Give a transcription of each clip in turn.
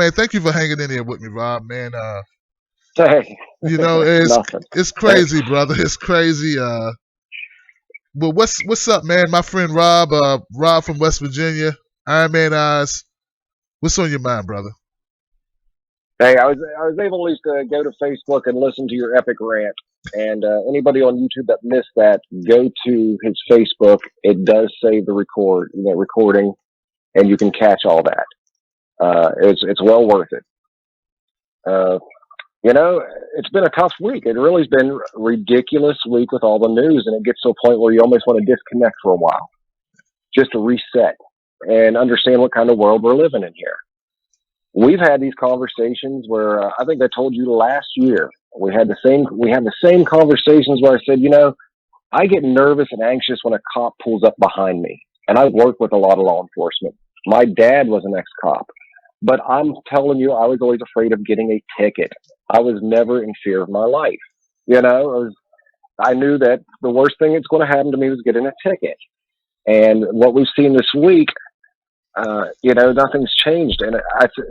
Man, thank you for hanging in here with me, Rob. Man, Hey, it's nothing. crazy, brother. It's crazy. Well, what's up, man? My friend Rob, Rob from West Virginia, Iron Man Eyes. What's on your mind, brother? Hey, I was able at least to go to Facebook and listen to your epic rant. And anybody on YouTube that missed that, go to his Facebook. It does save the recording, and you can catch all that. It's well worth it. Uh, it's been a tough week. It really's been a ridiculous week with all the news, and it gets to a point where you almost want to disconnect for a while, just to reset and understand what kind of world we're living in here. We've had these conversations where I think I told you last year we had the same conversations where I said, I get nervous and anxious when a cop pulls up behind me, and I work with a lot of law enforcement. My dad was an ex-cop, but I'm telling you, I was always afraid of getting a ticket. I was never in fear of my life. I knew that the worst thing that's going to happen to me was getting a ticket. And what we've seen this week, nothing's changed. And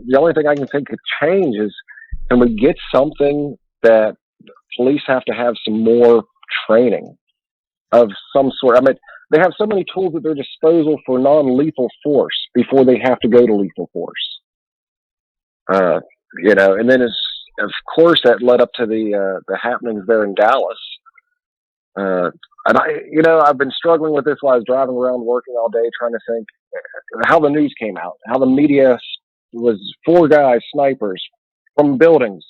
the only thing I can think could change is, can we get something that police have to have some more training of some sort? I mean, they have so many tools at their disposal for non-lethal force before they have to go to lethal force. And then of course that led up to the happenings there in Dallas. And I've been struggling with this while I was driving around working all day, trying to think how the news came out, how the media was 4 guys, snipers from buildings,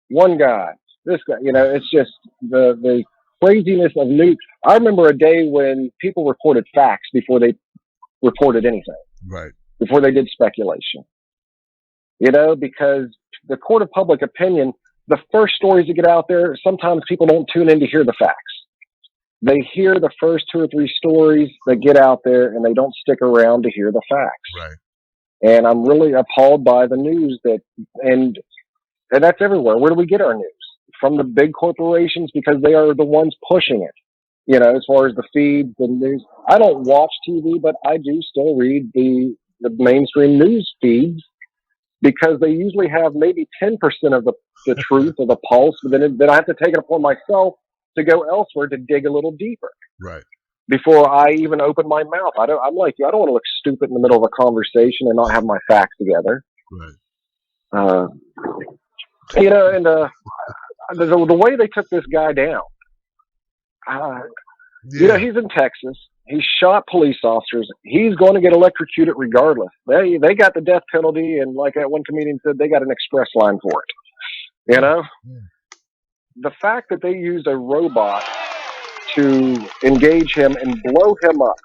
1 guy, this guy, it's just the craziness of news. I remember a day when people reported facts before they reported anything, Right. before they did speculation, because the court of public opinion, the first stories that get out there, sometimes people don't tune in to hear the facts. They hear the first 2 or 3 stories that get out there, and they don't stick around to hear the facts. Right. And I'm really appalled by the news and that's everywhere. Where do we get our news? From the big corporations, because they are the ones pushing it. As far as the feed, the news. I don't watch TV, but I do still read the mainstream news feeds, because they usually have maybe 10% of the truth or the pulse, but then I have to take it upon myself to go elsewhere to dig a little deeper. Right. Before I even open my mouth. I'm like you. I don't want to look stupid in the middle of a conversation and not have my facts together. Right. And the way they took this guy down, he's in Texas. He shot police officers. He's going to get electrocuted regardless. They got the death penalty, and like that one comedian said, they got an express line for it. Yeah. The fact that they used a robot to engage him and blow him up.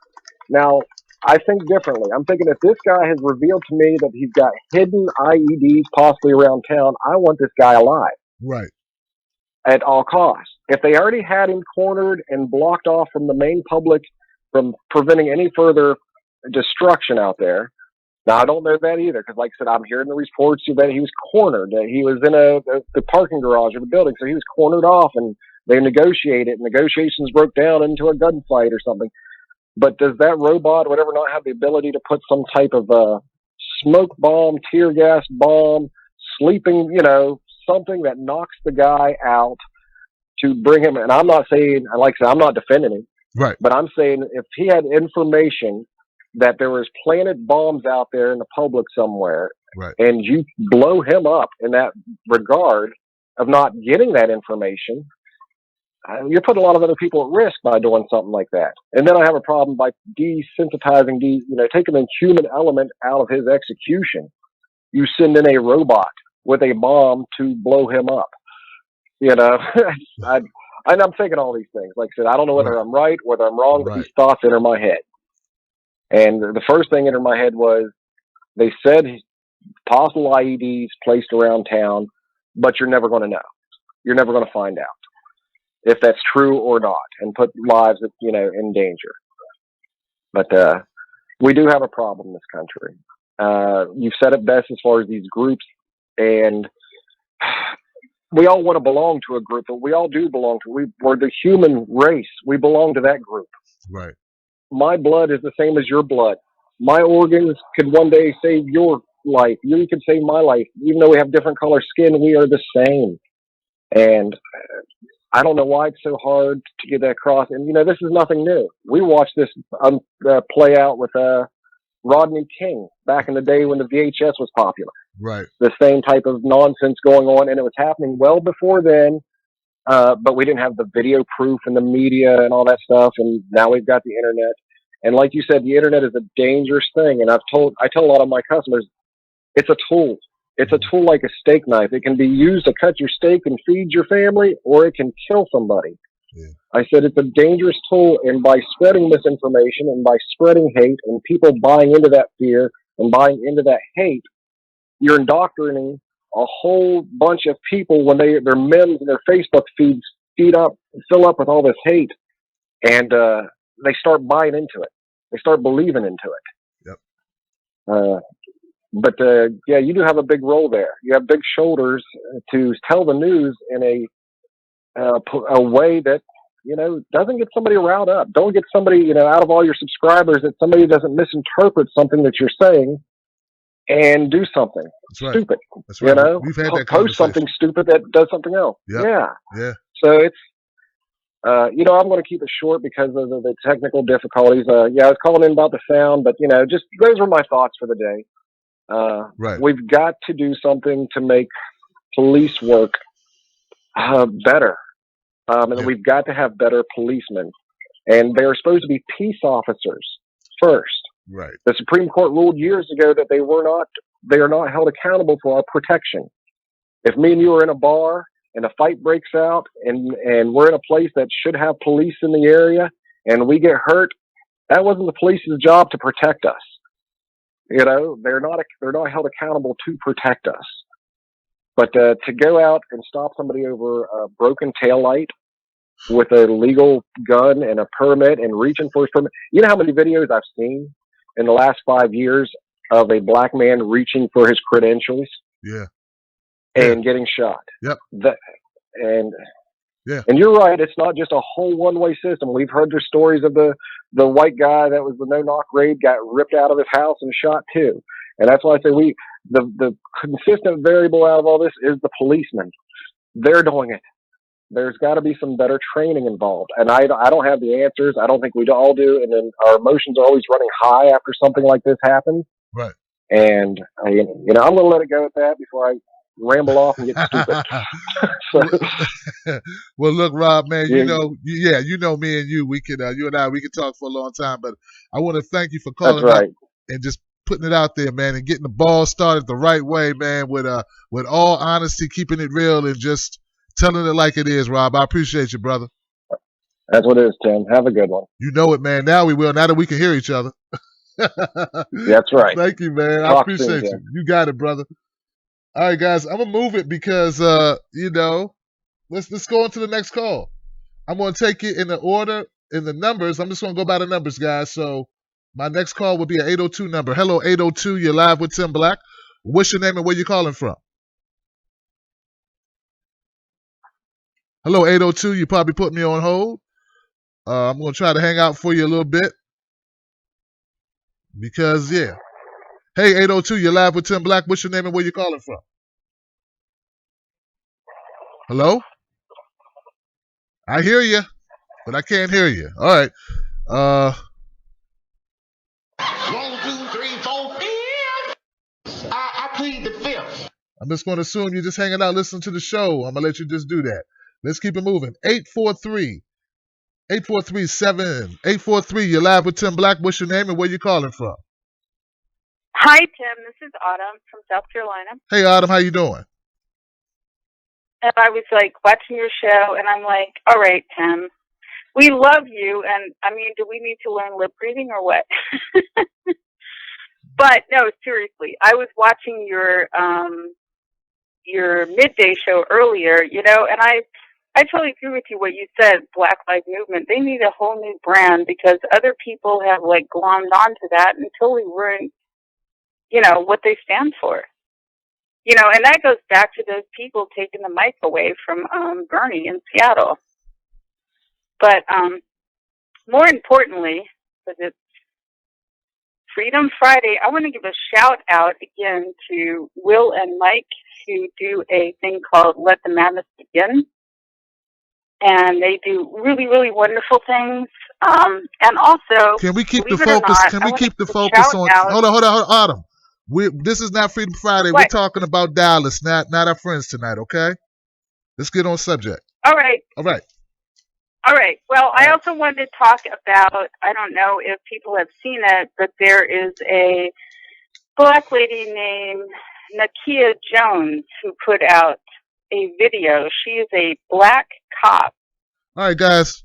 Now, I think differently. I'm thinking, if this guy has revealed to me that he's got hidden IEDs possibly around town, I want this guy alive. Right. At all costs. If they already had him cornered and blocked off from the main public from preventing any further destruction out there. Now, I don't know that either, because like I said, I'm hearing the reports that he was cornered, that he was in the parking garage of the building, so he was cornered off, and they negotiated. Negotiations broke down into a gunfight or something. But does that robot or whatever not have the ability to put some type of smoke bomb, tear gas bomb, sleeping, something that knocks the guy out to bring him? And I'm not saying, like I said, I'm not defending him. Right. But I'm saying, if he had information that there was planted bombs out there in the public somewhere, right, and you blow him up in that regard of not getting that information, you put a lot of other people at risk by doing something like that. And then I have a problem by desensitizing, taking the human element out of his execution. You send in a robot with a bomb to blow him up. I'm thinking all these things. Like I said, I don't know whether I'm right, whether I'm wrong, but these thoughts enter my head. And the first thing entered my head was, they said possible IEDs placed around town, but you're never going to know. You're never going to find out if that's true or not, and put lives, in danger. But we do have a problem in this country. You've said it best as far as these groups, and we all want to belong to a group, but we all do belong to. We're the human race. We belong to that group. Right. My blood is the same as your blood. My organs could one day save your life. You could save my life. Even though we have different color skin, we are the same. And I don't know why it's so hard to get that across. And, this is nothing new. We watched this play out with Rodney King back in the day when the VHS was popular. Right. The same type of nonsense going on, and it was happening well before then. But we didn't have the video proof and the media and all that stuff. And now we've got the internet. And like you said, the internet is a dangerous thing. And I tell a lot of my customers, it's a tool. It's a tool like a steak knife. It can be used to cut your steak and feed your family, or it can kill somebody. Yeah. I said it's a dangerous tool, and by spreading misinformation and by spreading hate and people buying into that fear and buying into that hate, you're indoctrinating a whole bunch of people when their memes and their Facebook feeds fill up with all this hate, and they start buying into it. They start believing into it. Yep. But you do have a big role there. You have big shoulders to tell the news in a way that doesn't get somebody riled up. Don't get somebody out of all your subscribers, that somebody doesn't misinterpret something that you're saying and do something stupid. That's right. We've had that post something stupid that does something else. Yep. Yeah. So it's I'm going to keep it short because of the technical difficulties. I was calling in about the sound, but just those were my thoughts for the day. Right. We've got to do something to make police work better. And we've got to have better policemen. And they're supposed to be peace officers first. Right. The Supreme Court ruled years ago that they are not held accountable for our protection. If me and you are in a bar and a fight breaks out and we're in a place that should have police in the area and we get hurt, that wasn't the police's job to protect us. They're not held accountable to protect us. But to go out and stop somebody over a broken taillight with a legal gun and a permit and reaching for his permit. You know how many videos I've seen in the last 5 years of a black man reaching for his credentials? Yeah. And getting shot. Yep. And you're right. It's not just a whole one-way system. We've heard the stories of the white guy that was the no-knock raid got ripped out of his house and shot too. And that's why I say the consistent variable out of all this is the policemen. They're doing it. There's got to be some better training involved. And I don't have the answers. I don't think we all do. And then our emotions are always running high after something like this happens. Right. And I'm going to let it go at that before I ramble off and get stupid. Well, look, Rob, man, me and you, we can, you and I, we can talk for a long time, but I want to thank you for calling up and just putting it out there, man, and getting the ball started the right way, man, with all honesty, keeping it real and just telling it like it is, Rob. I appreciate you, brother. That's what it is, Tim. Have a good one. You know it, man. Now we will, now that we can hear each other. That's right. Thank you, man. I appreciate you. You got it, brother. All right, guys, I'm gonna move it because let's go on to the next call. I'm gonna take it in the order in the numbers. I'm just gonna go by the numbers, guys. So my next call will be an 802 number. Hello, 802. You're live with Tim Black. What's your name and where you calling from? Hello, 802. You probably put me on hold. I'm gonna try to hang out for you a little bit because Hey, 802, you're live with Tim Black. What's your name and where you calling from? Hello? I hear you, but I can't hear you. All right. 1, 2, 3, 4, 5. I plead the fifth. I'm just going to assume you're just hanging out listening to the show. I'm going to let you just do that. Let's keep it moving. 843. 843, you're live with Tim Black. What's your name and where you calling from? Hi, Tim. This is Autumn from South Carolina. Hey, Autumn. How you doing? And I was watching your show, and I'm like, all right, Tim, we love you. And I mean, do we need to learn lip reading or what? But no, seriously, I was watching your midday show earlier, and I totally agree with you what you said, Black Lives Movement. They need a whole new brand because other people have glommed onto that and totally ruined, what they stand for. And that goes back to those people taking the mic away from Bernie in Seattle. But more importantly, because it's Freedom Friday. I want to give a shout out again to Will and Mike, who do a thing called Let the Madness Begin. And they do really, really wonderful things. And also, can we keep the believe it or focus? not, Can I we want to keep the give a focus shout on? out. Hold on, Autumn. This is not Freedom Friday. What? We're talking about Dallas, not our friends tonight. Okay, let's get on subject. All right. All right. All right. Well, I also wanted to talk about, I don't know if people have seen it, but there is a Black lady named Nakia Jones who put out a video. She is a Black cop. All right, guys.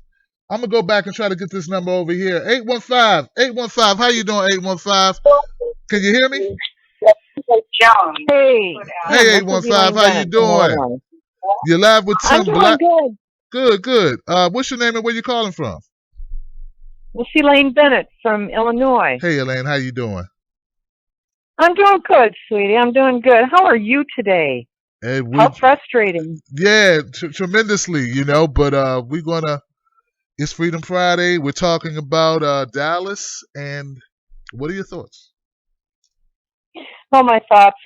I'm going to go back and try to get this number over here. 815. How you doing, 815? Can you hear me? Jones. Hey. Hey, 815. How you doing? You're live with Tim Black. I'm doing Good. What's your name and where you calling from? This is Elaine Bennett from Illinois. Hey, Elaine. How you doing? I'm doing good, sweetie. I'm doing good. How are you today? Hey, How frustrating. Yeah, tremendously, but we're going to, it's Freedom Friday. We're talking about Dallas, and what are your thoughts? Well, my thoughts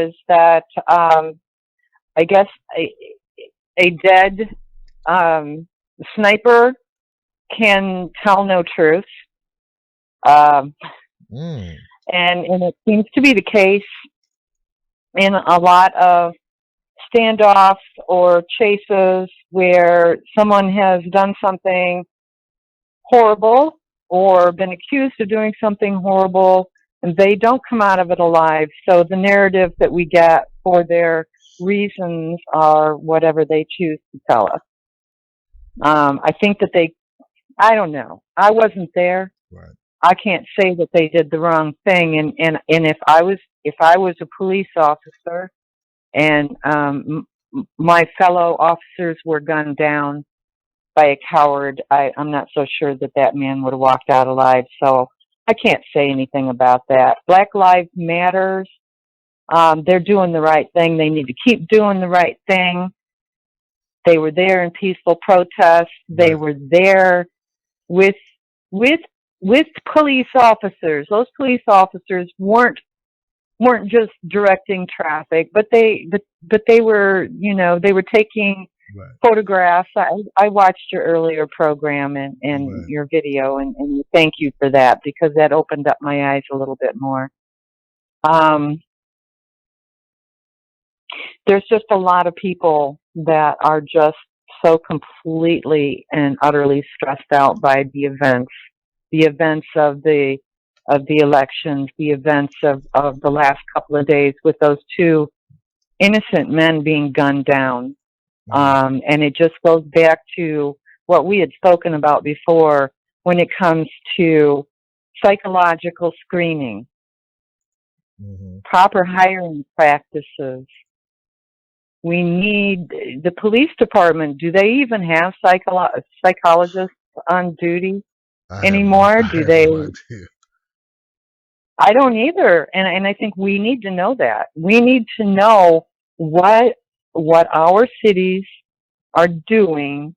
is that I guess a dead sniper can tell no truth. And it seems to be the case in a lot of standoffs or chases where someone has done something horrible or been accused of doing something horrible, and they don't come out of it alive. So the narrative that we get for their reasons are whatever they choose to tell us. I think that I don't know. I wasn't there. Right. I can't say that they did the wrong thing. And if I was a police officer and my fellow officers were gunned down by a coward, I'm not so sure that man would have walked out alive. So I can't say anything about that. Black Lives Matters. They're doing the right thing. They need to keep doing the right thing. They were there in peaceful protest. They were there with police officers. Those police officers weren't just directing traffic, but they were, they were taking photographs. I watched your earlier program and your video, and thank you for that, because that opened up my eyes a little bit more. There's just a lot of people that are just so completely and utterly stressed out by the events of the elections, the events of the last couple of days with those two innocent men being gunned down. And it just goes back to what we had spoken about before when it comes to psychological screening, proper hiring practices. We need the police department. Do they even have psychologists on duty anymore? Do they? No idea. I don't either, and I think we need to know that. We need to know what our cities are doing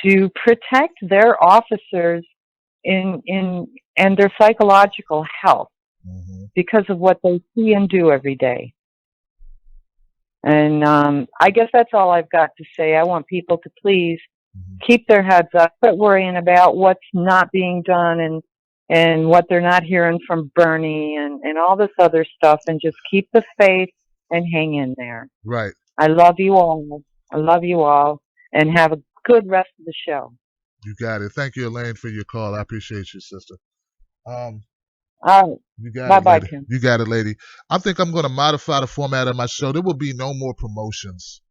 to protect their officers in and their psychological health because of what they see and do every day. And I guess that's all I've got to say. I want people to please keep their heads up, quit worrying about what's not being done and what they're not hearing from Bernie and all this other stuff, and just keep the faith and hang in there. Right. I love you all. And have a good rest of the show. You got it. Thank you, Elaine, for your call. I appreciate you, sister. All right. You got Bye-bye, it, Tim. You got it, lady. I think I'm going to modify the format of my show. There will be no more promotions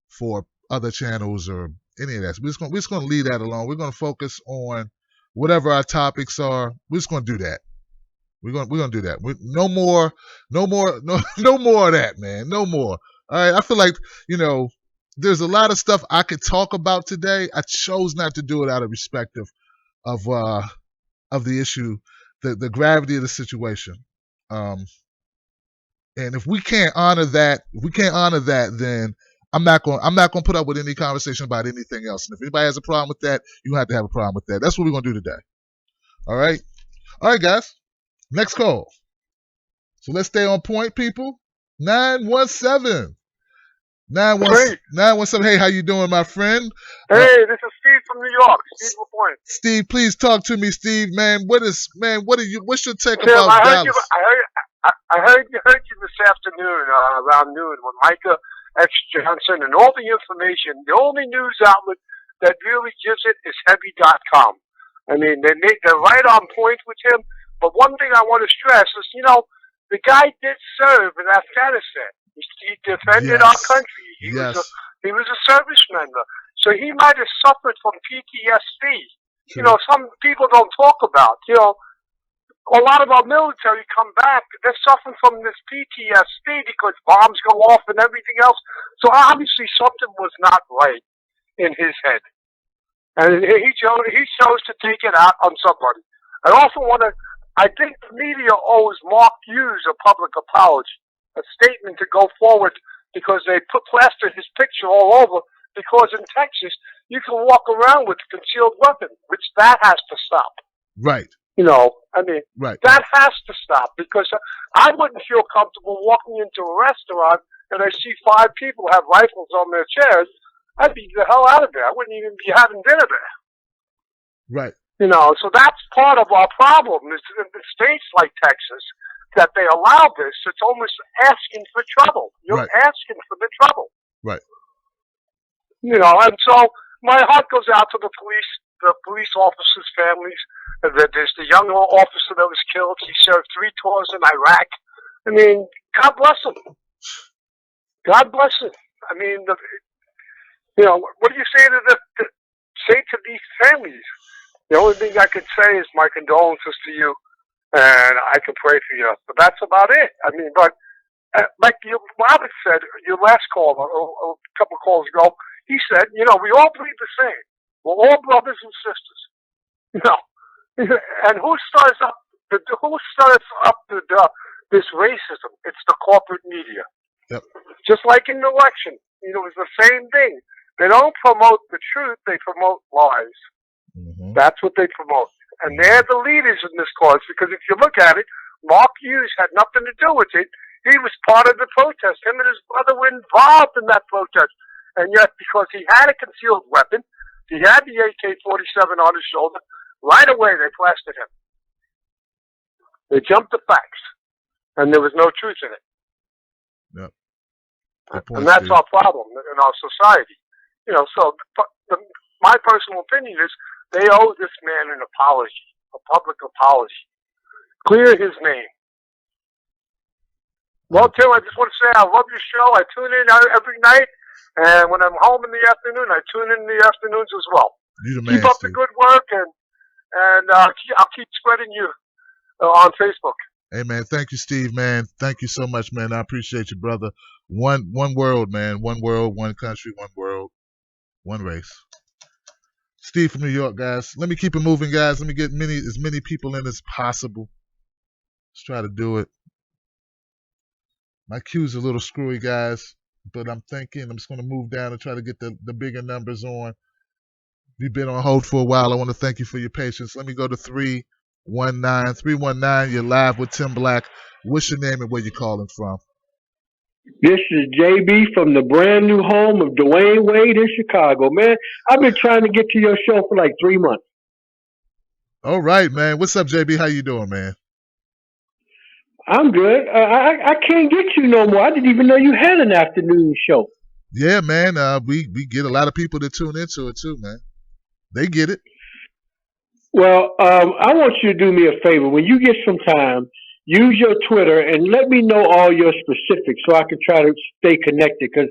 for other channels or any of that. We're just going to leave that alone. We're going to focus on whatever our topics are. We're just going to do that. We're going to do that. No more of that, man. No more. All right. I feel like, there's a lot of stuff I could talk about today. I chose not to do it out of respect of the issue, the gravity of the situation. And if we can't honor that, then I'm not going to put up with any conversation about anything else. And if anybody has a problem with that, you have to have a problem with that. That's what we're going to do today. All right, guys. Next call. So let's stay on point, people. 917. 917. Hey, how you doing, my friend? Hey, this is Steve from New York. Steve LaPointe. Steve, please talk to me, Steve. Man, what's your take Tim, about Dallas? I heard you this afternoon around noon when Micah X Johnson and all the information. The only news outlet that really gives it is Heavy.com. I mean, they're right on point with him. But one thing I want to stress is, the guy did serve in Afghanistan. He defended our country. He was a service member. So he might have suffered from PTSD. Sure. Some people don't talk about. A lot of our military come back. They're suffering from this PTSD because bombs go off and everything else. So obviously something was not right in his head. And he chose to take it out on somebody. I think the media owes Mark Hughes a public apology, a statement to go forward, because they plastered his picture all over, because in Texas, you can walk around with a concealed weapon, which that has to stop. Right. Right. That has to stop, because I wouldn't feel comfortable walking into a restaurant and I see 5 people have rifles on their chairs. I'd be the hell out of there. I wouldn't even be having dinner there. Right. So that's part of our problem is in the states like Texas that they allow this. It's almost asking for trouble. You're asking for the trouble. Right. And so my heart goes out to the police officers' families. There's the young officer that was killed. He served 3 tours in Iraq. God bless him. God bless him. What do you say to these families? The only thing I could say is my condolences to you, and I can pray for you. But that's about it. Like Robert said, your last call, a couple of calls ago, he said, we all bleed the same. We're all brothers and sisters. And who starts up this racism? It's the corporate media. Yep. Just like in the election, it's the same thing. They don't promote the truth; they promote lies. Mm-hmm. That's what they promote, and they're the leaders in this cause. Because if you look at it, Mark Hughes had nothing to do with it. He was part of the protest. Him and his brother were involved in that protest, and yet because he had a concealed weapon, he had the AK-47 on his shoulder. Right away, they blasted him. They jumped the facts, and there was no truth in it. Yep. And that's our problem in our society. My personal opinion is they owe this man an apology, a public apology. Clear his name. Well, Tim, I just want to say I love your show. I tune in every night, and when I'm home in the afternoon, I tune in the afternoons as well. Keep up the good work, and I'll keep spreading you on Facebook. Hey, man, thank you, Steve, man. Thank you so much, man. I appreciate you, brother. One world, man. One world, one country, one world, one race. Steve from New York, guys. Let me keep it moving, guys. Let me get as many people in as possible. Let's try to do it. My queue's a little screwy, guys, but I'm thinking I'm just going to move down and try to get the bigger numbers on. You've been on hold for a while. I want to thank you for your patience. Let me go to 319. 319, you're live with Tim Black. What's your name and where you calling from? This is JB from the brand new home of Dwayne Wade in Chicago. Man, I've been trying to get to your show for like 3 months. All right, man. What's up, JB? How you doing, man? I'm good. I can't get you no more. I didn't even know you had an afternoon show. Yeah, man. We get a lot of people that tune into it too, man. They get it. Well, I want you to do me a favor. When you get some time, use your Twitter and let me know all your specifics so I can try to stay connected. Because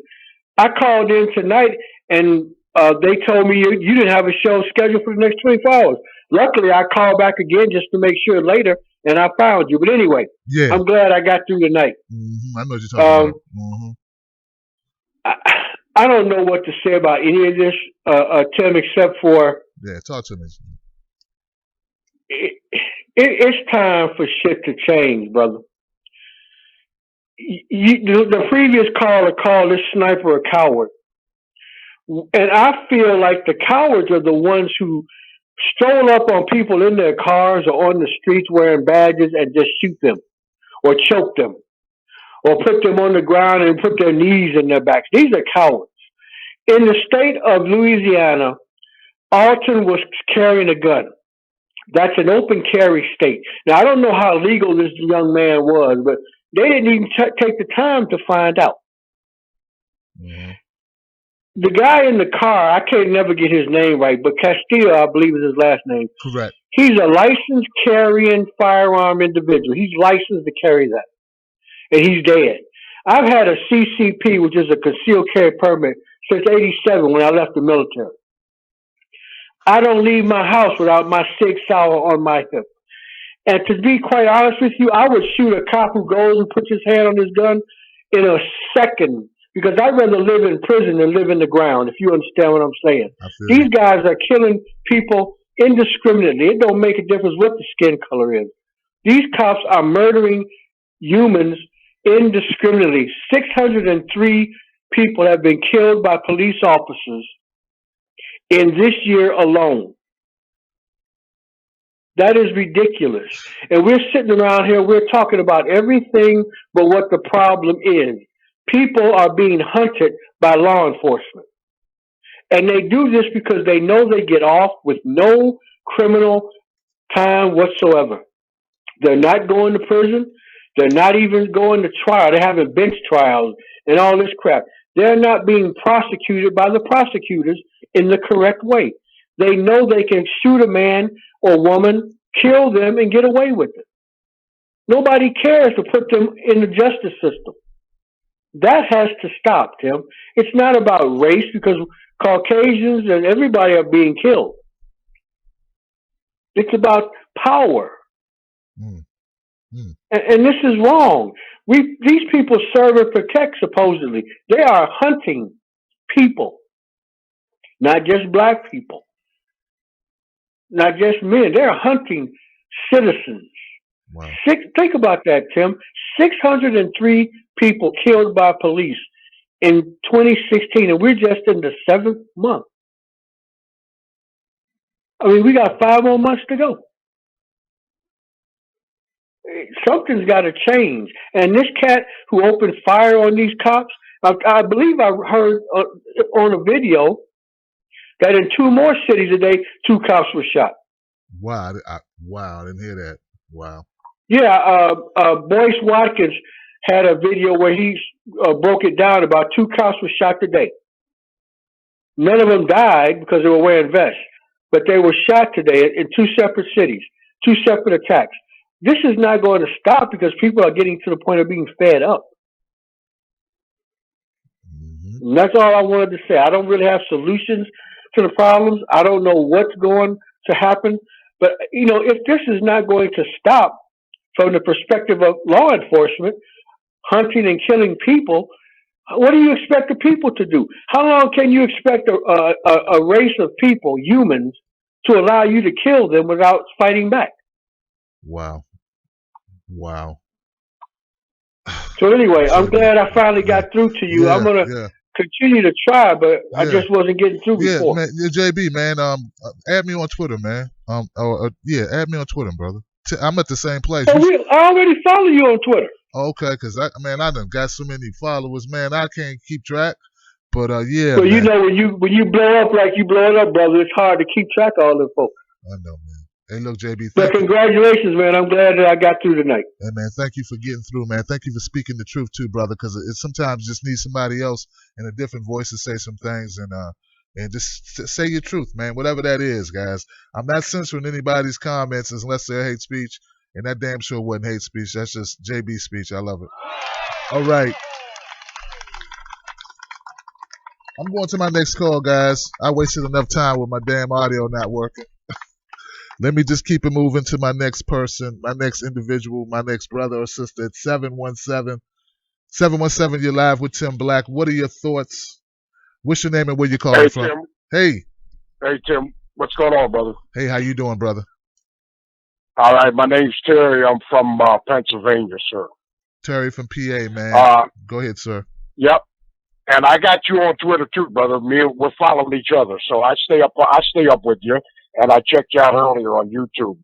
I called in tonight and they told me you didn't have a show scheduled for the next 24 hours. Luckily, I called back again just to make sure later, and I found you. But anyway, yeah, I'm glad I got through tonight. Mm-hmm. I know what you're talking about. Mm-hmm. I don't know what to say about any of this, Tim, except for... Yeah, talk to me. It's time for shit to change, brother. The previous caller called this sniper a coward. And I feel like the cowards are the ones who stroll up on people in their cars or on the streets wearing badges and just shoot them or choke them or put them on the ground and put their knees in their backs. These are cowards. In the state of Louisiana, Alton was carrying a gun. That's an open carry state. Now, I don't know how legal this young man was, but they didn't even take the time to find out. Mm-hmm. The guy in the car, I can't never get his name right, but Castile, I believe is his last name. Correct. He's a licensed carrying firearm individual. He's licensed to carry that. And he's dead. I've had a CCP, which is a concealed carry permit, since '87 when I left the military. I don't leave my house without my SIG Sauer on my hip. And to be quite honest with you, I would shoot a cop who goes and puts his hand on his gun in a second, because I'd rather live in prison than live in the ground, if you understand what I'm saying. These guys are killing people indiscriminately. It don't make a difference what the skin color is. These cops are murdering humans indiscriminately. 603 people have been killed by police officers in this year alone. That is ridiculous. And we're sitting around here, we're talking about everything but what the problem is. People are being hunted by law enforcement. And they do this because they know they get off with no criminal time whatsoever. They're not going to prison. They're not even going to trial. They're having bench trials and all this crap. They're not being prosecuted by the prosecutors in the correct way. They know they can shoot a man or woman, kill them, and get away with it. Nobody cares to put them in the justice system. That has to stop, Tim. It's not about race, because Caucasians and everybody are being killed. It's about power. And this is wrong. These people serve and protect, supposedly. They are hunting people, not just black people, not just men. They're hunting citizens. Wow. Think about that, Tim. 603 people killed by police in 2016, and we're just in the 7th month. I mean, we got 5 more months to go. Something's got to change. And this cat who opened fire on these cops, I believe I heard on a video that in 2 more cities today, 2 cops were shot. Wow. I didn't hear that. Wow. Yeah, Boyce Watkins had a video where he broke it down. About 2 cops were shot today. None of them died because they were wearing vests, but they were shot today in 2 separate cities, 2 separate attacks. This is not going to stop because people are getting to the point of being fed up. Mm-hmm. And that's all I wanted to say. I don't really have solutions to the problems. I don't know what's going to happen. But, you know, if this is not going to stop from the perspective of law enforcement, hunting and killing people, what do you expect the people to do? How long can you expect a race of people, humans, to allow you to kill them without fighting back? Wow. So anyway, I'm glad I finally got through to you. I'm going to continue to try, but I just wasn't getting through before. Man, JB, man, add me on Twitter, man. Add me on Twitter, brother. I'm at the same place. I already follow you on Twitter. Okay, because I done got so many followers, man. I can't keep track. But So man. You know, when you blow up like you blow it up, brother, it's hard to keep track of all them folks. I know, man. Hey, look, JB. But congratulations, man. I'm glad that I got through tonight. Hey, man, thank you for getting through, man. Thank you for speaking the truth too, brother. Because it sometimes just needs somebody else in a different voice to say some things and just say your truth, man. Whatever that is, guys. I'm not censoring anybody's comments unless they're hate speech. And that damn sure wasn't hate speech. That's just JB speech. I love it. All right. I'm going to my next call, guys. I wasted enough time with my damn audio not working. Let me just keep it moving to my next person, my next individual, my next brother or sister at 717. 717, you're live with Tim Black. What are your thoughts? What's your name and where you calling from? Tim. Hey, Tim. What's going on, brother? Hey, how you doing, brother? All right, my name's Terry. I'm from Pennsylvania, sir. Terry from PA, man. Go ahead, sir. Yep. And I got you on Twitter too, brother. We're following each other, so I stay up with you. and I checked you out earlier on YouTube.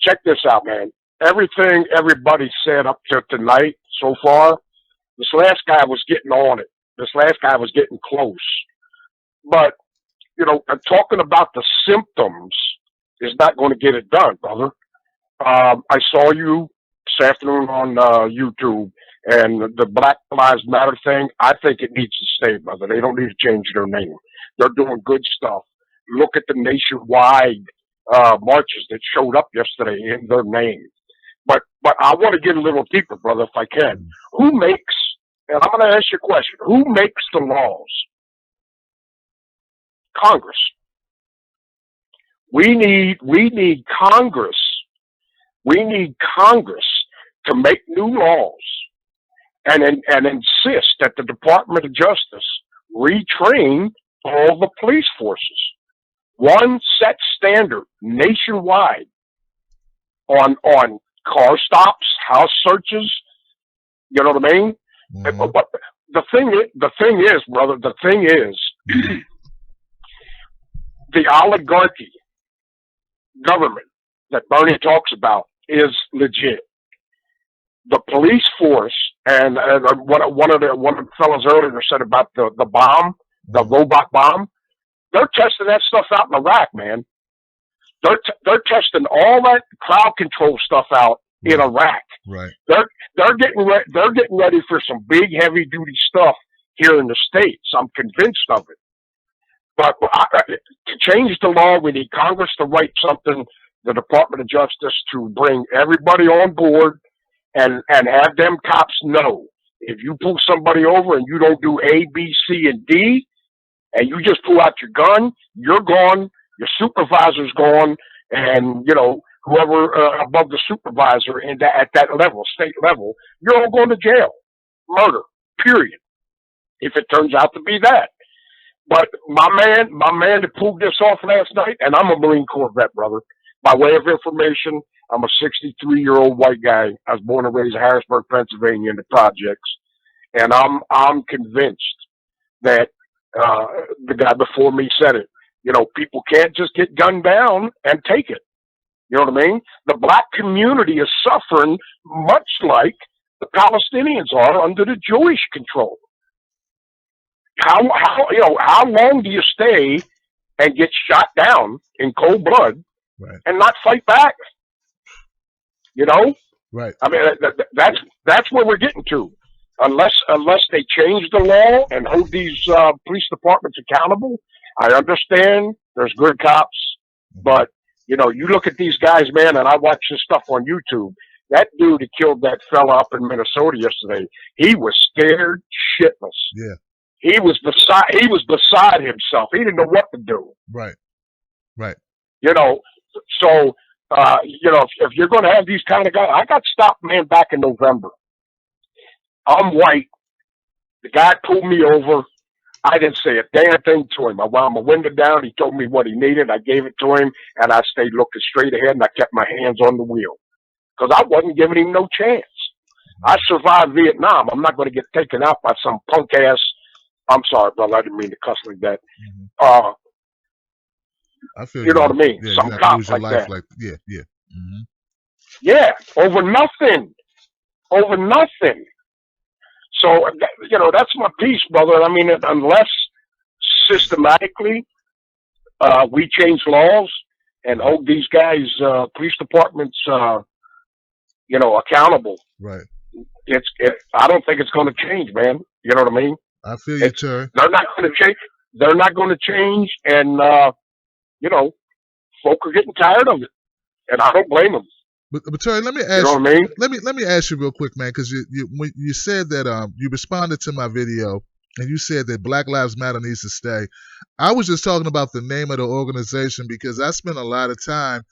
Check this out, man. Everything everybody said up to tonight so far, this last guy was getting on it. This last guy was getting close. But, talking about the symptoms is not going to get it done, brother. I saw you this afternoon on YouTube, and the Black Lives Matter thing, I think it needs to stay, brother. They don't need to change their name. They're doing good stuff. Look at the nationwide marches that showed up yesterday in their name. But I want to get a little deeper, brother, if I can. Who makes, and I'm going to ask you a question, who makes the laws? Congress. We need Congress. We need Congress to make new laws and insist that the Department of Justice retrain all the police forces. One set standard nationwide on car stops, house searches. You know what I mean? Mm-hmm. But the thing is, brother, the oligarchy government that Bernie talks about is legit. The police force, and one of the fellows earlier said about the bomb, the robot bomb. They're testing that stuff out in Iraq, man. They're testing all that crowd control stuff out in Iraq. Right. They're getting ready for some big heavy duty stuff here in the States. I'm convinced of it. But to change the law, we need Congress to write something, the Department of Justice to bring everybody on board and have them cops know if you pull somebody over and you don't do A, B, C, and D, and you just pull out your gun, you're gone, your supervisor's gone, and, whoever above the supervisor at that level, state level, you're all going to jail. Murder, period, if it turns out to be that. But my man that pulled this off last night, and I'm a Marine Corps vet, brother. By way of information, I'm a 63-year-old white guy. I was born and raised in Harrisburg, Pennsylvania, in the projects, and I'm convinced that the guy before me said it. People can't just get gunned down and take it. You know what I mean? The black community is suffering much like the Palestinians are under the Jewish control. How long do you stay and get shot down in cold blood and not fight back? Right. I mean, that's where we're getting to. Unless they change the law and hold these police departments accountable, I understand there's good cops, but you look at these guys, man, and I watch this stuff on YouTube. That dude that killed that fella up in Minnesota yesterday, he was scared shitless. Yeah. He was beside himself. He didn't know what to do. Right. So if you're going to have these kind of guys, I got stopped, man, back in November. I'm white. The guy pulled me over. I didn't say a damn thing to him. I wound my window down. He told me what he needed. I gave it to him, and I stayed looking straight ahead, and I kept my hands on the wheel because I wasn't giving him no chance. I survived Vietnam. I'm not going to get taken out by some punk ass. I'm sorry, brother. I didn't mean to cuss like that. I feel you know what I mean? Yeah, some cops like that. Yeah. Mm-hmm. Yeah, over nothing. So, that's my piece, brother. I mean, unless systematically we change laws and hold these guys, police departments, accountable. Right. I don't think it's going to change, man. You know what I mean? I feel you, Terry. They're not going to change. They're not going to change, and folk are getting tired of it, and I don't blame them. But Terry, let me ask you. Know what I mean? Let me ask you real quick, man, because you said that you responded to my video and you said that Black Lives Matter needs to stay. I was just talking about the name of the organization because I spent a lot of time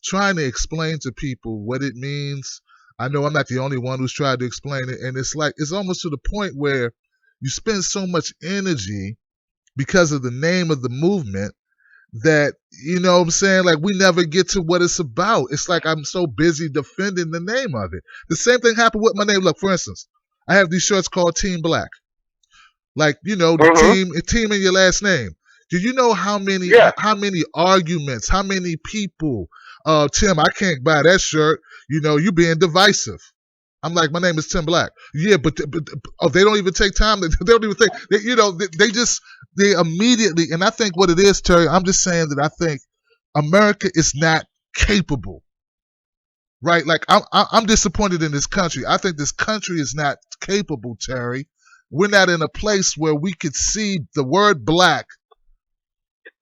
trying to explain to people what it means. I know I'm not the only one who's tried to explain it, and it's almost to the point where you spend so much energy because of the name of the movement that, you know what I'm saying, like we never get to what it's about. It's like I'm so busy defending the name of it. The same thing happened with my name. Look, for instance, I have these shirts called Team Black. Like, the team in your last name. Do you know how many arguments, how many people? Tim, I can't buy that shirt. You being divisive. I'm like, my name is Tim Black. Yeah, but they don't even take time. They don't even think. They immediately. And I think what it is, Terry. I'm just saying that I think America is not capable. Right? Like I'm disappointed in this country. I think this country is not capable, Terry. We're not in a place where we could see the word black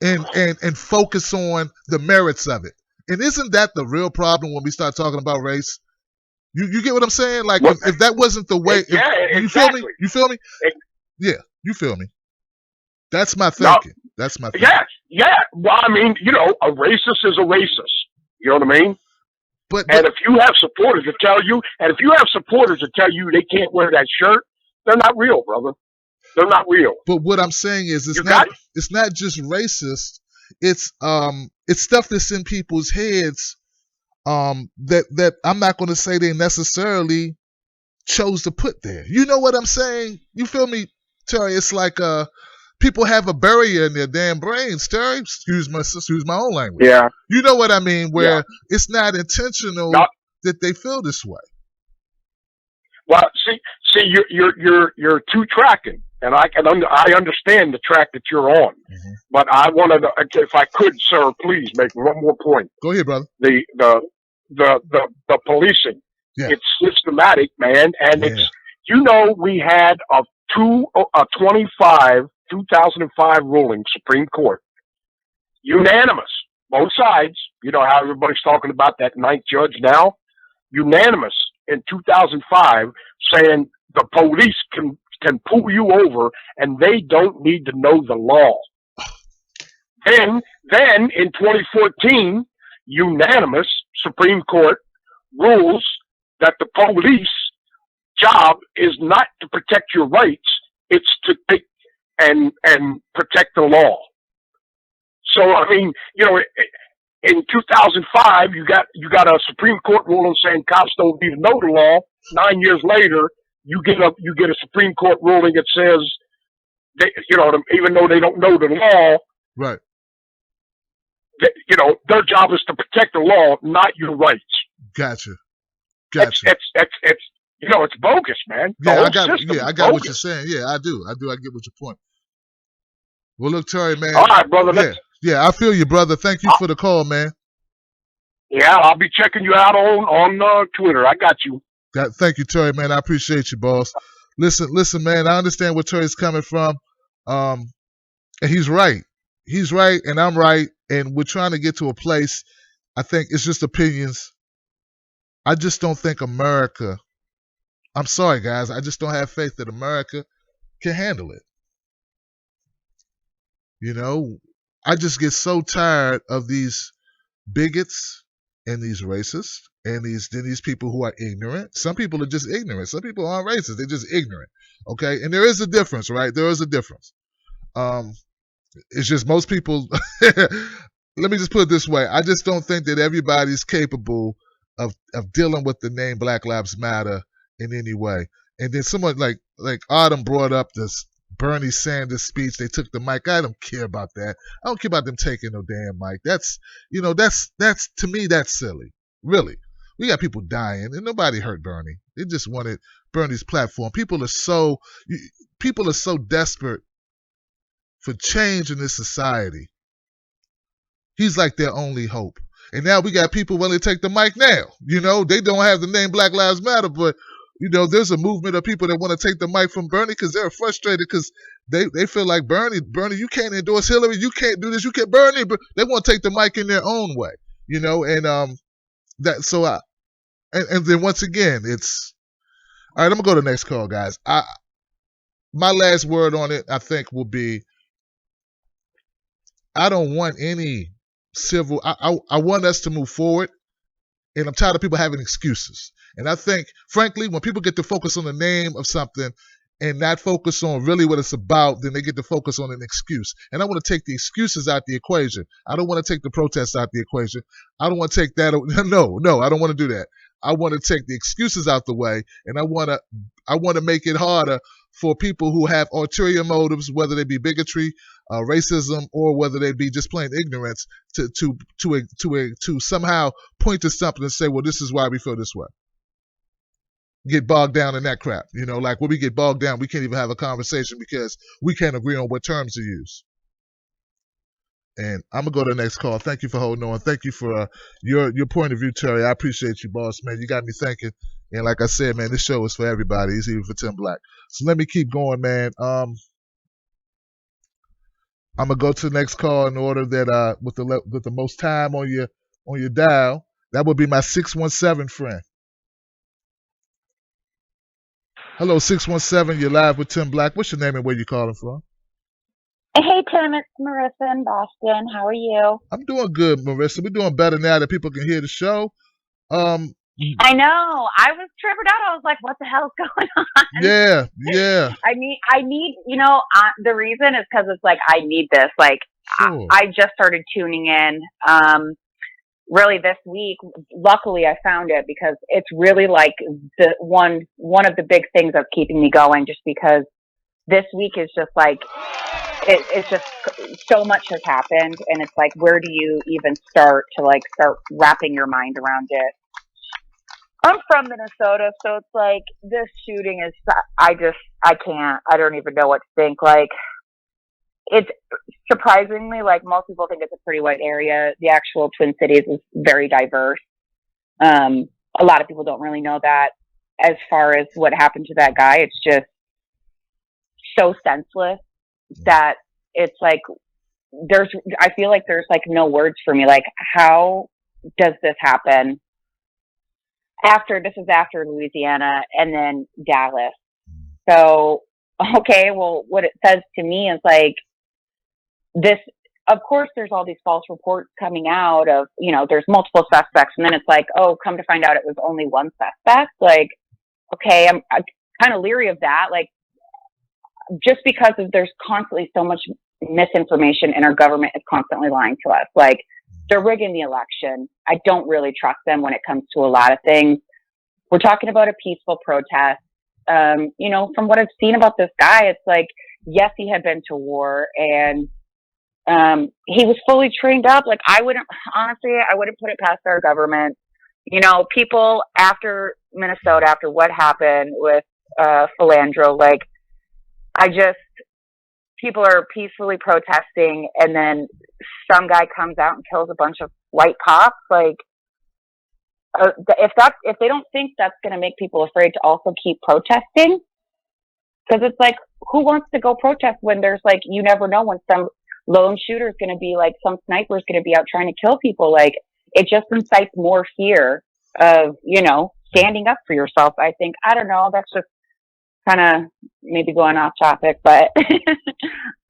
and focus on the merits of it. And isn't that the real problem when we start talking about race? You get what I'm saying? Like, if that wasn't the way, you exactly. feel me? Yeah, you feel me? That's my thinking. That's my thinking. Yeah. Well, I mean, a racist is a racist. You know what I mean? But if you have supporters to tell you, they can't wear that shirt, they're not real, brother. They're not real. But what I'm saying is, it's not just racist. It's stuff that's in people's heads. That I'm not going to say they necessarily chose to put there. You know what I'm saying? You feel me, Terry? It's like people have a barrier in their damn brains, Terry. Excuse my own language. Yeah. You know what I mean? Where it's not intentional that they feel this way. Well, see, you're two tracking, and I understand the track that you're on, but I wanted to, if I could, sir, please make one more point. Go ahead, brother. The policing, it's systematic, man, and it's we had a 2005 ruling, Supreme Court, unanimous, both sides. You know how everybody's talking about that ninth judge now, unanimous in 2005, saying the police can pull you over and they don't need to know the law. Then in 2014, unanimous Supreme Court rules that the police job is not to protect your rights, it's to pick and protect the law. So I mean, in 2005, you got a Supreme Court ruling saying cops don't even know the law. 9 years later, you get a Supreme Court ruling that says even though they don't know the law, right? Their job is to protect the law, not your rights. Gotcha. It's bogus, man. I got what you're saying. Yeah, I do. I get what your point. Well, look, Terry, man. All right, brother. Yeah, I feel you, brother. Thank you for the call, man. Yeah, I'll be checking you out on Twitter. I got you. Thank you, Terry, man. I appreciate you, boss. Listen, man. I understand where Terry's coming from, and he's right. He's right, and I'm right, and we're trying to get to a place. I think it's just opinions. I just don't think America. I'm sorry, guys. I just don't have faith that America can handle it. I just get so tired of these bigots and these racists and these people who are ignorant. Some people are just ignorant. Some people aren't racist. They're just ignorant. Okay? And there is a difference, right? There is a difference. It's just most people, let me just put it this way. I just don't think that everybody's capable of dealing with the name Black Lives Matter in any way. And then someone like Autumn brought up this Bernie Sanders speech. They took the mic. I don't care about that. I don't care about them taking no damn mic. That's to me, that's silly. Really. We got people dying and nobody hurt Bernie. They just wanted Bernie's platform. People are so desperate for change in this society. He's like their only hope. And now we got people willing to take the mic now. They don't have the name Black Lives Matter, but there's a movement of people that want to take the mic from Bernie because they're frustrated because they feel like Bernie, you can't endorse Hillary, you can't do this, you can't Bernie, but they want to take the mic in their own way, and and then once again, it's all right. I'm gonna go to the next call, guys. My last word on it, I think, will be I don't want any civil. I want us to move forward, and I'm tired of people having excuses. And I think, frankly, when people get to focus on the name of something and not focus on really what it's about, then they get to focus on an excuse. And I want to take the excuses out the equation. I don't want to take the protests out the equation. I don't want to take that. No, I don't want to do that. I want to take the excuses out the way, and I want to make it harder for people who have ulterior motives, whether they be bigotry, racism, or whether they be just plain ignorance, to somehow point to something and say, well, this is why we feel this way. Get bogged down in that crap. Like when we get bogged down, we can't even have a conversation because we can't agree on what terms to use. And I'm gonna go to the next call. Thank you for holding on. Thank you for your point of view, Terry. I appreciate you, boss man. You got me thinking. And like I said, man, this show is for everybody. It's even for Tim Black. So let me keep going, man. I'm gonna go to the next call in order that with the most time on your dial. That would be my 617 friend. Hello, 617. You're live with Tim Black. What's your name and where you calling from? Hey, Tim. It's Marissa in Boston. How are you? I'm doing good, Marissa. We're doing better now that people can hear the show. I know. I was tripping out. I was like, what the hell's going on? Yeah. I need, the reason is because it's like, I need this. Like, sure. I just started tuning in. Really this week. Luckily I found it because it's really like the one of the big things that's keeping me going, just because this week is just like, it's just so much has happened, and it's like, where do you even start wrapping your mind around it? I'm from Minnesota, so it's like this shooting is, I don't even know what to think. Like, it's surprisingly, like, most people think it's a pretty white area. The actual Twin Cities is very diverse. A lot of people don't really know that. As far as what happened to that guy, it's just so senseless that it's like, I feel like there's like no words for me. Like, how does this happen? This is after Louisiana and then Dallas. So, okay, well, what it says to me is like, this, of course, there's all these false reports coming out of, there's multiple suspects. And then it's like, oh, come to find out it was only one suspect. Like, okay, I'm kind of leery of that. Like, just because there's constantly so much misinformation and our government is constantly lying to us. Like, they're rigging the election. I don't really trust them when it comes to a lot of things. We're talking about a peaceful protest. From what I've seen about this guy, it's like, yes, he had been to war and he was fully trained up. Like, I wouldn't put it past our government. People after Minnesota, after what happened with Philando, like, people are peacefully protesting, and then some guy comes out and kills a bunch of white cops. Like, if they don't think that's going to make people afraid to also keep protesting, because it's like, who wants to go protest when there's like, you never know when some lone shooter is going to be like, some sniper is going to be out trying to kill people. Like, it just incites more fear of, standing up for yourself. I think, I don't know, that's just kind of maybe going off topic, but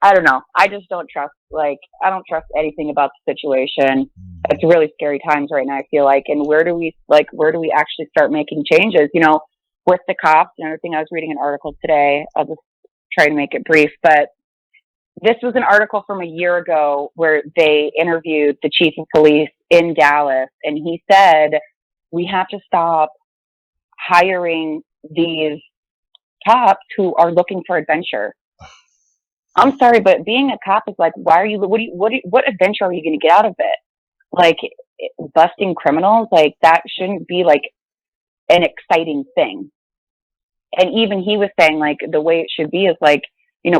I don't know. I just don't trust, I don't trust anything about the situation. It's really scary times right now, I feel like. And where do we actually start making changes? With the cops and everything. I was reading an article today. I'll just try to make it brief, but this was an article from a year ago where they interviewed the chief of police in Dallas, and he said, we have to stop hiring these cops who are looking for adventure. I'm sorry, but being a cop is like, what adventure are you going to get out of it? Like, busting criminals, like, that shouldn't be like an exciting thing. And even he was saying, like, the way it should be is like,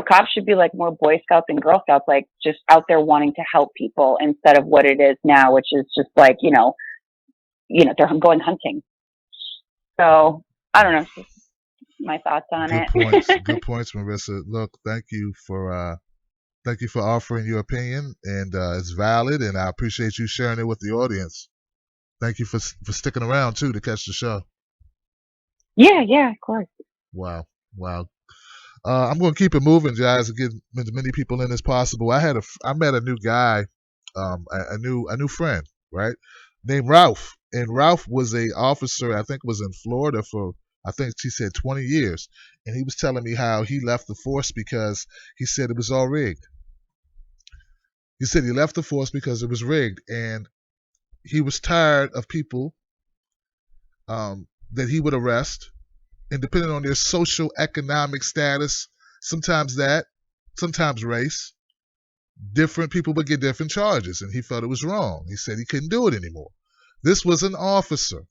cops should be like more Boy Scouts and Girl Scouts, like just out there wanting to help people instead of what it is now, which is just like, they're going hunting. So I don't know. Just my thoughts on Good it. points. Good points, Marissa. Look, thank you for offering your opinion, and it's valid, and I appreciate you sharing it with the audience. Thank you for sticking around too to catch the show. Yeah, of course. Wow. I'm going to keep it moving, guys, and get as many people in as possible. I met a new guy, a new friend, right, named Ralph, and Ralph was a officer. I think was in Florida for, I think she said 20 years, and he was telling me how he left the force because he said it was all rigged. He said he left the force because it was rigged, and he was tired of people that he would arrest, and depending on their socioeconomic status, sometimes race, different people would get different charges, and he felt it was wrong. He said he couldn't do it anymore. This was an officer.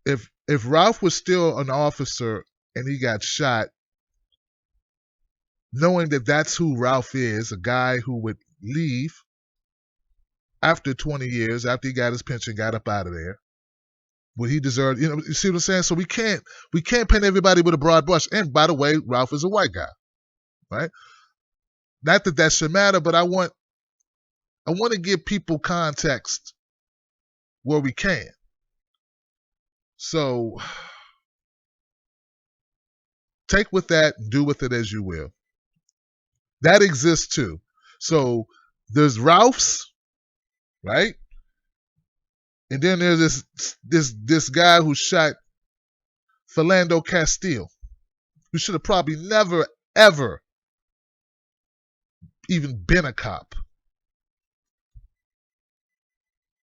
If Ralph was still an officer and he got shot, knowing that that's who Ralph is, a guy who would leave after 20 years, after he got his pension, got up out of there, would he deserve, you see what I'm saying? So we can't paint everybody with a broad brush. And by the way, Ralph is a white guy, right? Not that should matter, but I want to give people context where we can. So take with that, do with it as you will. That exists too. So there's Ralph's, right? And then there's this guy who shot Philando Castile, who should have probably never, ever even been a cop.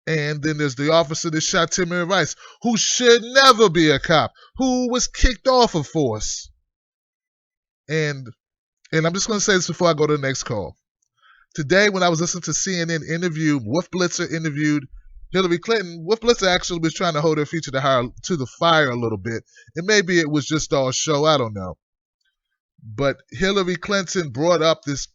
And then there's the officer that shot Timothy Rice, who should never be a cop, who was kicked off of force. And I'm just going to say this before I go to the next call. Today, when I was listening to CNN interview, Wolf Blitzer interviewed Hillary Clinton. Wolf Blitzer actually was trying to hold her feet to the fire a little bit. And maybe it was just all show, I don't know. But Hillary Clinton brought up this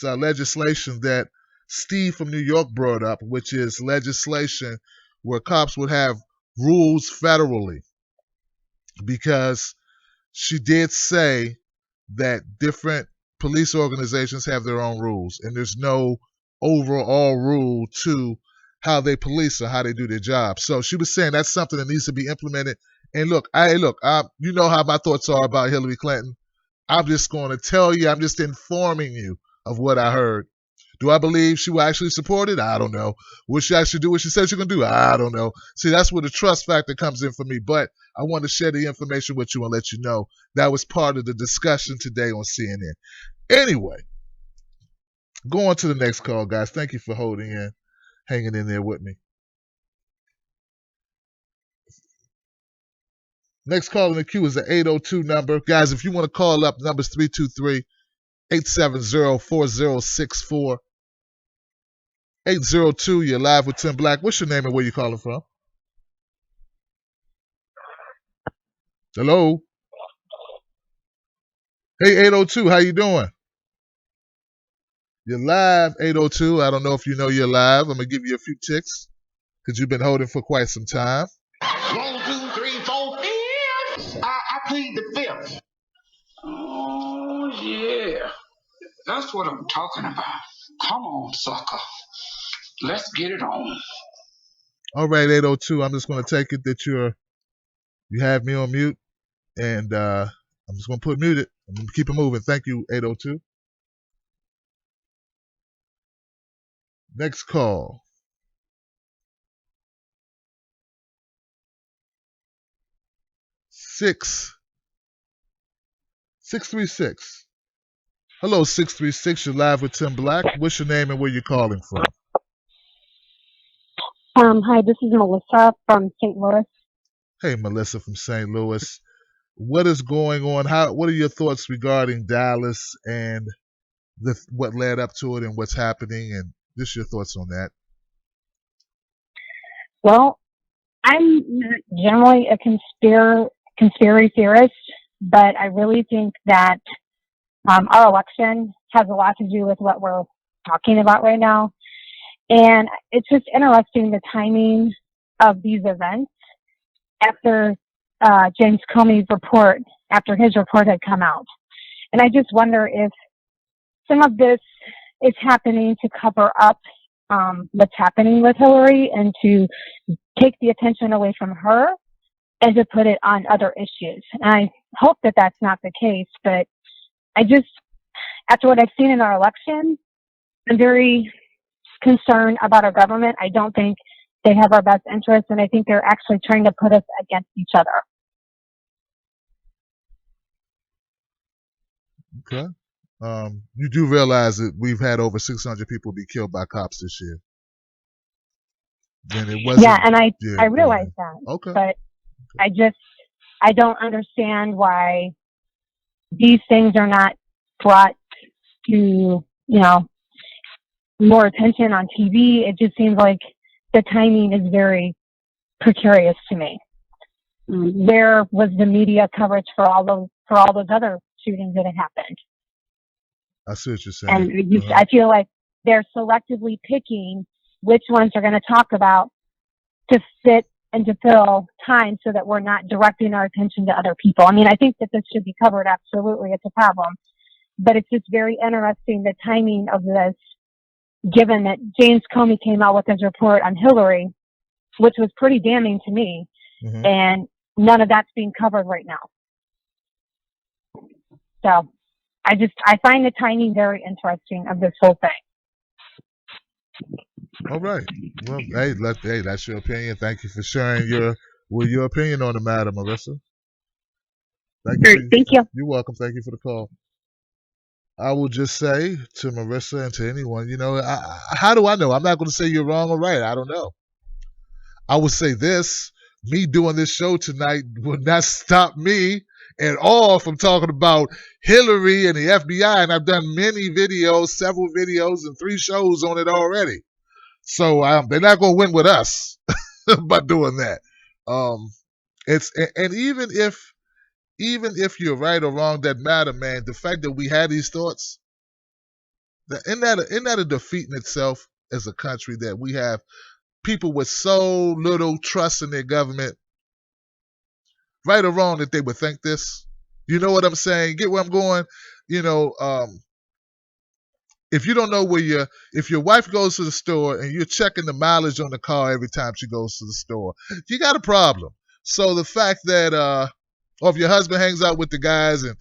legislation that Steve from New York brought up, which is legislation where cops would have rules federally, because she did say that different police organizations have their own rules, and there's no overall rule to how they police or how they do their job. So she was saying that's something that needs to be implemented. And look, you know how my thoughts are about Hillary Clinton. I'm just going to tell you, I'm just informing you of what I heard. Do I believe she will actually support it? I don't know. Will she actually do what she said she's going to do? I don't know. See, that's where the trust factor comes in for me. But I want to share the information with you and let you know that was part of the discussion today on CNN. Anyway, go on to the next call, guys. Thank you for hanging in there with me. Next call in the queue is the 802 number. Guys, if you want to call up, number's 323-870-4064. 802, you're live with Tim Black. What's your name and where you calling from? Hello? Hey, 802, how you doing? You're live, 802. I don't know if you know you're live. I'm going to give you a few ticks because you've been holding for quite some time. 1, 2, 3, 4, 5. I plead the fifth. Oh, yeah. That's what I'm talking about. Come on, sucker. Let's get it on. All right, 802. I'm just going to take it that you have me on mute, and I'm just going to put muted. I'm going to keep it moving. Thank you, 802. Next call. 636. Hello, 636. You're live with Tim Black. What's your name and where you calling from? Hi, this is Melissa from St. Louis. Hey, Melissa from St. Louis. What is going on? What are your thoughts regarding Dallas and what led up to it and what's happening, and just your thoughts on that? Well, I'm not generally a conspiracy theorist, but I really think that our election has a lot to do with what we're talking about right now. And it's just interesting, the timing of these events after James Comey's report, after his report had come out. And I just wonder if some of this is happening to cover up what's happening with Hillary and to take the attention away from her and to put it on other issues. And I hope that that's not the case, but I just, after what I've seen in our election, I'm very concerned about our government. I don't think they have our best interests, and I think they're actually trying to put us against each other. Okay. You do realize that we've had over 600 people be killed by cops this year. then it wasn't. Yeah, and I realize that. Okay. But I don't understand why these things are not brought to, more attention on TV. It just seems like the timing is very precarious to me. Where was the media coverage for all those other shootings that had happened? I see what you're saying. And I feel like they're selectively picking which ones they're going to talk about to fit and to fill time so that we're not directing our attention to other people. I mean, I think that this should be covered. Absolutely. It's a problem. But it's just very interesting, the timing of this, given that James Comey came out with his report on Hillary, which was pretty damning to me. Mm-hmm. And none of that's being covered right now. So I find the timing very interesting of this whole thing. All right. Well, hey, that's your opinion. Thank you for sharing your opinion on the matter, Marissa. Thank you. You're welcome. Thank you for the call. I will just say to Marissa and to anyone, how do I know? I'm not going to say you're wrong or right. I don't know. I would say this: me doing this show tonight would not stop me at all from talking about Hillary and the FBI, and I've done several videos, and 3 shows on it already. So they're not going to win with us by doing that. And even if you're right or wrong, that matter, man. The fact that we had these thoughts, isn't that a defeat in itself as a country, that we have people with so little trust in their government, right or wrong, that they would think this. You know what I'm saying? Get where I'm going? If you don't know if your wife goes to the store and you're checking the mileage on the car every time she goes to the store, you got a problem. So the fact that, or if your husband hangs out with the guys and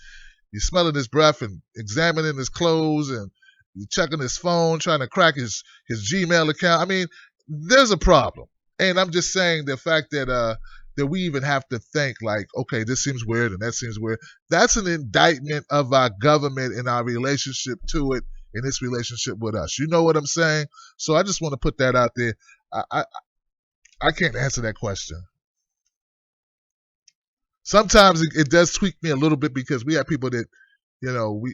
you're smelling his breath and examining his clothes and you're checking his phone, trying to crack his Gmail account, I mean, there's a problem. And I'm just saying the fact that we even have to think like, okay, this seems weird and that seems weird. That's an indictment of our government and our relationship to it, in its relationship with us. You know what I'm saying? So I just want to put that out there. I can't answer that question. Sometimes it does tweak me a little bit because we have people that,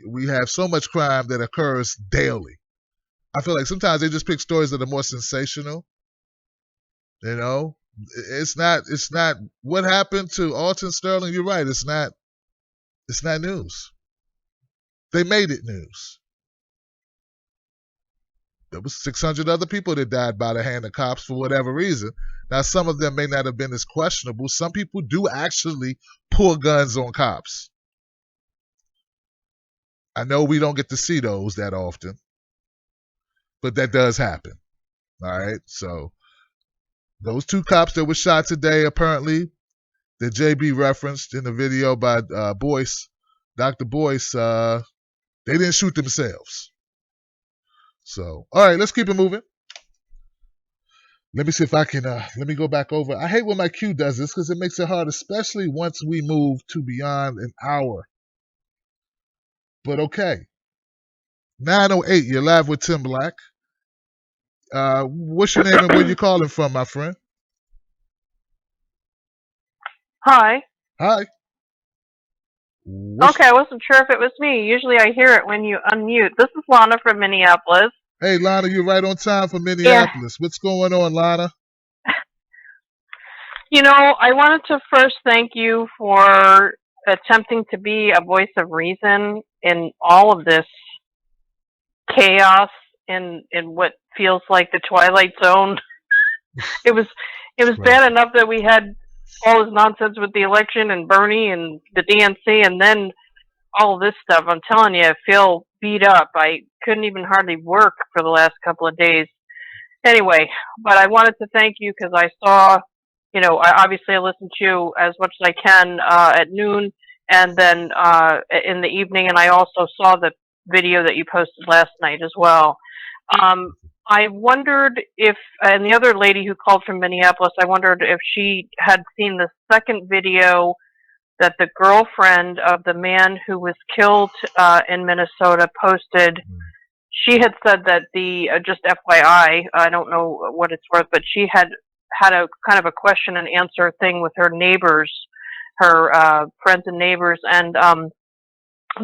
we have so much crime that occurs daily. I feel like sometimes they just pick stories that are more sensational. It's not what happened to Alton Sterling. You're right. It's not news. They made it news. There was 600 other people that died by the hand of cops for whatever reason. Now, some of them may not have been as questionable. Some people do actually pull guns on cops. I know we don't get to see those that often, but that does happen. All right, so those 2 cops that were shot today, apparently, that JB referenced in the video by Boyce, Dr. Boyce, they didn't shoot themselves. So, all right, let's keep it moving. Let me see if I can, let me go back over. I hate when my queue does this because it makes it hard, especially once we move to beyond an hour. But okay. 9:08, you're live with Tim Black. What's your name and where you calling from, my friend? Hi. Hi. Okay, I wasn't sure if it was me. Usually I hear it when you unmute. This is Lana from Minneapolis. Hey, Lana, you're right on time for Minneapolis. Yeah. What's going on, Lana? I wanted to first thank you for attempting to be a voice of reason in all of this chaos in what feels like the Twilight Zone. It was right. Bad enough that we had all this nonsense with the election and Bernie and the DNC and then all this stuff. I'm telling you, I feel beat up. I couldn't even hardly work for the last couple of days. Anyway, but I wanted to thank you because I saw, I listen to you as much as I can at noon and then in the evening, and I also saw the video that you posted last night as well. I wondered if, and the other lady who called from Minneapolis, I wondered if she had seen the second video that the girlfriend of the man who was killed in Minnesota posted she had said that just FYI, I don't know what it's worth, but she had a kind of a question and answer thing with her neighbors, her friends and neighbors, and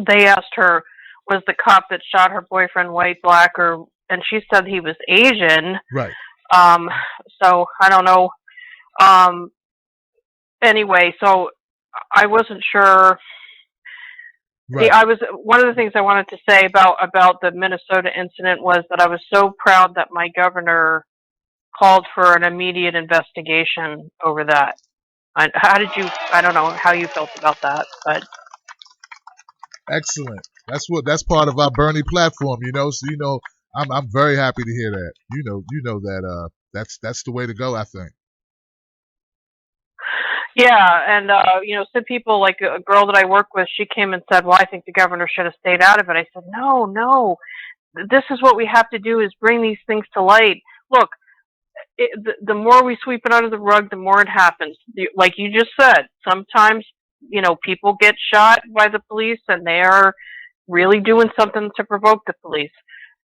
they asked her, was the cop that shot her boyfriend white, black, or, and she said he was Asian. Right. So I don't know. Anyway, so I wasn't sure. Right. One of the things I wanted to say about the Minnesota incident was that I was so proud that my governor called for an immediate investigation over that. I don't know how you felt about that, but. Excellent. That's part of our Bernie platform, So I'm very happy to hear that. You know that that's the way to go, I think. Yeah, and some people, like a girl that I work with, she came and said, "Well, I think the governor should have stayed out of it." I said, "No. This is what we have to do: is bring these things to light. Look, the more we sweep it under the rug, the more it happens. Like you just said, sometimes people get shot by the police, and they are really doing something to provoke the police.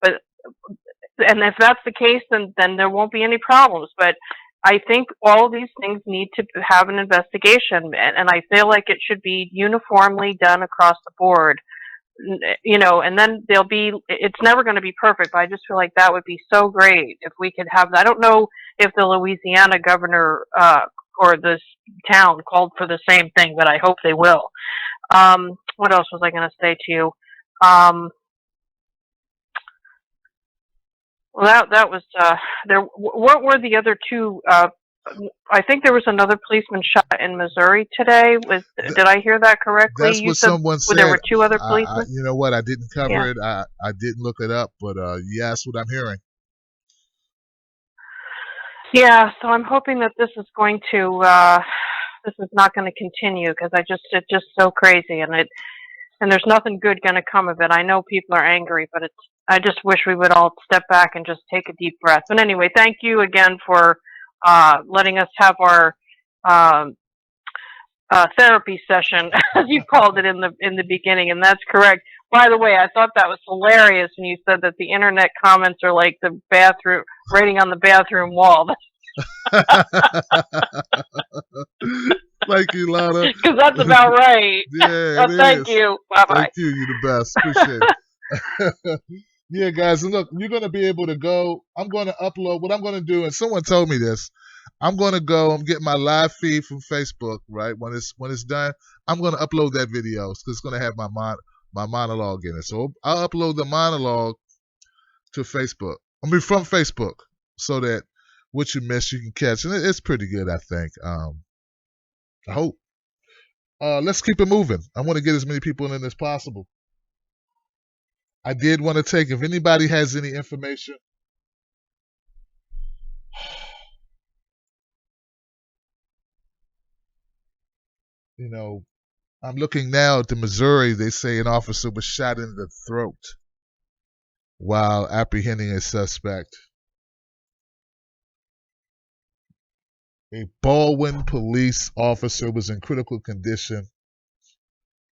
And if that's the case, then there won't be any problems. But I think all these things need to have an investigation, and I feel like it should be uniformly done across the board. And then it's never going to be perfect, but I just feel like that would be so great if we could have that. I don't know if the Louisiana governor or this town called for the same thing, but I hope they will. What else was I going to say to you? Well, that was there. What were the other two? I think there was another policeman shot in Missouri today. Did I hear that correctly? That's what someone said. There were two other policemen. You know what? I didn't cover it. I didn't look it up, but yeah, that's what I'm hearing. Yeah, so I'm hoping that this is going to this is not going to continue, because it's just so crazy, and there's nothing good going to come of it. I know people are angry, but I just wish we would all step back and just take a deep breath. But anyway, thank you again for letting us have our therapy session, as you called it in the beginning, and that's correct. By the way, I thought that was hilarious when you said that the internet comments are like the bathroom rating on the bathroom wall. Thank you, Lana. Because that's about right. Yeah, thank you. Bye-bye. Thank you. You're the best. Appreciate it. Yeah, guys, and look, you're going to be able to go. I'm going to upload what I'm going to do, and someone told me this. I'm going to go. I'm getting my live feed from Facebook, right? When it's done, I'm going to upload that video because it's going to have my monologue in it. So I'll upload the monologue to Facebook. From Facebook, so that what you miss you can catch, and it's pretty good, I think. I hope. Let's keep it moving. I want to get as many people in as possible. I did want to take, if anybody has any information, I'm looking now at the Missouri. They say an officer was shot in the throat while apprehending a suspect. A Baldwin police officer was in critical condition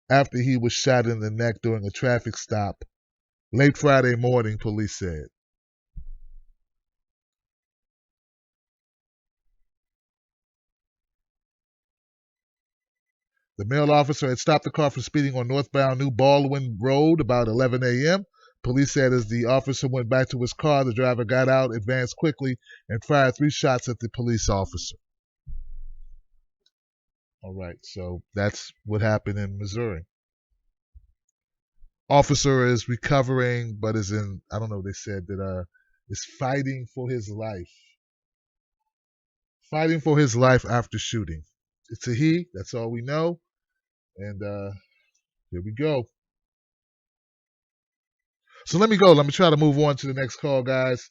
after he was shot in the neck during a traffic stop late Friday morning, police said. The male officer had stopped the car from speeding on northbound New Baldwin Road about 11 a.m. Police said as the officer went back to his car, the driver got out, advanced quickly, and fired 3 shots at the police officer. All right, so that's what happened in Missouri. Officer is recovering, but is in, I don't know, they said that is fighting for his life. Fighting for his life after shooting. It's a he, that's all we know. And here we go. So let me go. Let me try to move on to the next call, guys.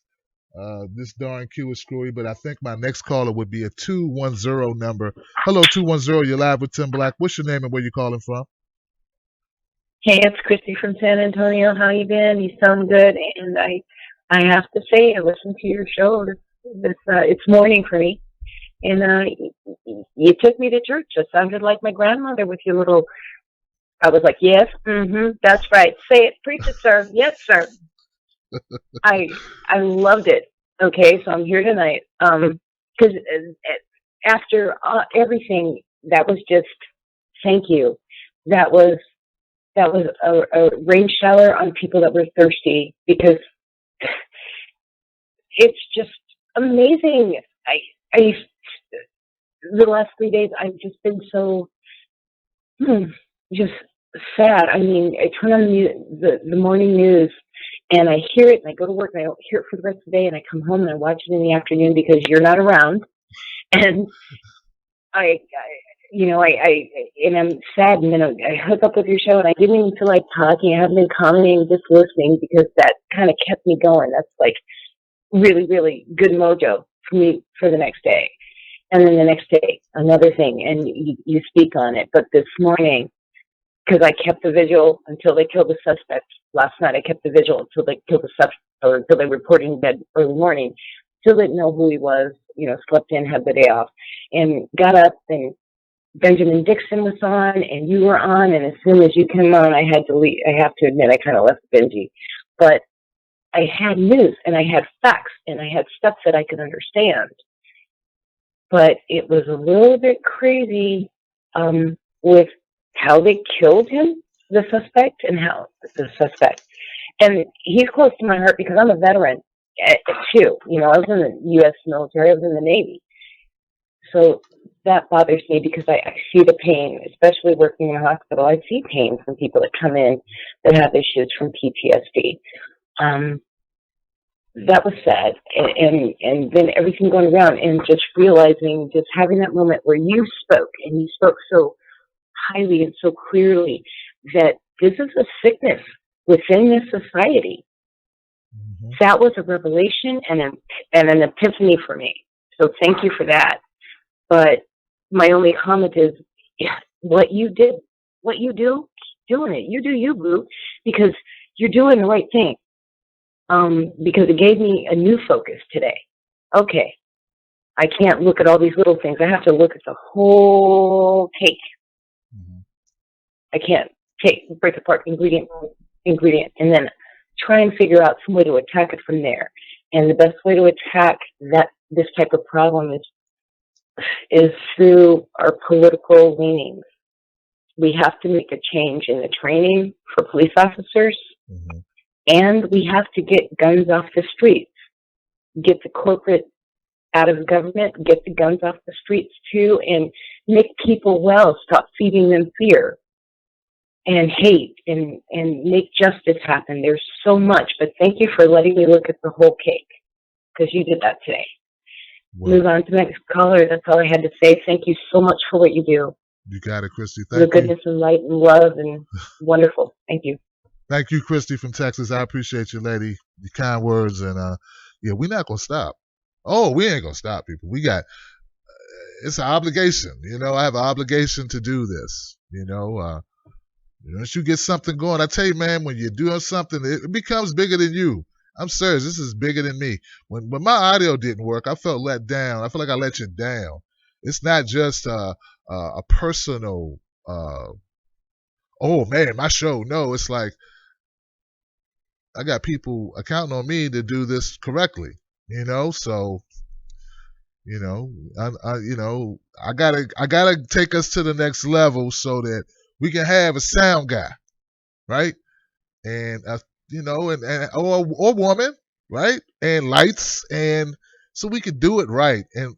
This darn queue is screwy, but I think my next caller would be a 210 number. Hello, 210. You're live with Tim Black. What's your name and where you calling from? Hey, it's Christy from San Antonio. How you been? You sound good, and I have to say, I listened to your show. It's morning for me, and you took me to church. It sounded like my grandmother with your little. I was like, yes, that's right. Say it, preach it, sir. Yes, sir. I loved it. Okay, so I'm here tonight. Because after everything, that was just thank you. That was a rain shower on people that were thirsty because it's just amazing. I the last 3 days I've just been so just sad. I mean, I turn on the morning news and I hear it and I go to work and I don't hear it for the rest of the day and I come home and I watch it in the afternoon because you're not around and I and I'm sad and then I hook up with your show and I didn't even feel like talking. I haven't been commenting, just listening because that kind of kept me going. That's like really, really good mojo for me for the next day. And then the next day, another thing, and you speak on it. But this morning, because I kept the vigil until they killed the suspect. Last night, I kept the vigil until they killed the suspect, or until they reported him dead early morning. Still didn't know who he was. Slept in, had the day off, and got up. And Benjamin Dixon was on, and you were on. And as soon as you came on, I had to leave. I have to admit, I kind of left Benji, but I had news and I had facts and I had stuff that I could understand. But it was a little bit crazy with how they killed him, the suspect, and and he's close to my heart because I'm a veteran too. I was in the U.S. military, I was in the Navy, so that bothers me because I see the pain, especially working in a hospital. I see pain from people that come in that have issues from PTSD. That was sad, and then everything going around, and just realizing, just having that moment where you spoke, and you spoke so highly and so clearly that this is a sickness within this society. Mm-hmm. That was a revelation and an epiphany for me. So thank you for that. But my only comment is, what you did, what you do, doing it. You do you, boo, because you're doing the right thing. Because it gave me a new focus today. Okay, I can't look at all these little things. I have to look at the whole cake. Mm-hmm. I can't break apart ingredient, and then try and figure out some way to attack it from there. And the best way to attack this type of problem is through our political leanings. We have to make a change in the training for police officers. Mm-hmm. And we have to get guns off the streets, get the corporate out of government, get the guns off the streets too, and make people well, stop feeding them fear and hate, and make justice happen. There's so much, but thank you for letting me look at the whole cake, because you did that today. Wow. Move on to the next caller. That's all I had to say. Thank you so much for what you do. You got it, Christy. Thank you. Your goodness and light and love and wonderful. Thank you. Thank you, Christy from Texas. I appreciate you, lady. Your kind words. And, we're not going to stop. Oh, we ain't going to stop, people. We got, it's an obligation. I have an obligation to do this. Once you get something going, I tell you, man, when you're doing something, it becomes bigger than you. I'm serious. This is bigger than me. When my audio didn't work, I felt let down. I feel like I let you down. It's not just a personal, oh, man, my show. No, it's like, I got people counting on me to do this correctly, so, I gotta take us to the next level so that we can have a sound guy, right? And, or woman, right? And lights, and so we could do it right. And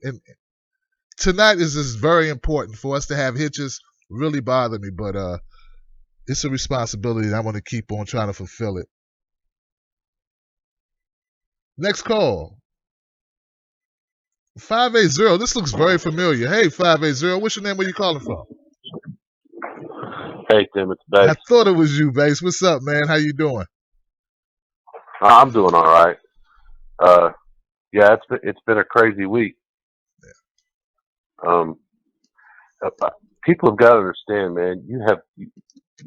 tonight is just very important for us to have hitches. Really bother me, but, it's a responsibility and I want to keep on trying to fulfill it. Next call. 580. This looks very familiar. Hey, 580. What's your name? Where you calling from? Hey, Tim. It's Bass. I thought it was you, Bass. What's up, man? How you doing? I'm doing all right. It's been a crazy week. Yeah. People have got to understand, man. You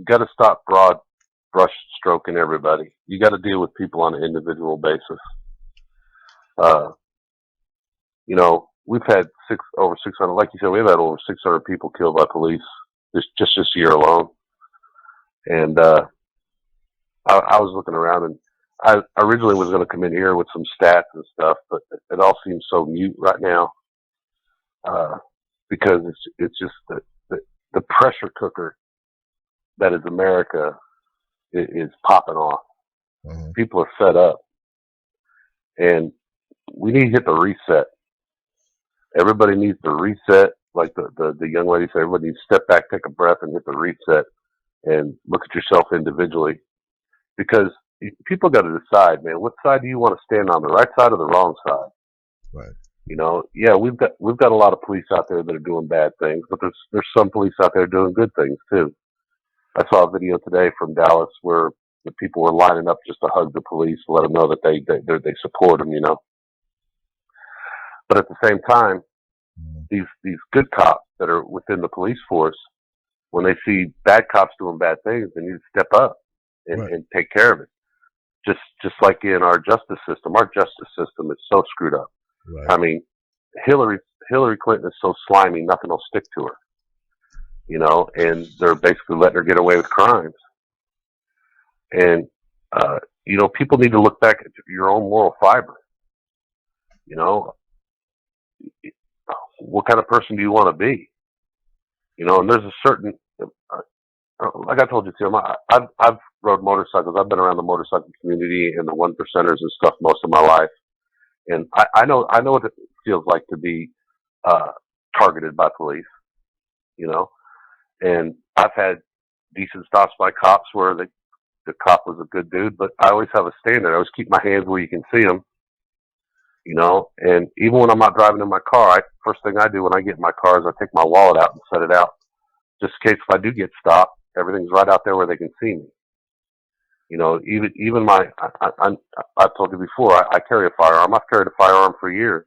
got to stop broad brush stroking everybody. You got to deal with people on an individual basis. We've had over 600, like you said, we've had over 600 people killed by police just this year alone. And I was looking around, and I originally was going to come in here with some stats and stuff, but it all seems so mute right now, because it's just the pressure cooker that is America is popping off. Mm-hmm. People are fed up, and we need to hit the reset. Everybody needs to reset, like the young lady said. Everybody needs to step back, take a breath, and hit the reset, and look at yourself individually, because people got to decide, man, what side do you want to stand on, the right side or the wrong side? Right. You know, yeah, we've got a lot of police out there that are doing bad things, but there's some police out there doing good things too. I saw a video today from Dallas where the people were lining up just to hug the police, let them know that they support them, you know. But at the same time, these good cops that are within the police force, when they see bad cops doing bad things, they need to step up and take care of it. Just like in our justice system is so screwed up. Right. I mean, Hillary Clinton is so slimy, nothing will stick to her. You know, and they're basically letting her get away with crimes. And you know, people need to look back at your own moral fiber. You know, what kind of person do you want to be? You know, and there's a certain, like I told you, Tim, I've rode motorcycles. I've been around the motorcycle community and the one percenters and stuff most of my life, and I know what it feels like to be targeted by police. You know, and I've had decent stops by cops where the cop was a good dude, but I always have a standard. I always keep my hands where you can see them. You know, and even when I'm not driving in my car, first thing I do when I get in my car is I take my wallet out and set it out, just in case if I do get stopped, everything's right out there where they can see me. You know, even I've told you before, I carry a firearm. I've carried a firearm for years,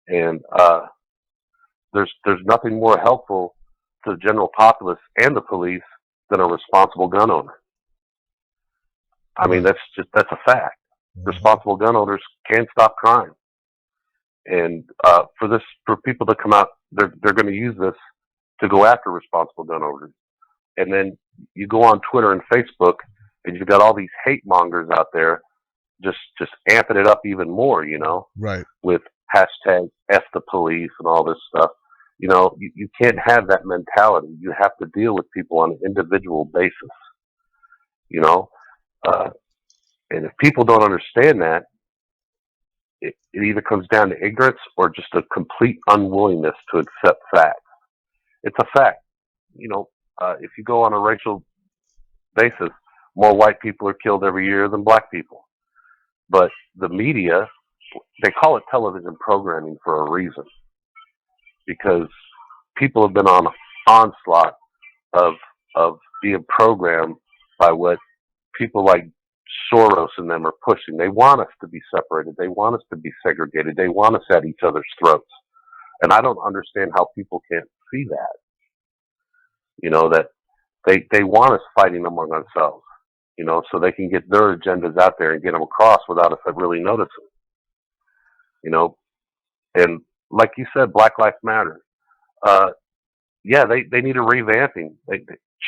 and there's nothing more helpful to the general populace and the police than a responsible gun owner. I mean, that's a fact. Responsible gun owners can stop crime, and for people to come out, they're going to use this to go after responsible gun owners. And then you go on Twitter and Facebook, and you've got all these hate mongers out there, just amping it up even more. You know, right? With hashtag F the police and all this stuff. You know, you can't have that mentality. You have to deal with people on an individual basis. You know. And if people don't understand that, it either comes down to ignorance or just a complete unwillingness to accept facts. It's a fact. You know, if you go on a racial basis, more white people are killed every year than black people. But the media, they call it television programming for a reason. Because people have been on an onslaught of being programmed by what people like Soros and them are pushing. They want us to be separated. They want us to be segregated. They want us at each other's throats. And I don't understand how people can't see that. You know, that they want us fighting among ourselves, you know, so they can get their agendas out there and get them across without us really noticing. You know, and like you said, Black Lives Matter. Yeah, they need a revamping. They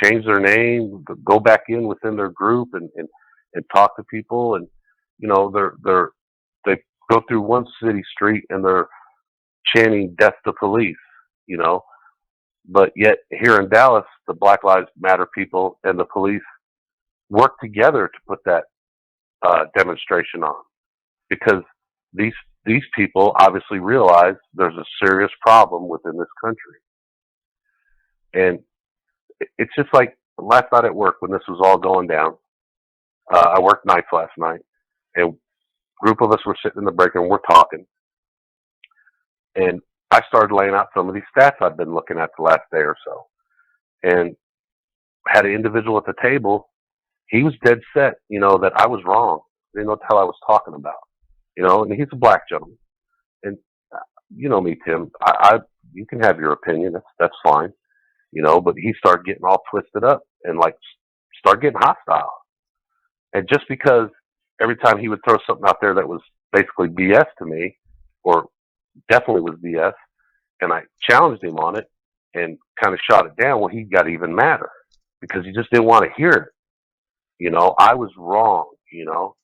change their name, go back in within their group and talk to people, and you know they go through one city street and they're chanting "Death to Police," you know, but yet here in Dallas, the Black Lives Matter people and the police work together to put that demonstration on, because these people obviously realize there's a serious problem within this country, and it's just like last night at work when this was all going down. I worked nights last night, and a group of us were sitting in the break room, we're talking, and I started laying out some of these stats I've been looking at the last day or so, and had an individual at the table. He was dead set, you know, that I was wrong. Didn't know what the hell I was talking about, you know, and he's a black gentleman, and you know me, Tim. You can have your opinion. That's fine, you know. But he started getting all twisted up and like start getting hostile. And just because every time he would throw something out there that was basically BS to me, or definitely was BS, and I challenged him on it and kind of shot it down, well, he got even madder because he just didn't want to hear it. You know, I was wrong, you know,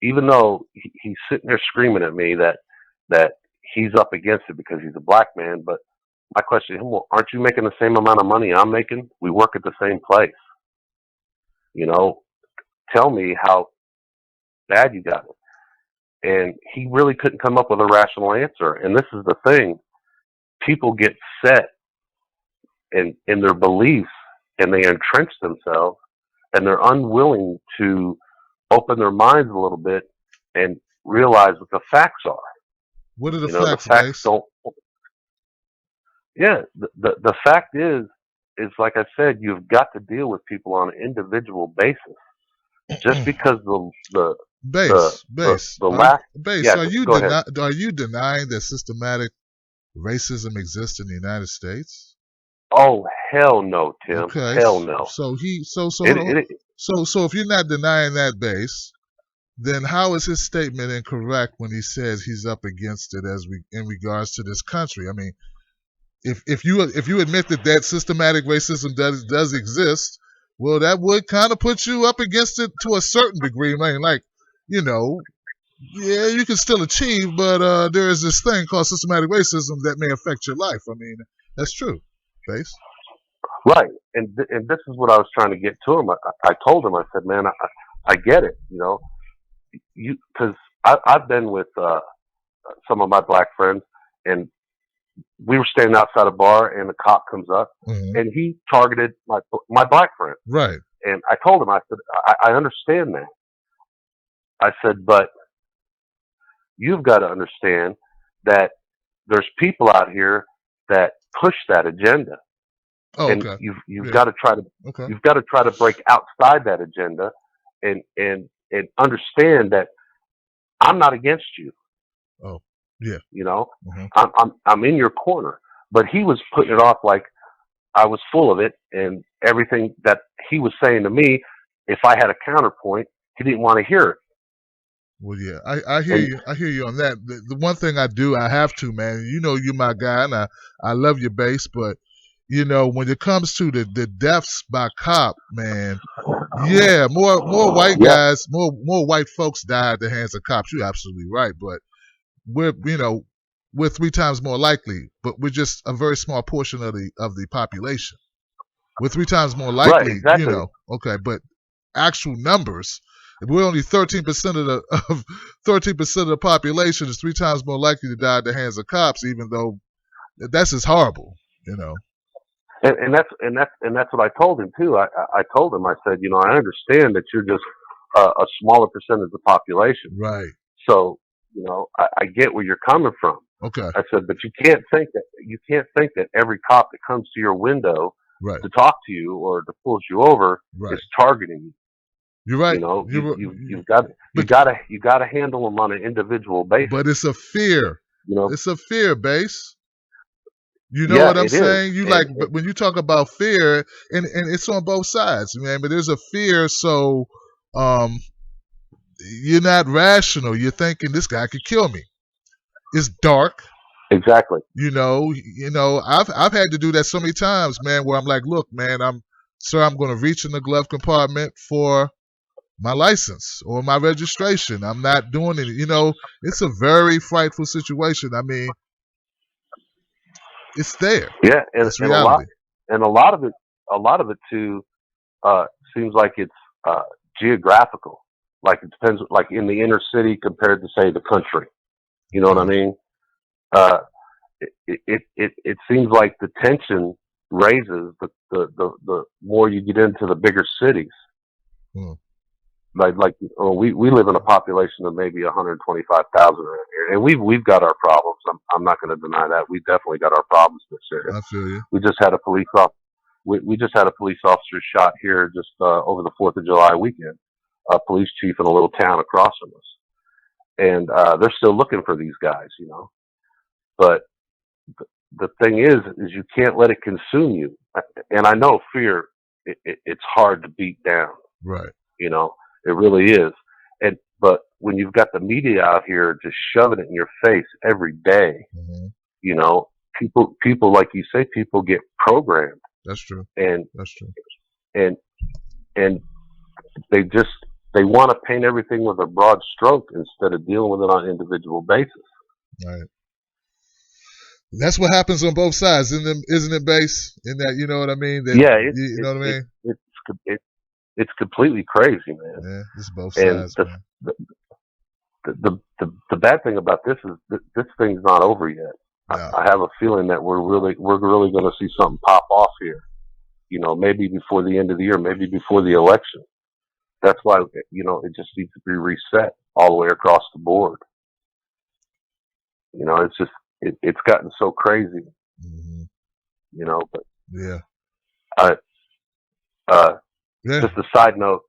even though he's sitting there screaming at me that he's up against it because he's a black man, but my question to him, well, aren't you making the same amount of money I'm making? We work at the same place. You know, tell me how bad you got it. And he really couldn't come up with a rational answer. And this is the thing. People get set in their beliefs and they entrench themselves and they're unwilling to open their minds a little bit and realize what the facts are. What are the facts? The facts don't. Yeah, the fact is like I said, you've got to deal with people on an individual basis. Just because the lack. Base. Yeah, Are you go ahead. Are you denying that systematic racism exists in the United States? Oh hell no, Tim. Okay. Hell no. So if you're not denying that, Base, then how is his statement incorrect when he says he's up against it in regards to this country? I mean, if you admit that systematic racism does exist, well, that would kind of put you up against it to a certain degree. I mean, like, you know, yeah, you can still achieve, but there is this thing called systematic racism that may affect your life. I mean, that's true, Base. Right, and this is what I was trying to get to him. I told him, I said, man, I get it, you know, because I've been with some of my black friends, and we were standing outside a bar, and the cop comes up, and he targeted my black friend. Right. And I told him, I said, I understand that. I said, but you've got to understand that there's people out here that push that agenda. Oh, and okay. you've got to try to break outside that agenda and understand that I'm not against you. Oh, yeah. You know, I'm in your corner. But he was putting it off like I was full of it, and everything that he was saying to me, if I had a counterpoint, he didn't want to hear it. Well, yeah, I hear you. I hear you on that. The one thing I have to, man, you know, you're my guy, and I love your Base, but you know, when it comes to the deaths by cop, man, yeah, more white guys, more white folks die at the hands of cops. You're absolutely right, but we're 3 times more likely, but we're just a very small portion of the population. We're 3 times more likely, right, exactly. You know. Okay, but actual numbers, if we're only 13% of 13% of the population is 3 times more likely to die at the hands of cops, even though that's just horrible, you know. And that's what I told him too. I told him, I said, you know, I understand that you're just a smaller percentage of the population. Right. So, you know, I get where you're coming from. Okay. I said, but you can't think that every cop that comes to your window to talk to you or to pull you over is targeting you. You're right. You know, you've got to handle them on an individual basis. But it's a fear. You know, it's a fear, Base. You know what I'm saying? You but when you talk about fear, and it's on both sides, man. But there's a fear, so you're not rational. You're thinking this guy could kill me. It's dark. Exactly. You know. I've had to do that so many times, man. Where I'm like, look, man, I'm going to reach in the glove compartment for my license or my registration. I'm not doing it. You know, it's a very frightful situation. I mean, it's there. Yeah, and it's reality. A lot of it too seems like it's geographical. Like it depends, like in the inner city compared to say the country. You know what I mean? It seems like the tension raises the more you get into the bigger cities. Like we live in a population of maybe 125,000 around here, and we've got our problems. I'm not going to deny that. We've definitely got our problems in this area. I feel you. We just had a police officer. We just had a police officer shot here just over the 4th of July weekend. A police chief in a little town across from us, and they're still looking for these guys, you know. But the thing is you can't let it consume you. And I know fear, it's hard to beat down. Right. You know. It really is. But when you've got the media out here just shoving it in your face every day, you know, people like you say, people get programmed. That's true. And that's true. And they just they want to paint everything with a broad stroke instead of dealing with it on an individual basis. Right. That's what happens on both sides, isn't it, Base? In that, you know what I mean? That, Yeah, you know what I mean? It's completely crazy, man. Yeah, it's both And sides, man. the bad thing about this is this thing's not over yet. No. I have a feeling that we're really going to see something pop off here. You know, maybe before the end of the year, maybe before the election. That's why, you know, it just needs to be reset all the way across the board. You know, it's just it's gotten so crazy. Mm-hmm. You know, but yeah. Just a side note,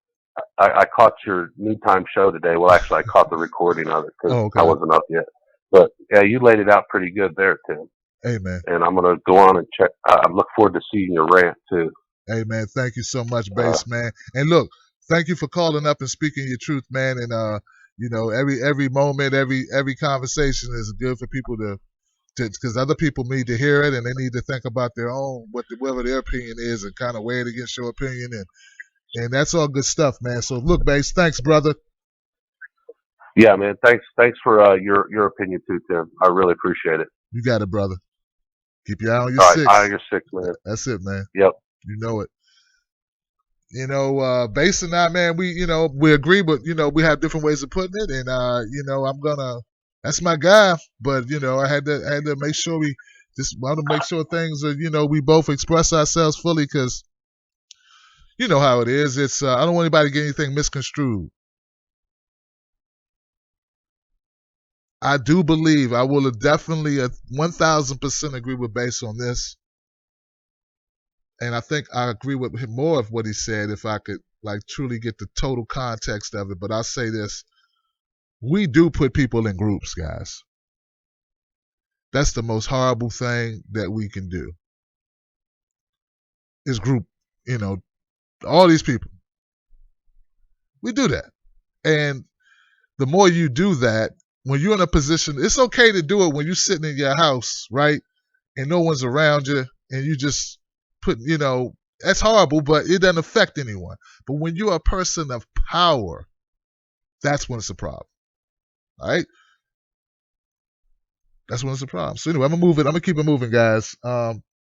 I caught your noontime show today. Well, actually, I caught the recording of it because I wasn't up yet. But yeah, you laid it out pretty good there, Tim. Hey, man. And I'm gonna go on and check. I look forward to seeing your rant too. Hey, man, thank you so much, Base, man. And look, thank you for calling up and speaking your truth, man. And you know, every moment, every conversation is good for people to because other people need to hear it and they need to think about their own whatever their opinion is and kind of weigh it against your opinion and that's all good stuff, man. So look, Base, thanks, brother. Yeah, man. Thanks for your opinion too, Tim. I really appreciate it. You got it, brother. Keep your eye on your all right, six. Eye on your six, man. That's it, man. Yep. You know it. You know, Base and I, man, we agree, but we have different ways of putting it, and that's my guy. But I had to make sure we just want to make sure things are, we both express ourselves fully, because you know how it is. It's I don't want anybody to get anything misconstrued. I do believe I will definitely 1,000% agree with Base on this. And I think I agree with him more of what he said if I could truly get the total context of it. But I'll say this. We do put people in groups, guys. That's the most horrible thing that we can do. Is group, all these people. We do that. And the more you do that, when you're in a position, it's okay to do it when you're sitting in your house, right? And no one's around you and you just put, that's horrible, but it doesn't affect anyone. But when you're a person of power, that's when it's a problem. All right? That's when it's a problem. So anyway, I'm going to keep it moving, guys.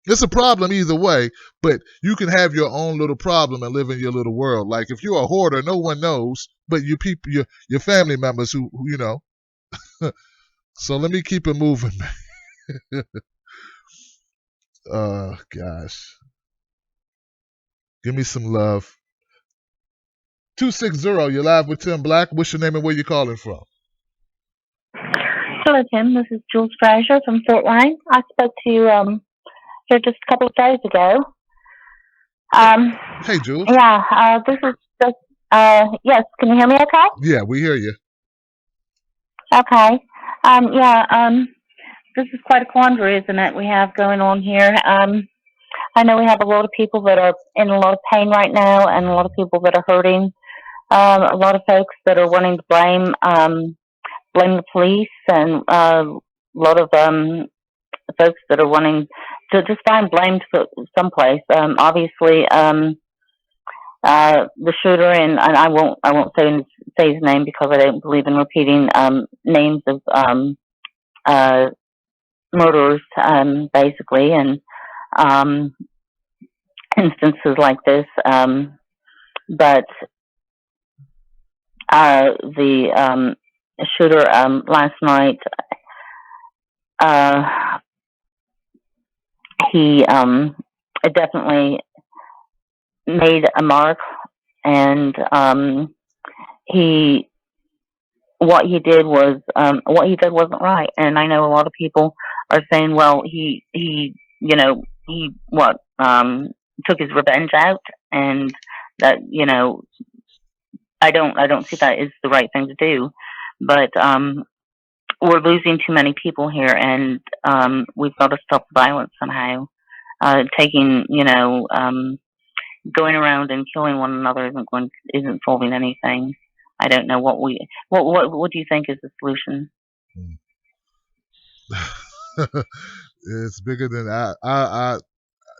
It's a problem either way, but you can have your own little problem and live in your little world. Like if you're a hoarder, no one knows, but your family members who So let me keep it moving, man. Gosh. Give me some love. 260, you're live with Tim Black. What's your name and where you calling from? Hello, Tim. This is Jules Frazier from Fort Wayne. I spoke to you here just a couple of days ago. Hey, Jules. Yeah, this is just, yes, can you hear me okay? Yeah, we hear you. Okay. This is quite a quandary, isn't it, we have going on here. I know we have a lot of people that are in a lot of pain right now and a lot of people that are hurting. A lot of folks that are wanting to blame the police and a lot of folks that are wanting to just find blame someplace. Obviously, the shooter, and I won't say his name because I don't believe in repeating names of murderers, basically, and instances like this. But the shooter last night, he definitely made a mark, and what he did wasn't right. And I know a lot of people are saying, well, he took his revenge out, and that, I don't see that is the right thing to do. But we're losing too many people here, and we've got to stop the violence somehow. Going around and killing one another isn't solving anything. I don't know what do you think is the solution? It's bigger than I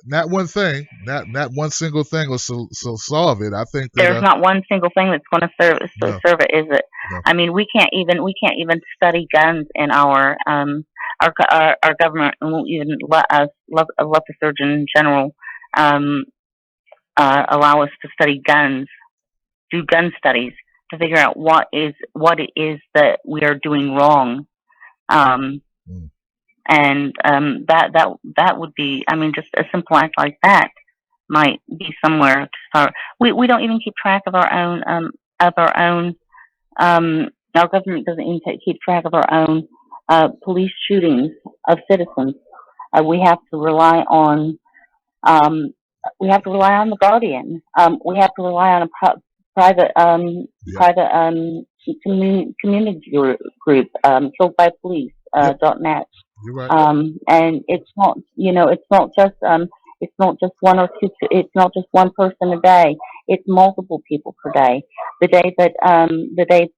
not one thing, not one single thing will solve it. I think that There's not one single thing that's going to serve it, is it? No. I mean, we can't even study guns in our government, and won't even let the Surgeon General allow us to study guns, do gun studies to figure out what it is that we are doing wrong. And that would be, I mean, just a simple act like that might be somewhere to start. We don't even keep track of our own our government doesn't even keep track of our own police shootings of citizens. We have to rely on the Guardian. We have to rely on a private community group, killed by police, .net. You're right. And it's not just one or two. It's not just one person a day. It's multiple people per day. The day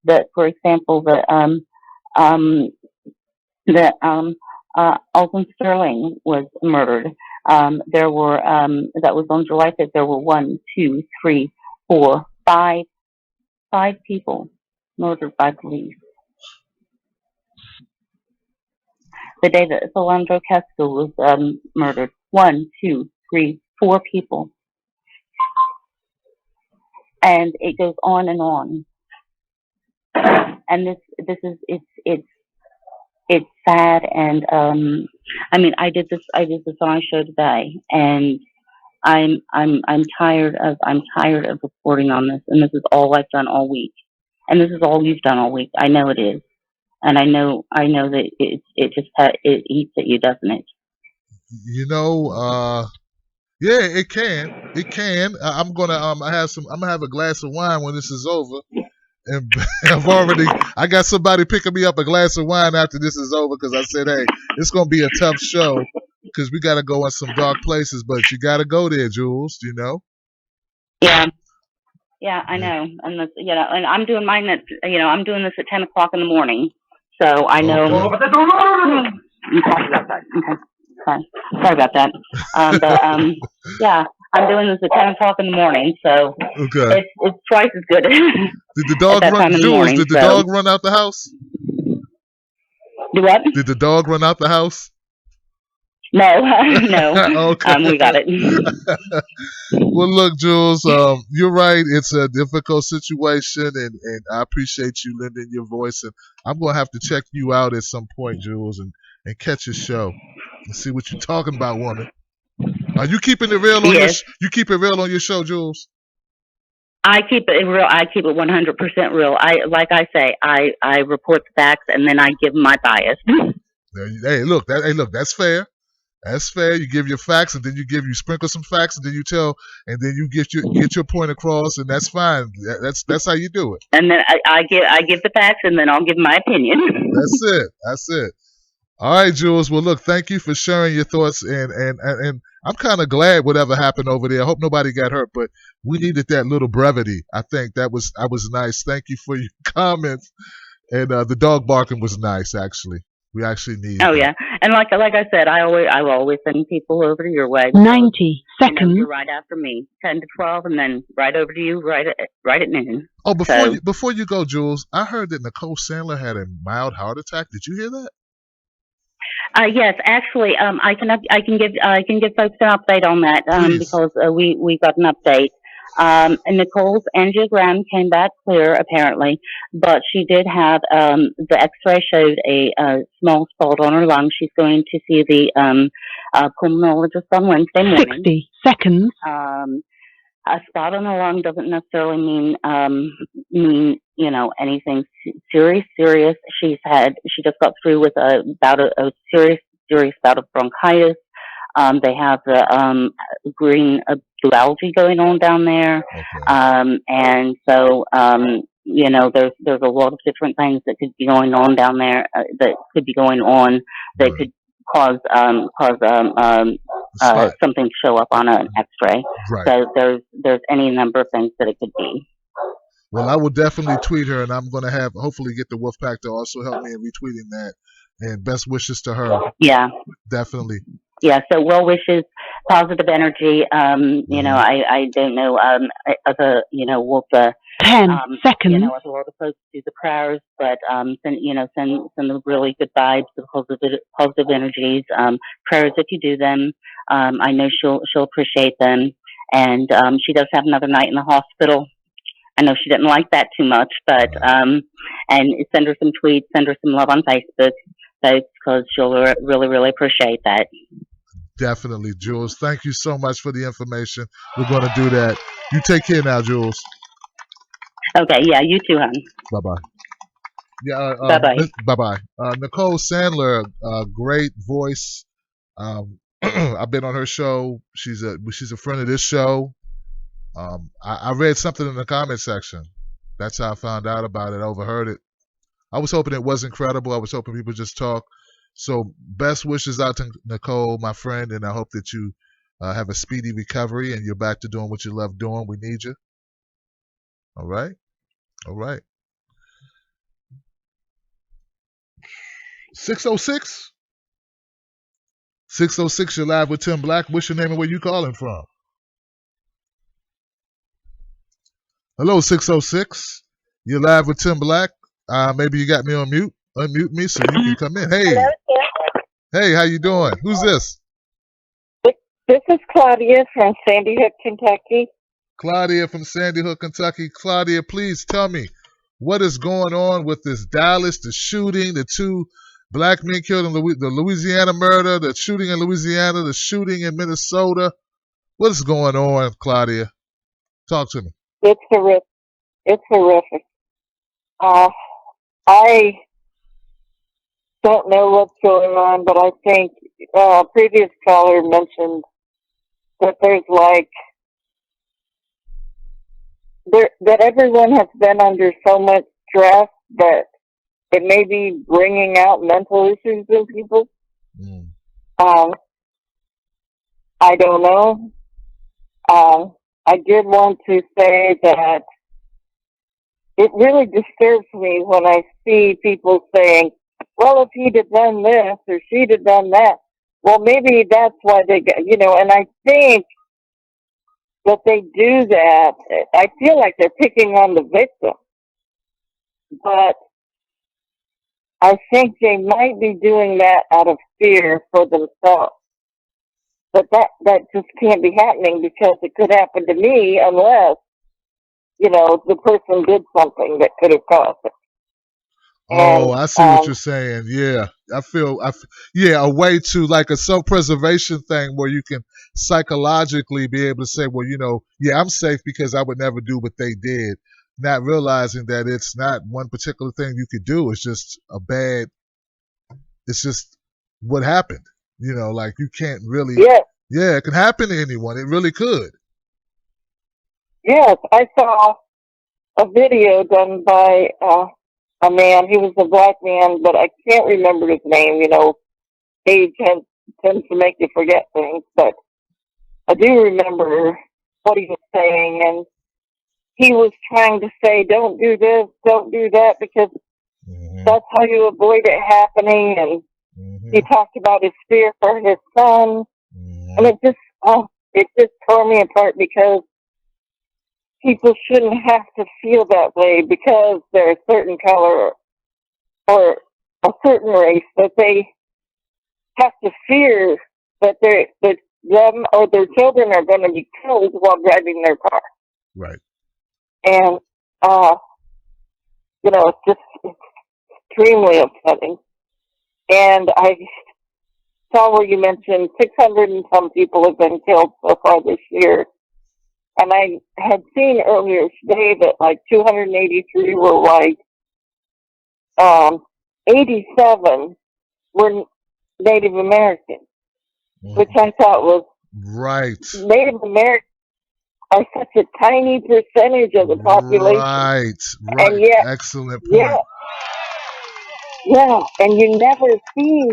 that, for example, Alton Sterling was murdered. There were that was on July 5th. There were 1, 2, 3, 4, 5 people murdered by police. The day that Philando Castile was murdered, 1, 2, 3, 4 people, and it goes on and on. And this is it's sad. And I mean, I did this on my show today, and I'm tired of reporting on this, and this is all I've done all week, and this is all you've done all week. I know it is. And I know that it eats at you, doesn't it? You know, yeah, it can. I'm gonna have a glass of wine when this is over, and I got somebody picking me up a glass of wine after this is over, because I said, hey, it's gonna be a tough show because we got to go in some dark places, but you got to go there, Jules. You know. Yeah, I know, and and I'm doing mine I'm doing this at 10 o'clock in the morning, so I know. Okay. Sorry about that. Yeah, I'm doing this at 10 o'clock in the morning, so okay. It's twice as good. Did the dog run? Jules, did the dog run out the house? Do what? Did the dog run out the house? No, no. Okay. We got it. Well, look, Jules, you're right. It's a difficult situation, and I appreciate you lending your voice. And I'm going to have to check you out at some point, Jules, and catch your show and see what you're talking about, woman. Are you keeping it real on you keep it real on your show, Jules? I keep it real. I keep it 100% real. I report the facts, and then I give my bias. Hey, look, that's fair. That's fair. You give your facts, and then you sprinkle some facts, and then you tell, and then you get your point across, and that's fine. That's how you do it. And then I give the facts, and then I'll give my opinion. That's it. All right, Jules. Well, look, thank you for sharing your thoughts, and I'm kind of glad whatever happened over there. I hope nobody got hurt, but we needed that little brevity. I think that was nice. Thank you for your comments, and the dog barking was nice. Actually, we actually need. Oh yeah, and like I said, I will always send people over to your way. 90 seconds. You're right after me, 10 to 12, and then right over to you right at noon. Oh, before you go, Jules, I heard that Nicole Sandler had a mild heart attack. Did you hear that? Yes, actually, I can give folks an update on that because we got an update. And Nicole's angiogram came back clear apparently, but she did have the X-ray showed a small spot on her lung. She's going to see the pulmonologist on Wednesday morning. 60 seconds. A spot on the lung doesn't necessarily mean anything serious. She just got through with a serious bout of bronchitis. They have the green blue algae going on down there, okay. And so there's a lot of different things that could be going on down there that could cause something to show up on an X-ray. Right. So there's any number of things that it could be. Well, I will definitely tweet her, and I'm going to hopefully get the Wolfpack to also help me in retweeting that. And best wishes to her. Yeah. Definitely. Yeah. So well wishes positive energy. You know, I don't know, other, you know, what the, 10 you seconds. know, other world supposed to do the prayers, but, send, you know, send the really good vibes, the positive energies, prayers if you do them. I know she'll appreciate them. And, she does have another night in the hospital. I know she didn't like that too much, but, and send her some tweets, send her some love on Facebook, folks, because she'll really, really appreciate that. Definitely, Jules. Thank you so much for the information. We're going to do that. You take care now, Jules. Okay, yeah, you too, hon. Bye-bye. Yeah, Bye-bye. bye-bye. Nicole Sandler, great voice. I've been on her show. She's a friend of this show. I read something in the comment section. That's how I found out about it. I overheard it. I was hoping it wasn't credible. I was hoping people just talk. So best wishes out to Nicole, my friend, and I hope that you have a speedy recovery and you're back to doing what you love doing. We need you. All right? All right. 606? 606, you're live with Tim Black. What's your name and where you calling from? Hello, 606. You're live with Tim Black. Maybe you got me on mute. Unmute me so you can come in. Hey. Hello, Tim. Hey, how you doing? Who's this? This is Claudia from Sandy Hook, Kentucky. Claudia from Sandy Hook, Kentucky. Claudia, please tell me what is going on with this Dallas, the shooting, the 2 black men killed in the Louisiana murder, the shooting in Louisiana, the shooting in Minnesota. What is going on, Claudia? Talk to me. It's horrific. It's horrific. I don't know what's going on, but I think a previous caller mentioned that there's that everyone has been under so much stress that it may be bringing out mental issues in people. I don't know. I did want to say that it really disturbs me when I see people saying, well, if he'd have done this or she'd have done that, well, maybe that's why they got, and I think that they do that. I feel like they're picking on the victim, but I think they might be doing that out of fear for themselves. But that just can't be happening because it could happen to me unless, the person did something that could have caused it. Oh, I see what you're saying. Yeah, I feel, a way to like a self-preservation thing where you can psychologically be able to say, well, I'm safe because I would never do what they did, not realizing that it's not one particular thing you could do. It's just it's just what happened. Like you can't really, it can happen to anyone. It really could. Yes, I saw a video done by a man. He was a black man, but I can't remember his name. Age tends to make you forget things, but I do remember what he was saying, and he was trying to say, don't do this, don't do that, because that's how you avoid it happening, and he talked about his fear for his son, and it just tore me apart because people shouldn't have to feel that way because they're a certain color or a certain race, that they have to fear that them or their children are going to be killed while driving their car. Right. And, it's just extremely upsetting. And I saw where you mentioned 600 and some people have been killed so far this year. And I had seen earlier today that 283 were white, 87 were Native American, which I thought was right. Native Americans are such a tiny percentage of the population. Right. And yet, excellent point. Yeah, and you never see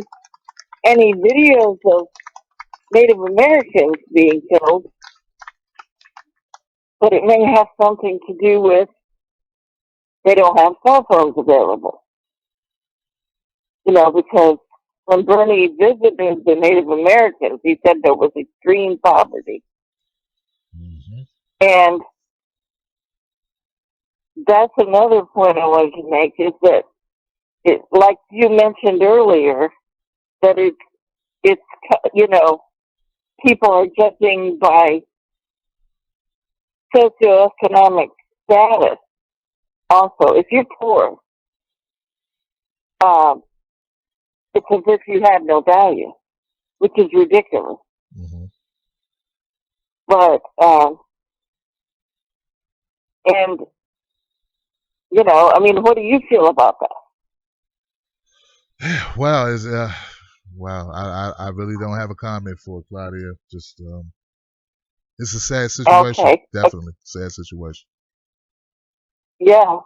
any videos of Native Americans being killed. But it may have something to do with they don't have cell phones available. Because when Bernie visited the Native Americans, he said there was extreme poverty. Mm-hmm. And that's another point I wanted to make, is that like you mentioned earlier, that it's people are judging by socioeconomic status. Also, if you're poor, it's as if you have no value, which is ridiculous. Mm-hmm. But and what do you feel about that? Wow, wow. I really don't have a comment for it, Claudia. Just it's a sad situation. Okay. Definitely sad situation. Yeah.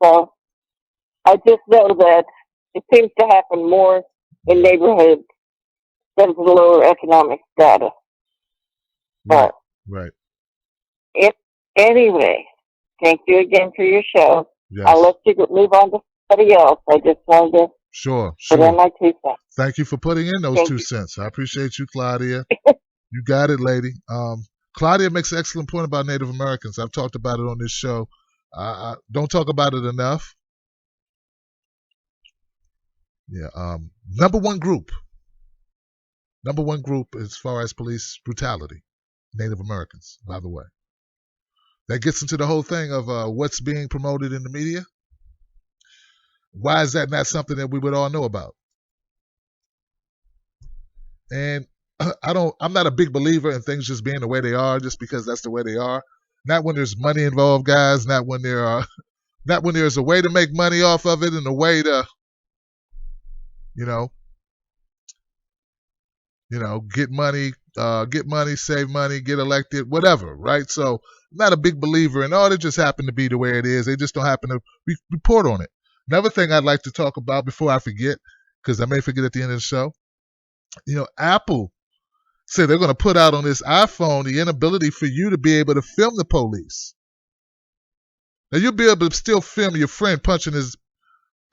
So I just know that it seems to happen more in neighborhoods that is lower economic status. Right. But Right. Anyway, thank you again for your show. Yes. I'll let you move on to somebody else. I just wanted to put in my 2 cents. Thank you for putting in those 2 cents. I appreciate you, Claudia. You got it, lady. Claudia makes an excellent point about Native Americans. I've talked about it on this show. I don't talk about it enough. Yeah. Number one group as far as police brutality, Native Americans, by the way. That gets into the whole thing of what's being promoted in the media. Why is that not something that we would all know about? And I'm not a big believer in things just being the way they are just because that's the way they are. Not when there's money involved, guys. Not when there's a way to make money off of it and a way to, get money, save money, get elected, whatever, right? So I'm not a big believer in, it just happened to be the way it is. They just don't happen to report on it. Another thing I'd like to talk about before I forget, because I may forget at the end of the show, Apple said they're going to put out on this iPhone the inability for you to be able to film the police. Now you'll be able to still film your friend punching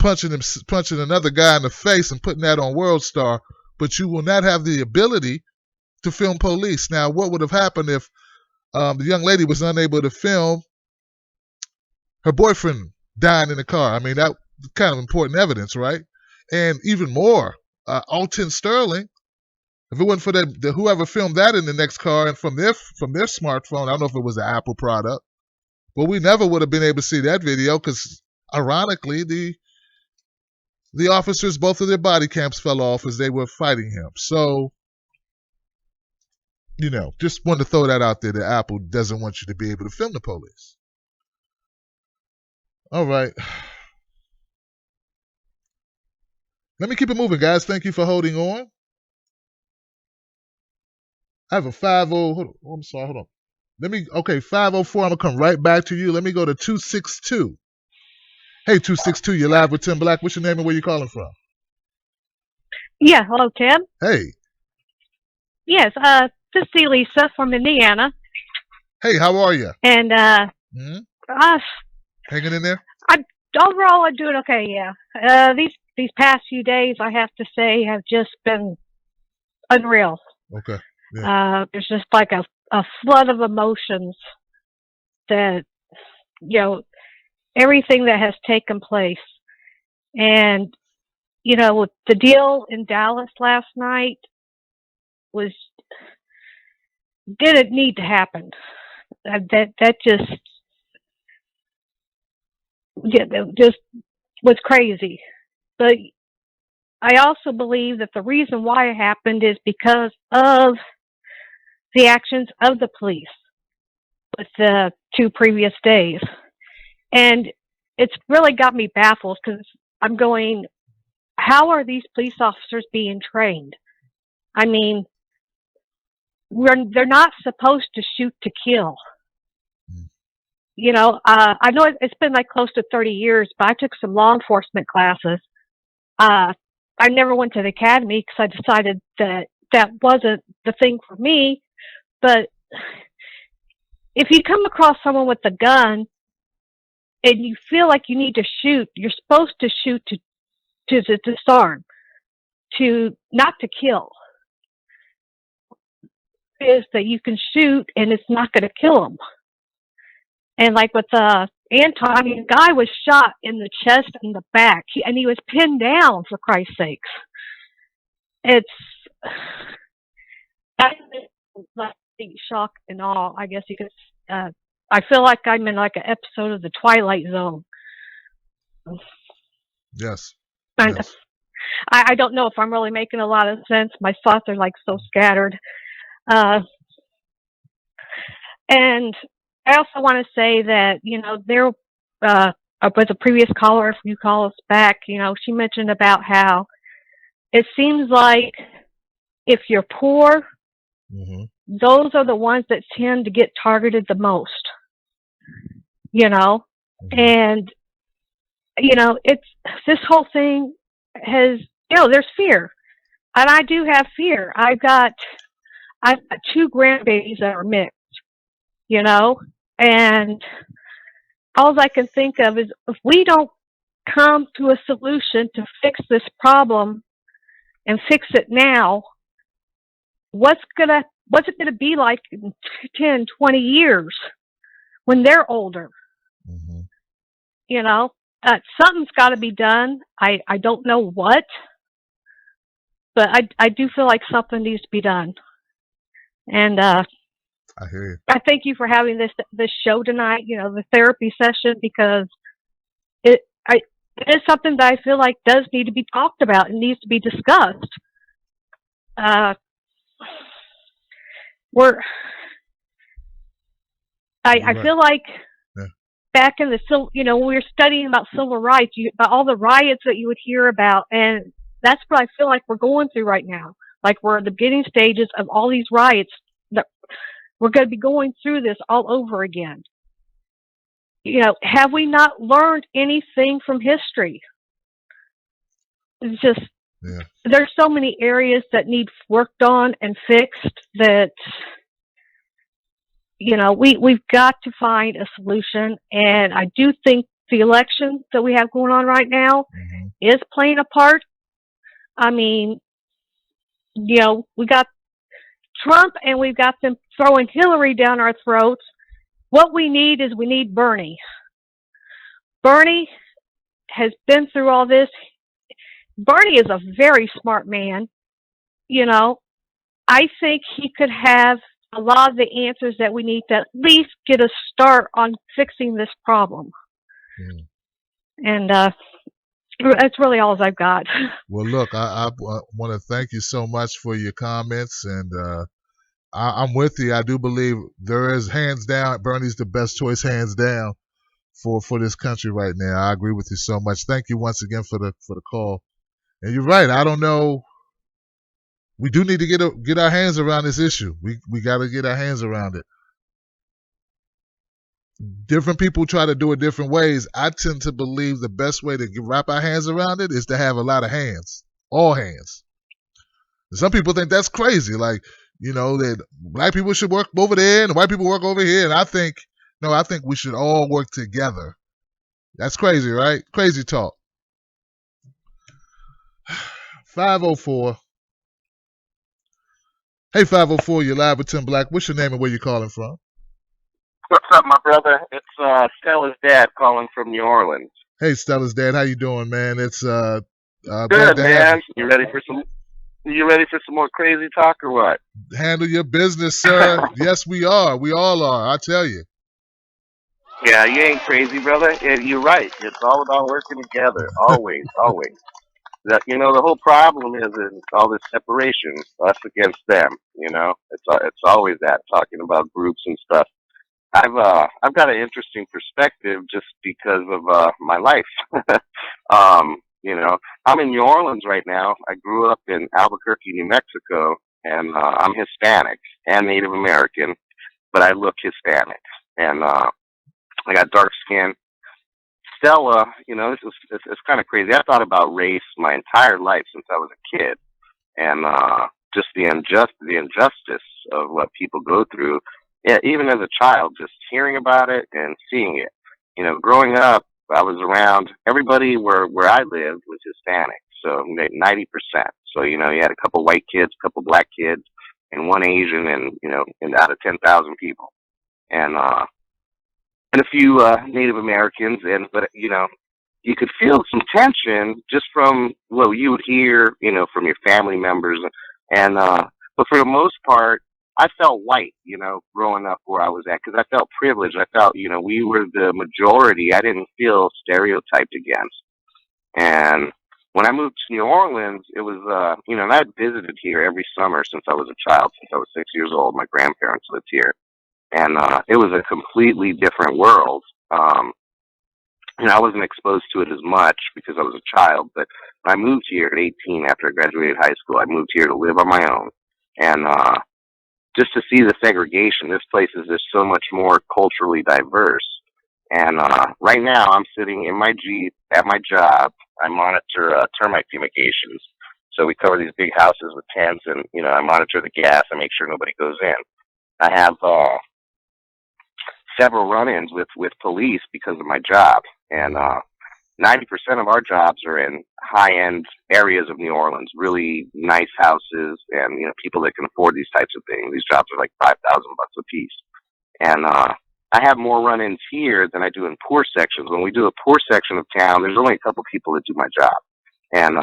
another guy in the face and putting that on World Star, but you will not have the ability to film police. Now, what would have happened if the young lady was unable to film her boyfriend dying in the car? I mean, that kind of important evidence, right? And even more, Alton Sterling. If it wasn't for whoever filmed that in the next car and from their smartphone, I don't know if it was an Apple product, but we never would have been able to see that video because, ironically, the officers, both of their body cams fell off as they were fighting him. So, just wanted to throw that out there that Apple doesn't want you to be able to film the police. All right. Let me keep it moving, guys. Thank you for holding on. I have a 50. I'm sorry, hold on. 504. I'm going to come right back to you. Let me go to 262. Hey, 262, you're live with Tim Black. What's your name and where you calling from? Yeah, hello, Tim. Hey. Yes, this is Lisa from Indiana. Hey, how are you? And, hanging in there? Overall, I'm doing okay, yeah. These past few days, I have to say, have just been unreal. Okay. Yeah. There's just like a flood of emotions that, everything that has taken place. And, the deal in Dallas last night didn't need to happen. That just was crazy. But I also believe that the reason why it happened is because of the actions of the police with the 2 previous days. And it's really got me baffled because I'm going, how are these police officers being trained? I mean, they're not supposed to shoot to kill. I know it's been like close to 30 years, but I took some law enforcement classes. I never went to the academy because I decided that wasn't the thing for me. But if you come across someone with a gun and you feel like you need to shoot, you're supposed to shoot to disarm. to not to kill. Is that you can shoot and it's not going to kill them. And like with Anton, the guy was shot in the chest and the back, and he was pinned down, for Christ's sakes. It's like shock and awe, I guess you could. I feel like I'm in like an episode of the Twilight Zone. Yes. And yes. I don't know if I'm really making a lot of sense. My thoughts are like so scattered. And I also want to say that, you know, there with a previous caller, a few calls back, you know, she mentioned about how it seems like if you're poor, those are the ones that tend to get targeted the most, you know, and, you know, it's this whole thing has, you know, there's fear, and I do have fear. I've got 2 grandbabies that are mixed, you know, and all I can think of is if we don't come to a solution to fix this problem and fix it now, what's it gonna be like in 10, 20 years when they're older? You know, something's got to be done. I don't know what, but I do feel like something needs to be done. And I hear you. I thank you for having this show tonight. You know, the therapy session, because it is something that I feel like does need to be talked about and needs to be discussed. I feel like back in when we were studying about civil rights, about all the riots that you would hear about, and that's what I feel like we're going through right now. Like we're at the beginning stages of all these riots that we're going to be going through this all over again. You know, have we not learned anything from history? It's just, there's so many areas that need worked on and fixed that, you know, we've got to find a solution. And I do think the election that we have going on right now is playing a part. I mean, you know, we got Trump and we've got them throwing Hillary down our throats. What we need is Bernie. Bernie has been through all this. Bernie is a very smart man. You know, I think he could have a lot of the answers that we need to at least get a start on fixing this problem. And that's really all I've got. Well, look, I want to thank you so much for your comments, and I'm with you. I do believe there is, hands down, Bernie's the best choice, hands down, for this country right now. I agree with you so much. Thank you once again for the call. And you're right. I don't know. We do need to get our hands around this issue. We got to get our hands around it. Different people try to do it different ways. I tend to believe the best way to wrap our hands around it is to have a lot of hands, all hands. Some people think that's crazy, like, you know, that black people should work over there and white people work over here. And I think we should all work together. That's crazy, right? Crazy talk. 504. Hey, 504, you're live with Tim Black. What's your name and where you calling from? What's up, my brother? It's Stella's dad calling from New Orleans. Hey, Stella's dad, how you doing, man? It's good, man. You ready for some more crazy talk or what? Handle your business, sir. Yes, we are. We all are. I tell you. Yeah, you ain't crazy, brother. You're right. It's all about working together. Always, always. You know, the whole problem is in all this separation, us against them. You know, it's always that, talking about groups and stuff. I've got an interesting perspective just because of my life. You know, I'm in New Orleans right now. I grew up in Albuquerque, New Mexico, and I'm Hispanic and Native American, but I look Hispanic, and I got dark skin. Stella, you know, it's kind of crazy. I thought about race my entire life since I was a kid, and just the injustice of what people go through. Yeah, even as a child, just hearing about it and seeing it. You know, growing up, I was around everybody where I lived was Hispanic, so 90%. So, you know, you had a couple white kids, a couple black kids, and one Asian, and, you know, and out of 10,000 people. And a few Native Americans, but you know, you could feel some tension just from what you would hear, you know, from your family members, and but for the most part, I felt white, you know, growing up where I was at, because I felt privileged. I felt, you know, we were the majority. I didn't feel stereotyped against. And when I moved to New Orleans, it was, you know, and I'd visited here every summer since I was a child, since I was 6 years old. My grandparents lived here. And it was a completely different world. You know, I wasn't exposed to it as much because I was a child, but when I moved here at 18 after I graduated high school, I moved here to live on my own. And just to see the segregation, this place is just so much more culturally diverse. And right now, I'm sitting in my Jeep at my job. I monitor termite fumigations. So we cover these big houses with tents, and, you know, I monitor the gas. I make sure nobody goes in. I have several run-ins with police because of my job, and 90% of our jobs are in high-end areas of New Orleans, really nice houses, and, you know, people that can afford these types of things. These jobs are like $5,000 a piece, and I have more run-ins here than I do in poor sections. When we do a poor section of town, there's only a couple people that do my job, and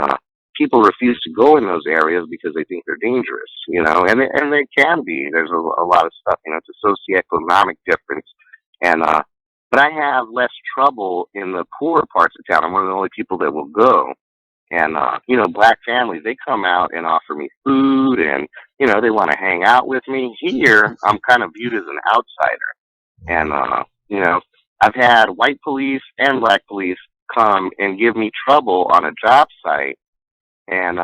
people refuse to go in those areas because they think they're dangerous, you know, and they can be. There's a lot of stuff, you know, it's a socioeconomic difference. And, but I have less trouble in the poorer parts of town. I'm one of the only people that will go. And, you know, black families, they come out and offer me food, and, you know, they want to hang out with me. Here, I'm kind of viewed as an outsider. And, you know, I've had white police and black police come and give me trouble on a job site. And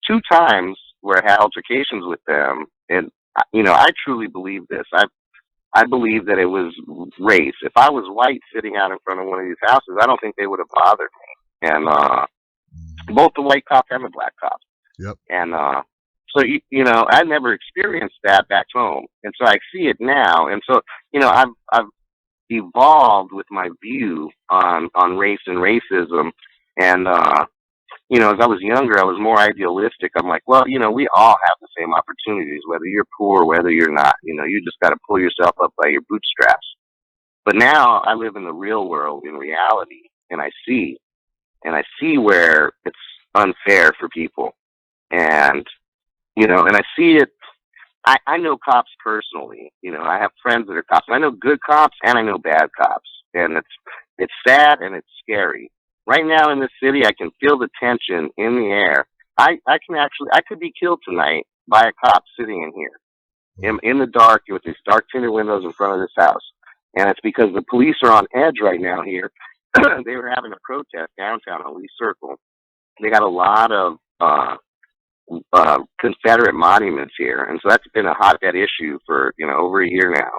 2 times where I had altercations with them, and, you know, I truly believe this. I believe that it was race. If I was white sitting out in front of one of these houses, I don't think they would have bothered me. And both the white cop and the black cop. Yep. And so, you know, I never experienced that back home, and so I see it now. And so, you know, I've evolved with my view on race and racism. And you know, as I was younger, I was more idealistic. I'm like, well, you know, we all have the same opportunities, whether you're poor or whether you're not. You know, you just got to pull yourself up by your bootstraps. But now I live in the real world, in reality, and I see where it's unfair for people. And, you know, and I see it. I know cops personally. You know, I have friends that are cops. I know good cops and I know bad cops. And it's sad and it's scary. Right now in the city, I can feel the tension in the air. I could be killed tonight by a cop sitting in here, in the dark, with these dark tinted windows in front of this house. And it's because the police are on edge right now here. They were having a protest downtown on Lee Circle. They got a lot of Confederate monuments here, and so that's been a hotbed issue for, you know, over a year now,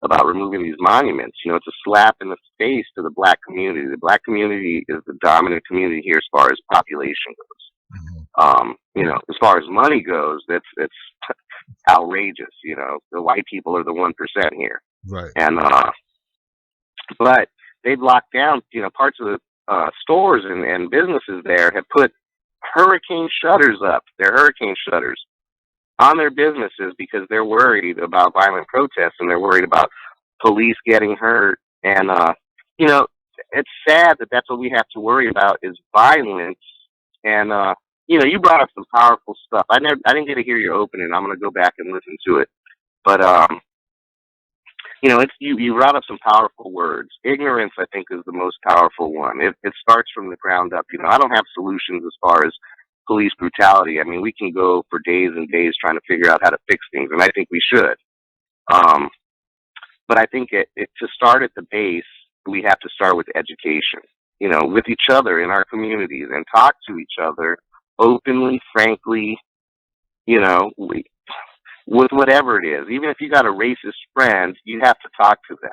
about removing these monuments. You know, it's a slap in the face to the black community. The black community is the dominant community here as far as population goes. You know, as far as money goes, it's outrageous. You know, the white people are the 1% here. Right. And but they've locked down, you know, parts of the stores and businesses there have put hurricane shutters up. They're hurricane shutters on their businesses because they're worried about violent protests, and they're worried about police getting hurt. And, you know, it's sad that that's what we have to worry about, is violence. And, you know, you brought up some powerful stuff. I didn't get to hear your opening. I'm going to go back and listen to it. But, you know, you brought up some powerful words. Ignorance, I think, is the most powerful one. It starts from the ground up. You know, I don't have solutions as far as police brutality. I mean, we can go for days and days trying to figure out how to fix things, and I think we should. But I think to start at the base, we have to start with education, you know, with each other in our communities, and talk to each other openly, frankly, you know, with whatever it is. Even if you got a racist friend, you have to talk to them.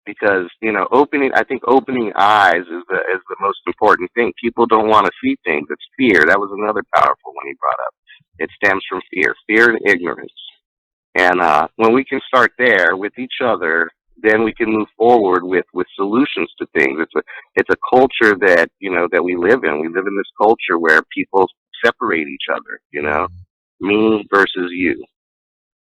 Because, you know, I think opening eyes is the most important thing. People don't want to see things. It's fear. That was another powerful one he brought up. It stems from fear and ignorance. And when we can start there with each other, then we can move forward with solutions to things. It's a culture that, you know, that we live in. We live in this culture where people separate each other, you know, me versus you.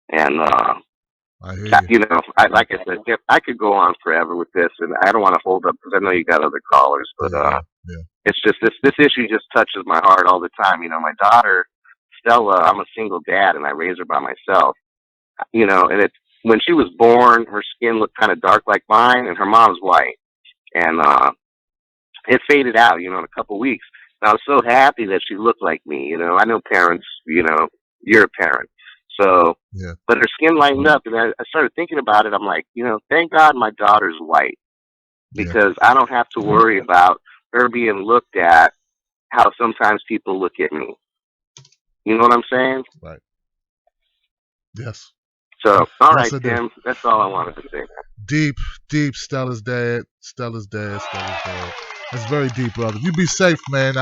And, I hear you. you know, like I said, I could go on forever with this, and I don't want to hold up because I know you got other callers, but Yeah. it's just this issue just touches my heart all the time. You know, my daughter Stella, I'm a single dad, and I raise her by myself. You know, and it's when she was born, her skin looked kind of dark like mine, and her mom's white, and it faded out. You know, in a couple weeks. And I was so happy that she looked like me. You know, I know parents. You know, you're a parent. So, Yeah. but her skin lightened up, and I started thinking about it. I'm like, you know, thank God my daughter's white because I don't have to worry about her being looked at how sometimes people look at me. You know what I'm saying? Right. Yes. So, all Yes, right, I do. Tim, that's all I wanted to say. Deep. Stella's dad. That's very deep, brother. You be safe, man.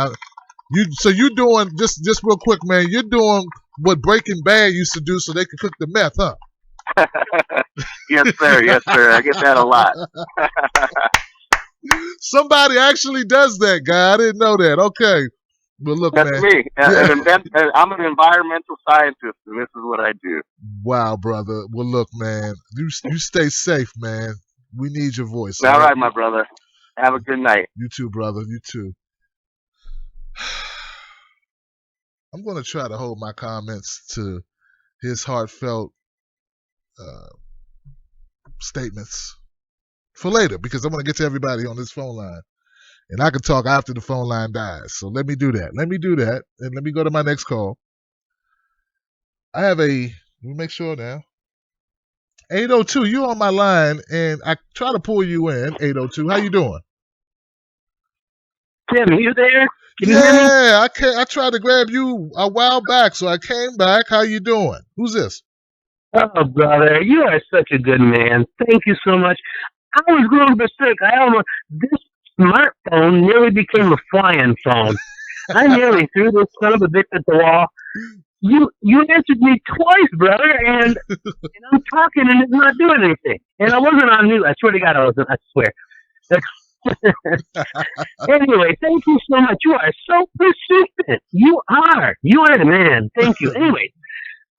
You doing just real quick, man. You're doing what Breaking Bad used to do, so they could cook the meth, huh? Yes, sir. Yes, sir. I get that a lot. Somebody actually does that, guy. I didn't know that. Okay. But look, That's man. me. I'm an environmental scientist, and this is what I do. Wow, brother. Well, look, man. You stay safe, man. We need your voice. All right, my brother. Have a good night. You too, brother. You too. I'm going to try to hold my comments to his heartfelt statements for later because I want to get to everybody on this phone line. And I can talk after the phone line dies. So let me do that. And let me go to my next call. I have let me make sure now. 802, you on my line, and I try to pull you in. 802, how you doing? Tim, are you there? Can you hear me? Yeah, I tried to grab you a while back, so I came back. How you doing? Who's this? Oh, brother, you are such a good man. Thank you so much. I was going berserk. This smartphone nearly became a flying phone. I nearly threw this son of a bitch at the wall. You answered me twice, brother, and I'm talking and it's not doing anything. And I wasn't on mute. I swear to God I wasn't. I swear. Anyway, thank you so much. You are so persistent. You are the man. Thank you. Anyway,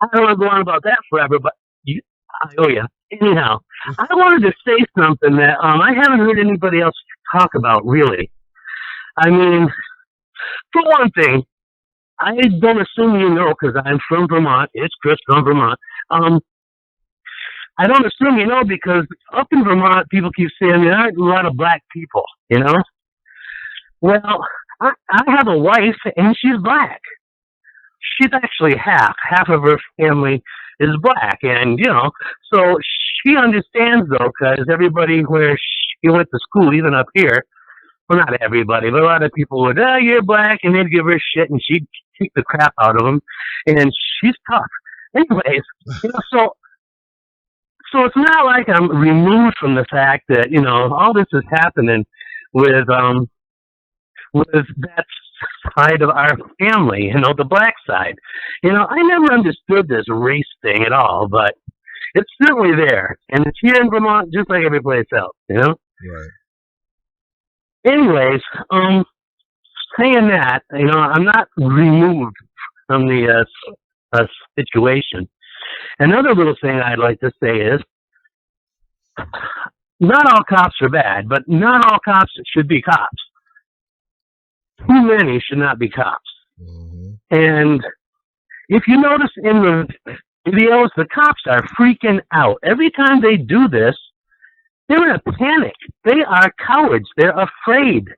I don't want to go on about that forever, but I owe you. Anyhow, I wanted to say something that I haven't heard anybody else talk about, really. I mean, for one thing, I don't assume you know because I'm from Vermont. It's Chris from Vermont. I don't assume you know because up in Vermont, people keep saying there aren't a lot of black people, you know? Well, I have a wife, and she's black. She's actually half. Half of her family is black, and, you know, so she understands, though, because everybody where she went to school, even up here, well, not everybody, but a lot of people would, you're black, and they'd give her shit, and she'd kick the crap out of them, and she's tough. Anyways, you know, so it's not like I'm removed from the fact that, you know, all this is happening with that side of our family, you know, the black side. You know, I never understood this race thing at all, but it's certainly there. And it's here in Vermont just like every place else, you know? Right. Anyways, saying that, you know, I'm not removed from the situation. Another little thing I'd like to say is, not all cops are bad, but not all cops should be cops. Too many should not be cops. Mm-hmm. And if you notice in the videos, the cops are freaking out. Every time they do this, they're in a panic. They are cowards. They're afraid.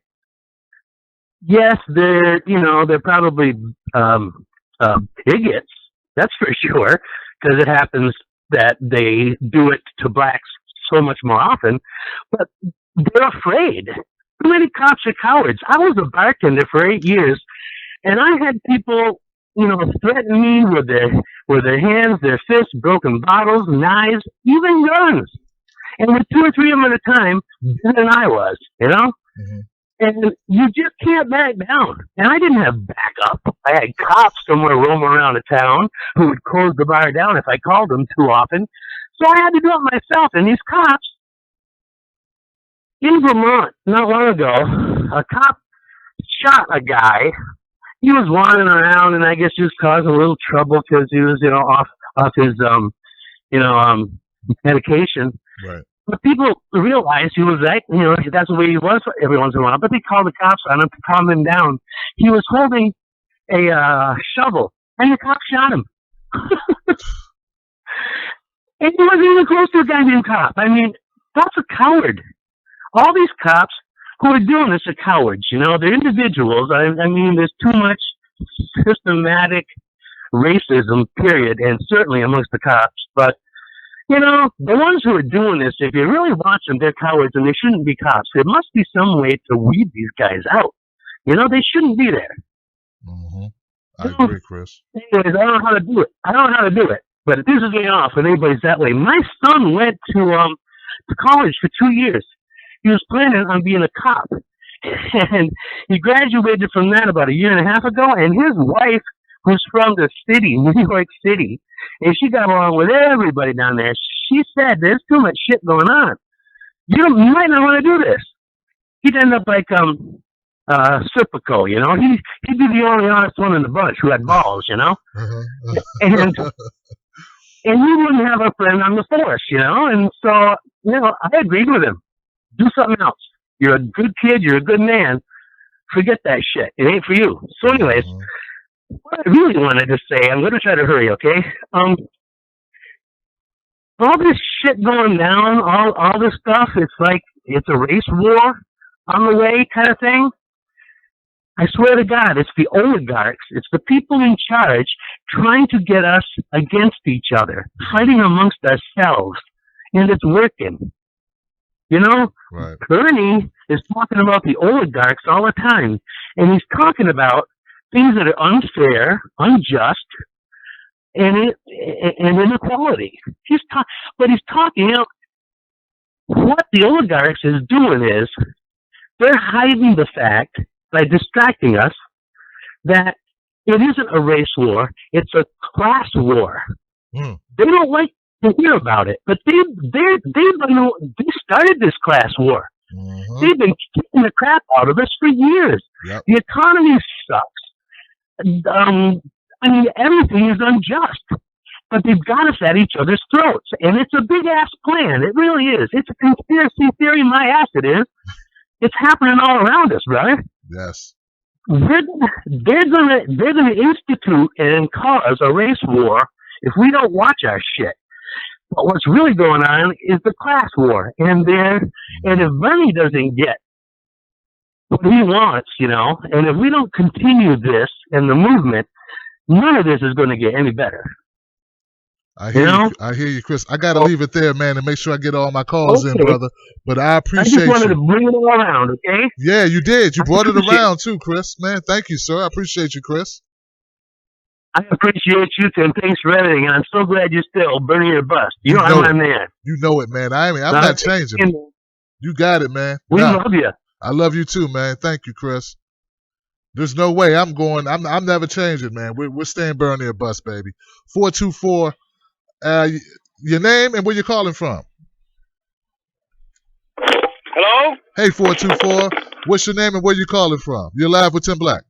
Yes, they're probably bigots. That's for sure, because it happens that they do it to blacks so much more often. But they're afraid. Too many cops are cowards. I was a bartender for 8 years, and I had people, you know, threaten me with their hands, their fists, broken bottles, knives, even guns. And with 2 or 3 of them at a time, better than I was, you know? Mm-hmm. And you just can't back down. And I didn't have backup. I had cops somewhere roaming around the town who would close the bar down if I called them too often. So I had to do it myself. And these cops, in Vermont, not long ago, a cop shot a guy he was wandering around, and I guess he was causing a little trouble because he was, off his, medication. Right. But people realized he was that's the way he was every once in a while. But they called the cops on him to calm him down. He was holding a shovel, and the cops shot him. And he wasn't even close to a goddamn cop. I mean, that's a coward. All these cops who are doing this are cowards. They're individuals. I mean, there's too much systematic racism, period, and certainly amongst the cops. But the ones who are doing this, if you really watch them, they're cowards and they shouldn't be cops. There must be some way to weed these guys out. They shouldn't be there. Mm-hmm. I agree, Chris. Anyways, I don't know how to do it. But it pisses me off when anybody's that way. My son went to college for 2 years. He was planning on being a cop. And he graduated from that about a year and a half ago. And his wife, who's from the city, New York City, and she got along with everybody down there. She said, there's too much shit going on. You might not want to do this. He'd end up like Serpico, He'd be the only honest one in the bunch who had balls, Uh-huh. And he wouldn't have a friend on the force, And so, I agreed with him. Do something else. You're a good kid. You're a good man. Forget that shit. It ain't for you. So anyways, what I really wanted to say, I'm going to try to hurry, okay? All this shit going down, all this stuff, it's like it's a race war on the way kind of thing. I swear to God, it's the oligarchs, it's the people in charge trying to get us against each other, fighting amongst ourselves, and it's working. Right. Bernie is talking about the oligarchs all the time, and he's talking about things that are unfair, unjust, and inequality. But he's talking, what the oligarchs is doing is they're hiding the fact by distracting us that it isn't a race war, it's a class war. Mm. They don't like to hear about it, but they started this class war. Mm-hmm. They've been kicking the crap out of us for years. Yep. The economy sucks. Everything is unjust, but they've got us at each other's throats, and it's a big ass plan. It really is. It's a conspiracy theory. My ass, it is. It's happening all around us, brother. Yes. They're gonna institute and cause a race war if we don't watch our shit. But what's really going on is the class war, and if Bernie doesn't get what he wants, and if we don't continue this and the movement, none of this is going to get any better. I hear you, Chris. I gotta leave it there, man, and make sure I get all my calls in, brother. But I appreciate you. I just wanted to bring it all around, okay? Yeah, you did. You brought it around too, Chris. Man, thank you, sir. I appreciate you, Chris. I appreciate you, Tim. Thanks for everything. I'm so glad you're still burning your bust. I'm my man. You know it, man. I'm not changing. You got it, man. We love you. I love you too, man. Thank you, Chris. There's no way I'm never changing, man. We're staying burning your bus, baby. 424. Your name and where you're calling from. Hello? Hey, 424. What's your name and where you calling from? You're live with Tim Black.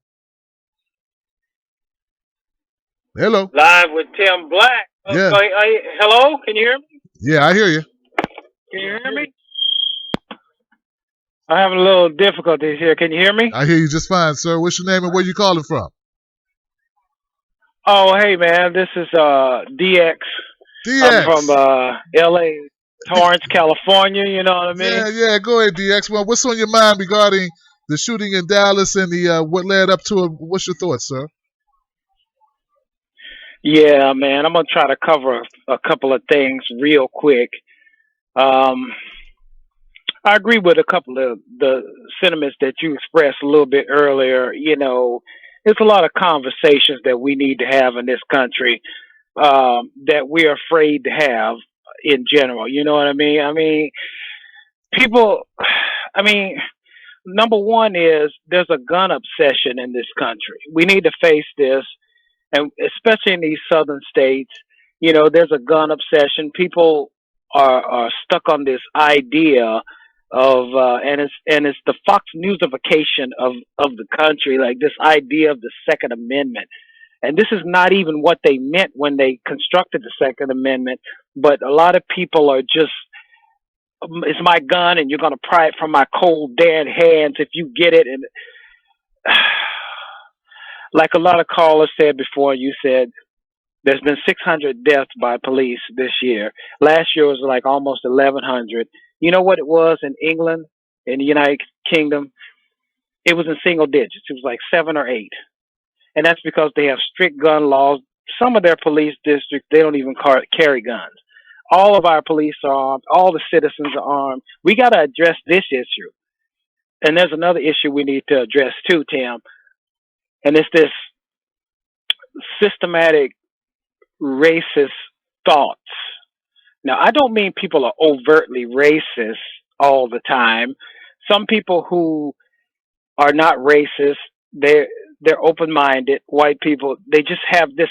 Hello. Live with Tim Black. Yeah. Hello? Can you hear me? Yeah, I hear you. Can you hear me? I'm having a little difficulties here. Can you hear me? I hear you just fine, sir. What's your name and where you calling from? Oh, hey, man. This is DX. I'm from L.A., Torrance, California. You know what I mean? Yeah. Go ahead, DX. Well, what's on your mind regarding the shooting in Dallas and the what led up to it? What's your thoughts, sir? Yeah, man. I'm going to try to cover a couple of things real quick. I agree with a couple of the sentiments that you expressed a little bit earlier. There's a lot of conversations that we need to have in this country that we're afraid to have in general. You know what I mean? Number one is there's a gun obsession in this country. We need to face this, and especially in these southern states, there's a gun obsession. People are stuck on this idea and it's the Fox Newsification of the country, like this idea of the Second Amendment. And this is not even what they meant when they constructed the Second Amendment, but a lot of people are just, it's my gun and you're going to pry it from my cold dead hands if you get it. And like a lot of callers said before, you said there's been 600 deaths by police this year. Last year was like almost 1,100. You know what it was in England, in the United Kingdom? It was in single digits. It was like 7 or 8. And that's because they have strict gun laws. Some of their police districts, they don't even carry guns. All of our police are armed. All the citizens are armed. We got to address this issue. And there's another issue we need to address too, Tim. And it's this systematic racist thoughts. Now, I don't mean people are overtly racist all the time. Some people who are not racist, they're open-minded. White people, they just have this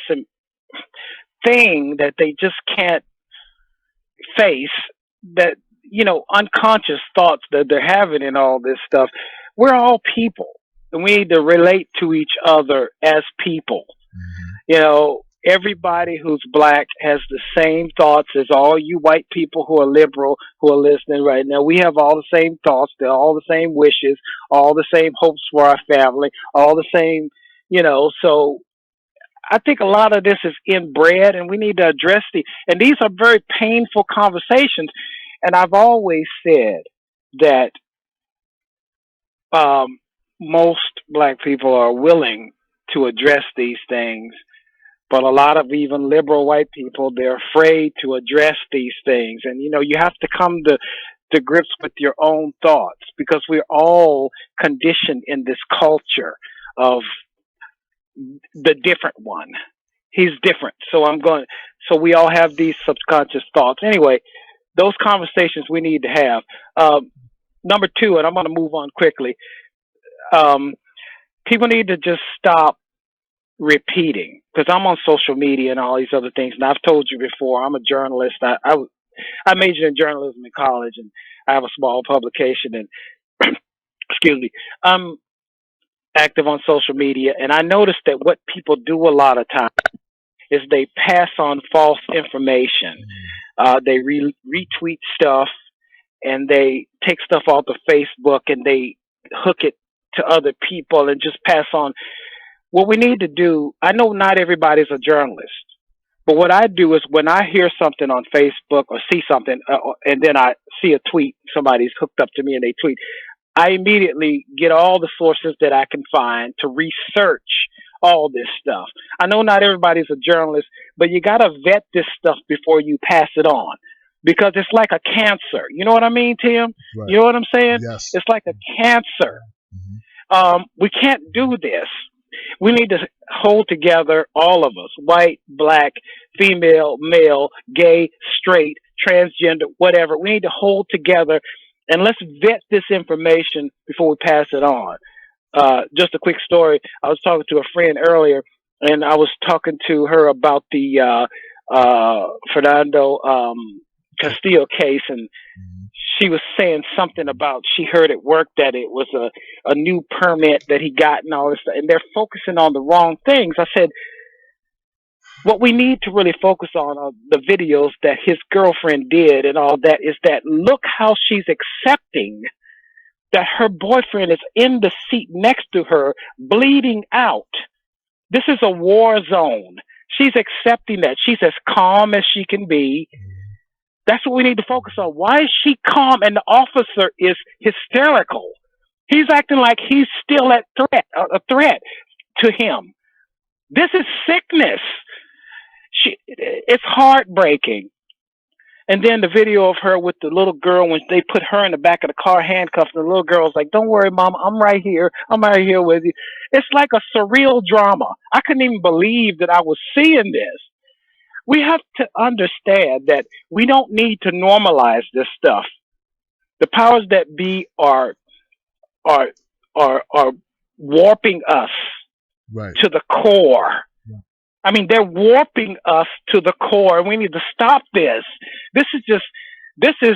thing that they just can't face, that, you know, unconscious thoughts that they're having and all this stuff. We're all people, and we need to relate to each other as people. You know, everybody who's black has the same thoughts as all you white people who are liberal, who are listening right now. We have all the same thoughts, all the same wishes, all the same hopes for our family, all the same, you know. So I think a lot of this is inbred, and we need to address and these are very painful conversations. And I've always said that most black people are willing to address these things, but a lot of even liberal white people, they're afraid to address these things. And, you know, you have to come to grips with your own thoughts, because we're all conditioned in this culture of the different one. He's different. So we all have these subconscious thoughts. Anyway, those conversations we need to have. Number 2, and I'm going to move on quickly. People need to just stop repeating, because I'm on social media and all these other things. And I've told you before, I'm a journalist. I majored in journalism in college, and I have a small publication. And excuse me, I'm active on social media, and I noticed that what people do a lot of times is they pass on false information. They retweet stuff, and they take stuff off of Facebook, and they hook it to other people and just pass on. What we need to do, I know not everybody's a journalist, but what I do is when I hear something on Facebook or see something, and then I see a tweet, somebody's hooked up to me and they tweet, I immediately get all the sources that I can find to research all this stuff. I know not everybody's a journalist, but you got to vet this stuff before you pass it on, because it's like a cancer. You know what I mean, Tim? Right. You know what I'm saying? Yes. It's like a cancer. We can't do this. We need to hold together, all of us, white, black, female, male, gay, straight, transgender, whatever. We need to hold together, and let's vet this information before we pass it on. Just a quick story. I was talking to a friend earlier, and I was talking to her about the Philando Castile case, and she was saying something about, she heard at work that it was a new permit that he got and all this stuff, and they're focusing on the wrong things. I said, what we need to really focus on are the videos that his girlfriend did and all that, is that look how she's accepting that her boyfriend is in the seat next to her, bleeding out. This is a war zone. She's accepting that. She's as calm as she can be. That's what we need to focus on. Why is she calm and the officer is hysterical? He's acting like he's still a threat to him. This is sickness. It's heartbreaking. And then the video of her with the little girl, when they put her in the back of the car handcuffed, and the little girl's like, "Don't worry, Mom, I'm right here. I'm right here with you." It's like a surreal drama. I couldn't even believe that I was seeing this. We have to understand that we don't need to normalize this stuff. The powers that be are warping us to the core. I mean, they're warping us to the core, and we need to stop this. This is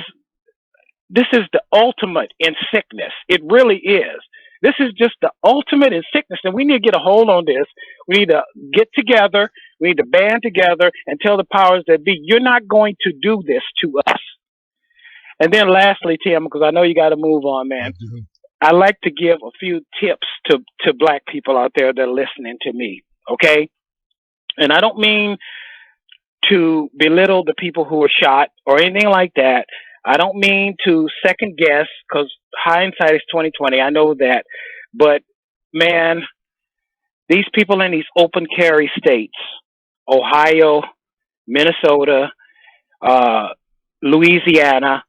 This is the ultimate in sickness. It really is. This is just the ultimate in sickness, and we need to get a hold on this. We need to get together. We need to band together and tell the powers that be, you're not going to do this to us. And then lastly, Tim, because I know you got to move on, man, I like to give a few tips to black people out there that are listening to me, okay? And I don't mean to belittle the people who were shot or anything like that. I don't mean to second guess, because hindsight is 2020. I know that, but man, these people in these open carry states, Ohio, Minnesota, Louisiana,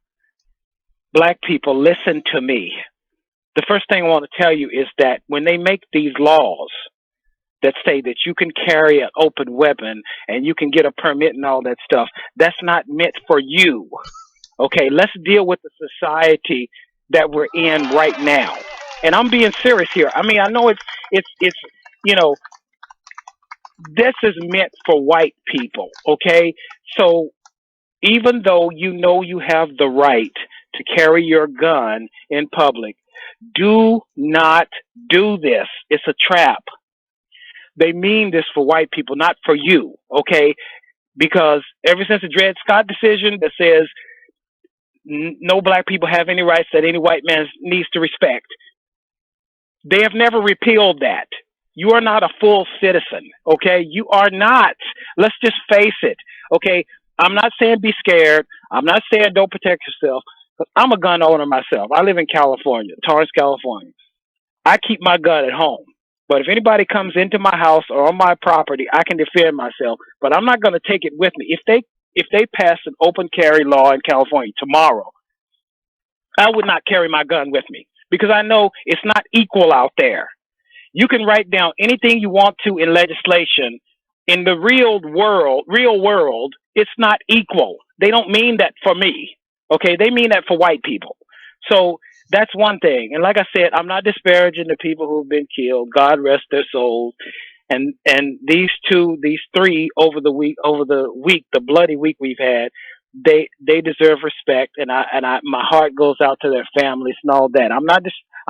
black people, listen to me. The first thing I want to tell you is that when they make these laws that say that you can carry an open weapon and you can get a permit and all that stuff, that's not meant for you. Okay, let's deal with the society that we're in right now. And I'm being serious here. I mean, I know it's you know, this is meant for white people, okay? So even though you know you have the right to carry your gun in public, do not do this. It's a trap. They mean this for white people, not for you, okay? Because ever since the Dred Scott decision that says no black people have any rights that any white man needs to respect, they have never repealed that. You are not a full citizen, okay? You are not. Let's just face it, okay? I'm not saying be scared. I'm not saying don't protect yourself. I'm a gun owner myself. I live in California, Torrance, California. I keep my gun at home. But if anybody comes into my house or on my property, I can defend myself. But I'm not going to take it with me. If they pass an open carry law in California tomorrow, I would not carry my gun with me because I know it's not equal out there. You can write down anything you want to in legislation. In the real world, it's not equal. They don't mean that for me. Okay, they mean that for white people. So that's one thing. And like I said, I'm not disparaging the people who've been killed. God rest their souls. And these three over the week, the bloody week we've had, they deserve respect. And my heart goes out to their families and all that. I'm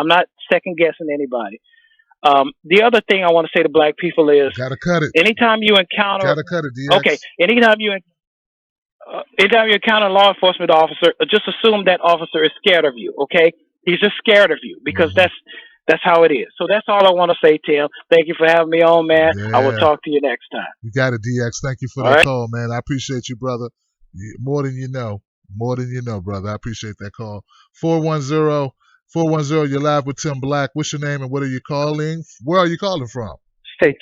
not second guessing anybody. The other thing I want to say to black people is, gotta cut it. Anytime you encounter, gotta cut it, DX. Okay, anytime you encounter a law enforcement officer, just assume that officer is scared of you. Okay, he's just scared of you because that's how it is. So that's all I want to say, Tim. Thank you for having me on, man. Yeah. I will talk to you next time. You got it, DX. Thank you for that call, man. I appreciate you, brother. More than you know. More than you know, brother. I appreciate that call. 410, you're live with Tim Black. What's your name and what are you calling? Where are you calling from? Hey,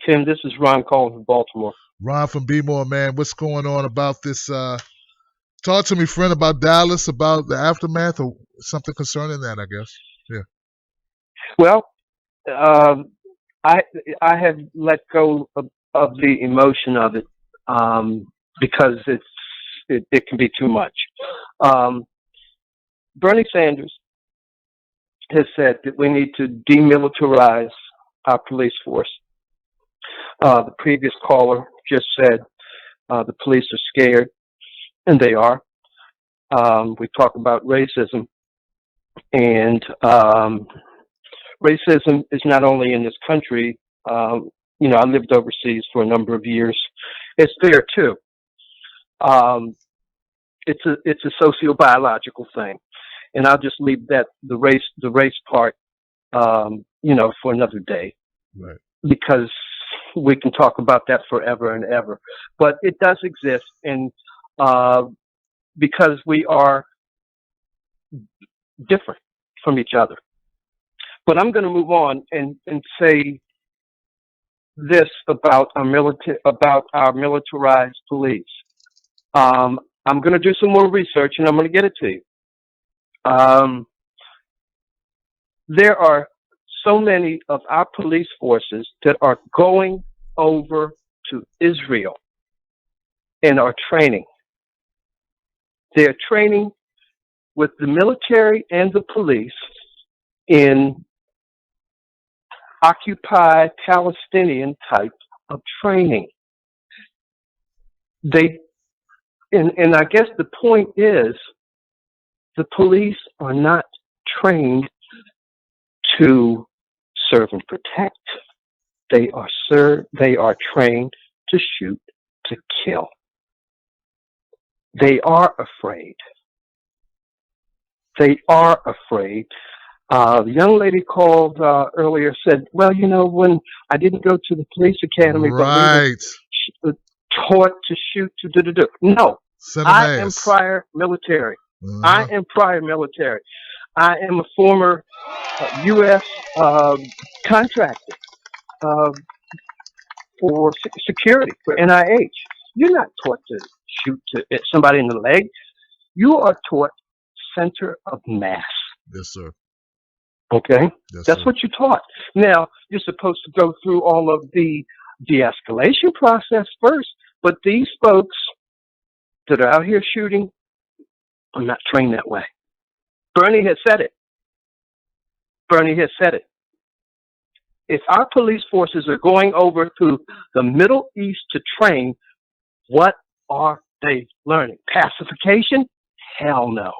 Tim, this is Ron calling from Baltimore. Ron from B-More, man. What's going on about this? Talk to me, friend, about Dallas, about the aftermath or something concerning that, I guess. Yeah. Well, I have let go of the emotion of it because it can be too much. Bernie Sanders has said that we need to demilitarize our police force. The previous caller just said the police are scared, and they are. We talk about racism, and racism is not only in this country. I lived overseas for a number of years. It's there too. It's a sociobiological thing, and I'll just leave the race part, for another day, right? Because we can talk about that forever and ever. But it does exist, and because we are different from each other. But I'm going to move on and say this about our militarized police. I'm going to do some more research, and I'm going to get it to you. There are so many of our police forces that are going over to Israel and are training. They're training with the military and the police in occupied Palestinian type of training. And I guess the point is The police are not trained to serve and protect. They are trained to shoot, to kill. They are afraid. They are afraid. The young lady called earlier, said, well, when I didn't go to the police academy, but we were taught to shoot, to do. No, I am prior military. I am prior military. I am a former U.S. Contractor for security, for NIH. You're not taught to shoot at somebody in the leg. You are taught center of mass. Yes, sir. Okay? Yes, That's sir. what you're taught. Now, you're supposed to go through all of the de-escalation process first, but these folks that are out here shooting are not trained that way. Bernie has said it. If our police forces are going over to the Middle East to train, what are they learning? Pacification? Hell no.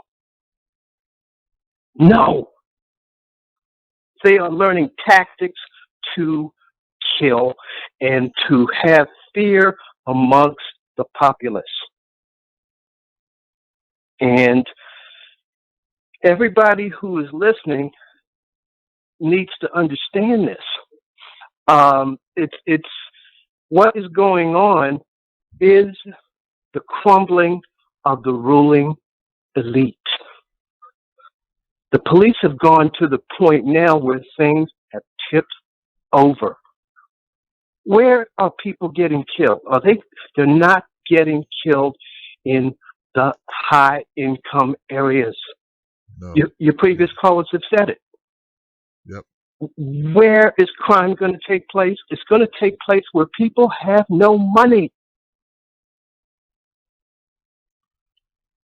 No. They are learning tactics to kill and to have fear amongst the populace. And everybody who is listening needs to understand this. It's what is going on is the crumbling of the ruling elite. The police have gone to the point now where things have tipped over. Where are people getting killed? They're not getting killed in the high income areas. No. Your previous callers have said it. Yep. Where is crime going to take place? It's going to take place where people have no money.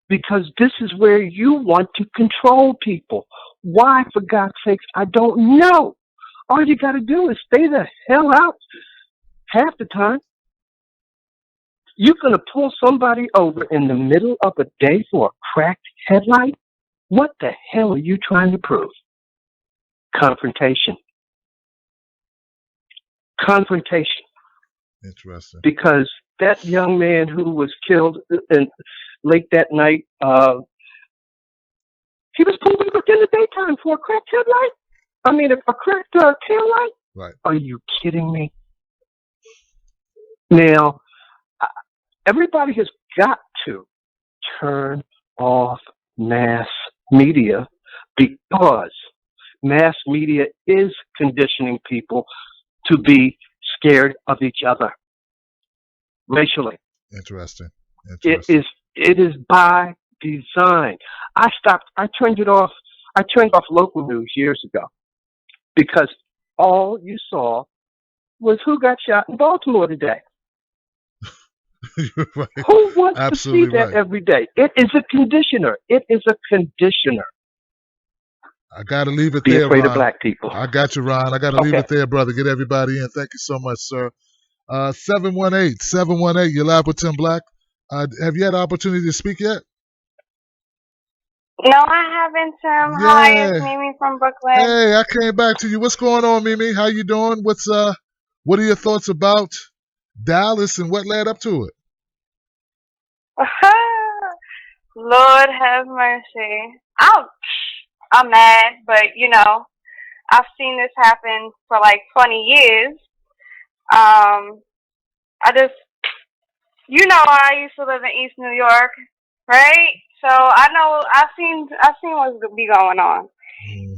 Because this is where you want to control people. Why, for God's sakes, I don't know. All you got to do is stay the hell out half the time. You're going to pull somebody over in the middle of a day for a cracked headlight? What the hell are you trying to prove? Confrontation. Interesting. Because that young man who was killed late that night, he was pulled over in the daytime for a cracked headlight? I mean, a cracked tail light? Right. Are you kidding me? Now, everybody has got to turn off mass media because mass media is conditioning people to be scared of each other racially. Interesting. It is by design. I turned off local news years ago because all you saw was who got shot in Baltimore today. You're right. Who wants Absolutely to see that right. every day? It is a conditioner. I got to leave it Be there, afraid Ron. of black people. I got you, Ron. I got to leave it there, brother. Get everybody in. Thank you so much, sir. 718, you're live with Tim Black. Have you had the opportunity to speak yet? No, I haven't, Tim. Yeah. Hi, it's Mimi from Brooklyn. Hey, I came back to you. What's going on, Mimi? How you doing? What are your thoughts about Dallas and what led up to it? Lord have mercy. I'm mad, but I've seen this happen for like 20 years. I used to live in East New York, right? So I've seen what's be going on.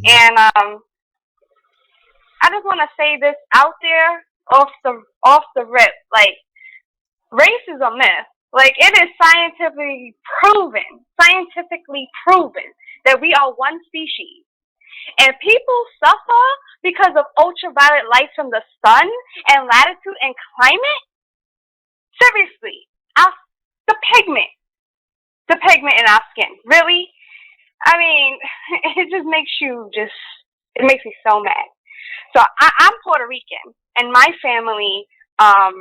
And I just want to say this out there off the rip. Like, race is a myth. Like, it is scientifically proven that we are one species. And people suffer because of ultraviolet light from the sun and latitude and climate? Seriously, the pigment in our skin. Really? I mean, it just makes it makes me so mad. So I'm Puerto Rican, and my family are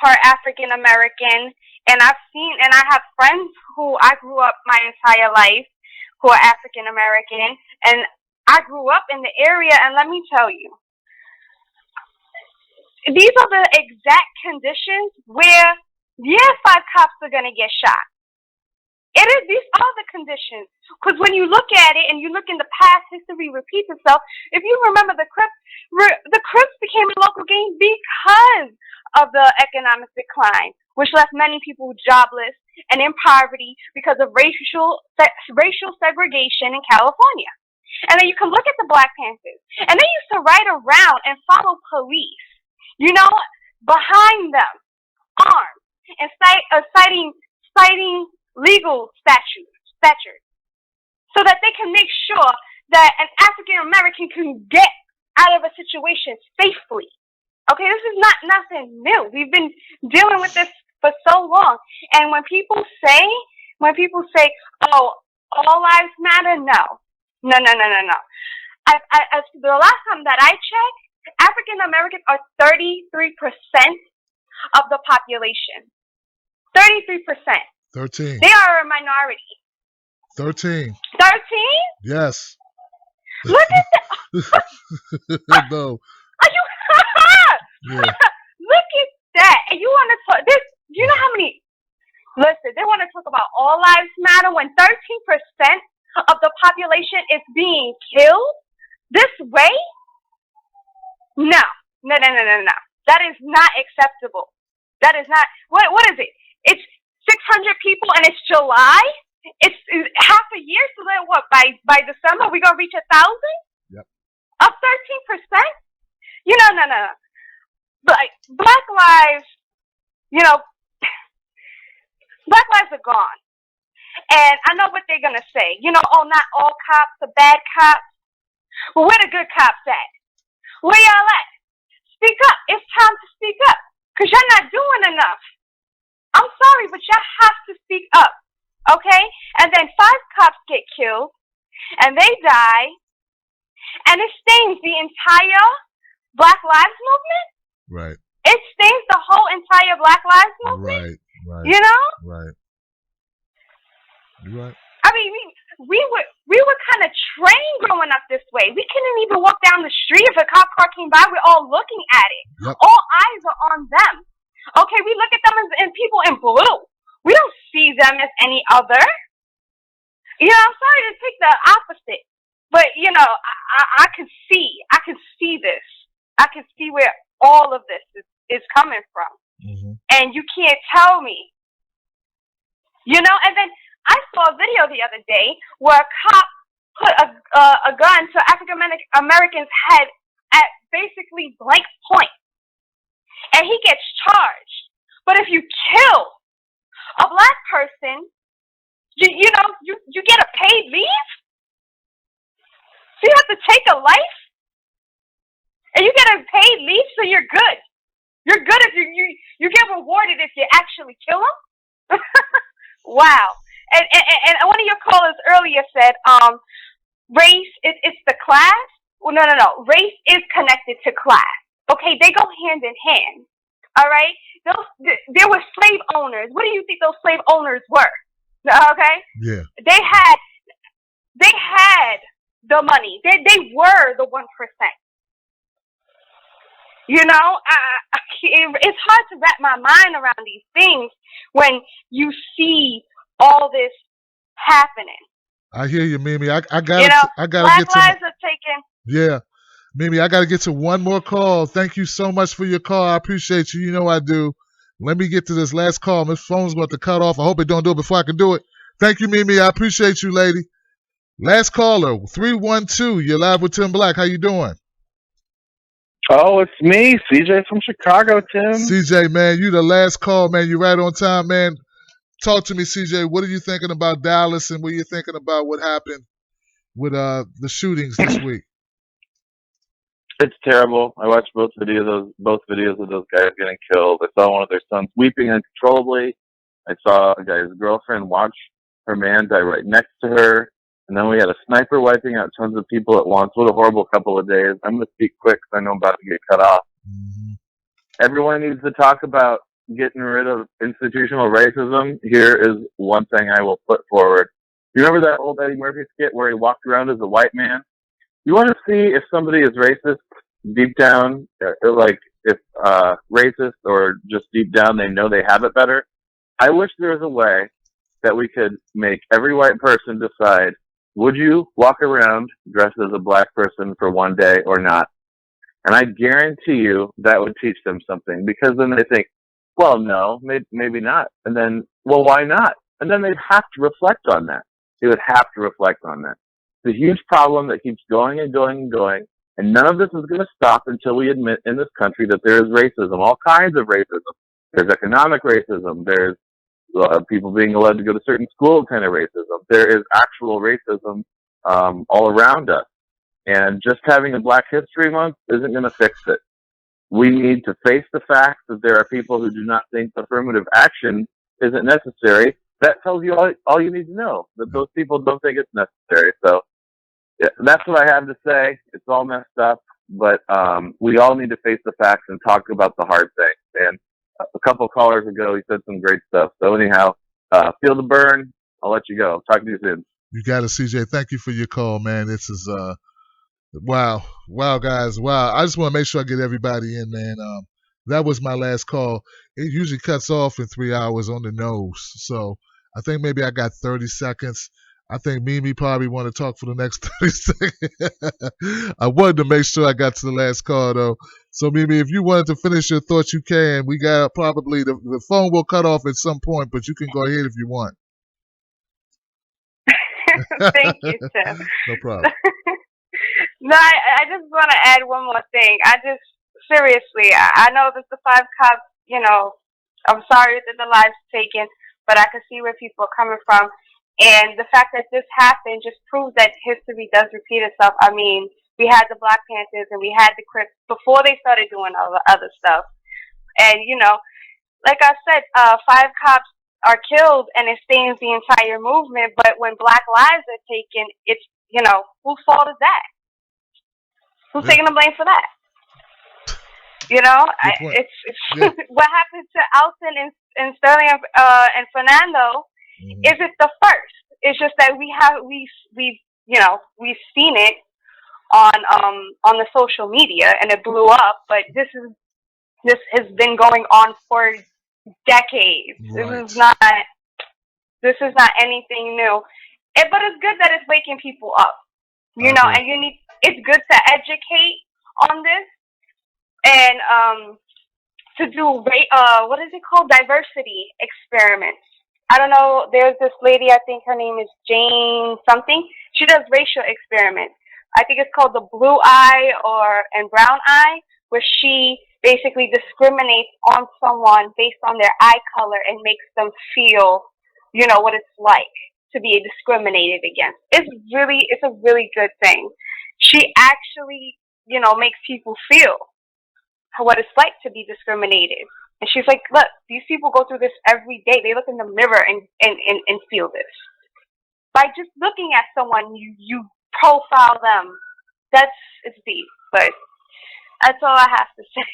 part African American, And I have friends who I grew up my entire life who are African American, and I grew up in the area, and let me tell you, these are the exact conditions where, 5 cops are going to get shot. These are the conditions. Because when you look at it and you look in the past, history repeats itself. If you remember the Crips became a local gang because of the economic decline, which left many people jobless and in poverty because of racial segregation in California. And then you can look at the Black Panthers, and they used to ride around and follow police, behind them, armed, and citing legal statutes, so that they can make sure that an African American can get out of a situation safely. Okay, this is not nothing new. We've been dealing with this for so long. And when people say, "Oh, all lives matter," no. The last time that I checked, African Americans are 33% of the population. 33%. 13. They are a minority. 13. 13? Yes. Look at that. No. Are you? Yeah. Look at that. And you want to talk this? You know how many? Listen, they want to talk about all lives matter when 13% of the population is being killed this way? No. That is not acceptable. That is not. What is it? It's 600 people and it's July. It's half a year. So then what? By December we gonna reach 1,000? Yep. Of 13%? No. But Black lives, Black lives are gone. And I know what they're gonna say. Not all cops are bad cops. Well, where the good cops at? Where y'all at? Speak up. It's time to speak up. Because you're not doing enough. I'm sorry, but y'all have to speak up. Okay? And then 5 cops get killed. And they die. And it stains the entire Black Lives Movement. Right. It stains the whole entire Black Lives Movement. Right. Right. You're right. I mean, we were kind of trained growing up this way. We couldn't even walk down the street if a cop car came by. We're all looking at it. Yep. All eyes are on them. Okay, we look at them as people in blue. We don't see them as any other. I'm sorry to take the opposite, but I can see this. I can see where all of this is coming from, and you can't tell me. And then I saw a video the other day where a cop put a gun to African American's head at basically blank point, and he gets charged. But if you kill a Black person, you get a paid leave. So you have to take a life, and you get a paid leave, so you're good. You're good if you get rewarded if you actually kill them. Wow. And one of your callers earlier said, race it's the class. Well, no. Race is connected to class. Okay, they go hand in hand. All right. There were slave owners. What do you think those slave owners were? Okay. Yeah. They had the money. They were the 1%. It's hard to wrap my mind around these things when you see all this happening. I hear you, Mimi. I gotta Black get to. lives are taken. Yeah, Mimi. I gotta get to one more call. Thank you so much for your call. I appreciate you. You know I do. Let me get to this last call. My phone's about to cut off. I hope it don't do it before I can do it. Thank you, Mimi. I appreciate you, lady. Last caller, 312. You're live with Tim Black. How you doing? Oh, it's me, CJ from Chicago, Tim. CJ, man, you the last call, man. You right on time, man. Talk to me, CJ. What are you thinking about Dallas, and what are you thinking about what happened with the shootings this week? It's terrible. I watched both videos of those guys getting killed. I saw one of their sons weeping uncontrollably. I saw a guy's girlfriend watch her man die right next to her. And then we had a sniper wiping out tons of people at once. What a horrible couple of days. I'm going to speak quick because I know I'm about to get cut off. Everyone needs to talk about getting rid of institutional racism, here is one thing I will put forward. You remember that old Eddie Murphy skit where he walked around as a white man? You want to see if somebody is racist deep down, like if racist or just deep down they know they have it better? I wish there was a way that we could make every white person decide, would you walk around dressed as a black person for one day or not? And I guarantee you that would teach them something, because then they think, well, no, maybe not. And then, well, why not? And then they'd have to reflect on that. They would have to reflect on that. It's a huge problem that keeps going and going and going. And none of this is going to stop until we admit in this country that there is racism, all kinds of racism. There's economic racism. There's people being allowed to go to certain schools kind of racism. There is actual racism all around us. And just having a Black History Month isn't going to fix it. We need to face the fact that there are people who do not think affirmative action isn't necessary. That tells you all you need to know, that those people don't think it's necessary. So yeah, that's what I have to say. It's all messed up, but we all need to face the facts and talk about the hard things. And a couple callers ago, he said some great stuff. So anyhow, feel the burn. I'll let you go. Talk to you soon. You got it, CJ. Thank you for your call, man. This is wow, guys, wow. I just want to make sure I get everybody in, man. That was my last call. It usually cuts off in 3 hours on the nose, so I think maybe I got 30 seconds. I think Mimi probably want to talk for the next 30 seconds. I wanted to make sure I got to the last call, though. So, Mimi, if you wanted to finish your thoughts, you can. We got probably the phone will cut off at some point, but you can go ahead if you want. Thank you, Tim. No problem. No, I just want to add one more thing. Seriously, I know that the 5 cops, I'm sorry that the lives taken, but I can see where people are coming from. And the fact that this happened just proves that history does repeat itself. I mean, we had the Black Panthers and we had the Crips before they started doing all the other stuff. And, like I said, 5 cops are killed and it stains the entire movement. But when Black lives are taken, it's, whose fault is that? Who's taking the blame for that? It's yeah. What happened to Alton and Sterling and Philando isn't the first. It's just that we've seen it on the social media and it blew up. But this has been going on for decades. Right. This is not anything new. But it's good that it's waking people up. And it's good to educate on this and to do what is it called? Diversity experiments. I don't know. There's this lady, I think her name is Jane something. She does racial experiments. I think it's called the blue eye and brown eye, where she basically discriminates on someone based on their eye color and makes them feel, what it's like to be discriminated against. It's a really good thing. She actually, makes people feel what it's like to be discriminated. And she's like, look, these people go through this every day. They look in the mirror and feel this. By just looking at someone, you profile them. It's deep, but that's all I have to say.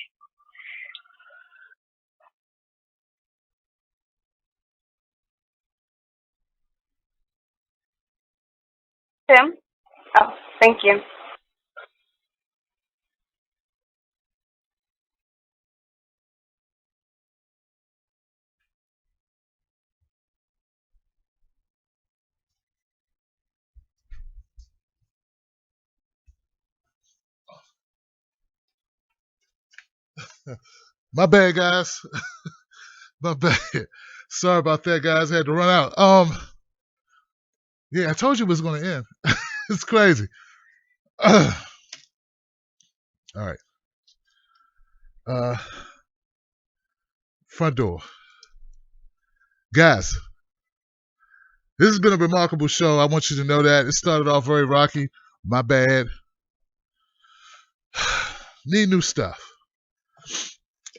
Tim? Oh, thank you. My bad, guys. My bad. Sorry about that, guys. I had to run out. Yeah, I told you it was going to end. It's crazy. All right. Front door. Guys, this has been a remarkable show. I want you to know that. It started off very rocky. My bad. Need new stuff.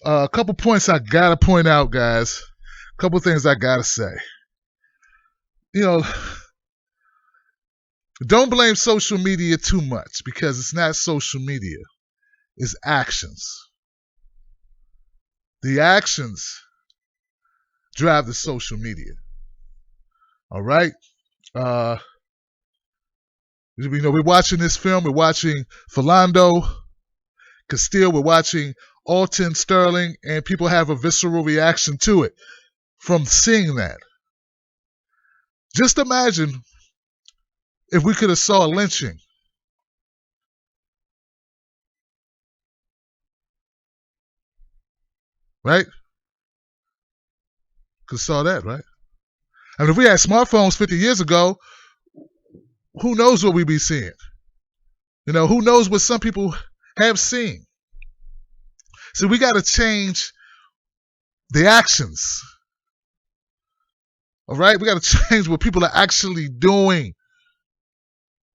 A couple points I gotta point out, guys. A couple things I gotta say. Don't blame social media too much, because it's not social media. It's actions. The actions drive the social media. All right? We're watching this film. We're watching Philando Castile. We're watching Alton Sterling, and people have a visceral reaction to it from seeing that. Just imagine if we could have saw a lynching. Right? Could have saw that, right? I mean, if we had smartphones 50 years ago, who knows what we'd be seeing? Who knows what some people have seen? So we got to change the actions. All right? We got to change what people are actually doing.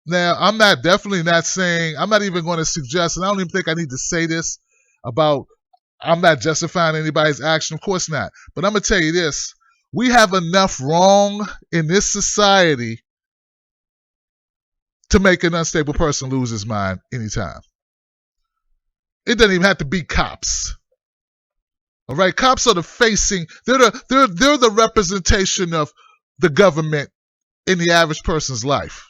Now, I'm definitely not saying, I'm not even going to suggest, and I don't even think I need to say this about, I'm not justifying anybody's action. Of course not. But I'm going to tell you this. We have enough wrong in this society to make an unstable person lose his mind anytime. It doesn't even have to be cops. All right, cops are they're the representation of the government in the average person's life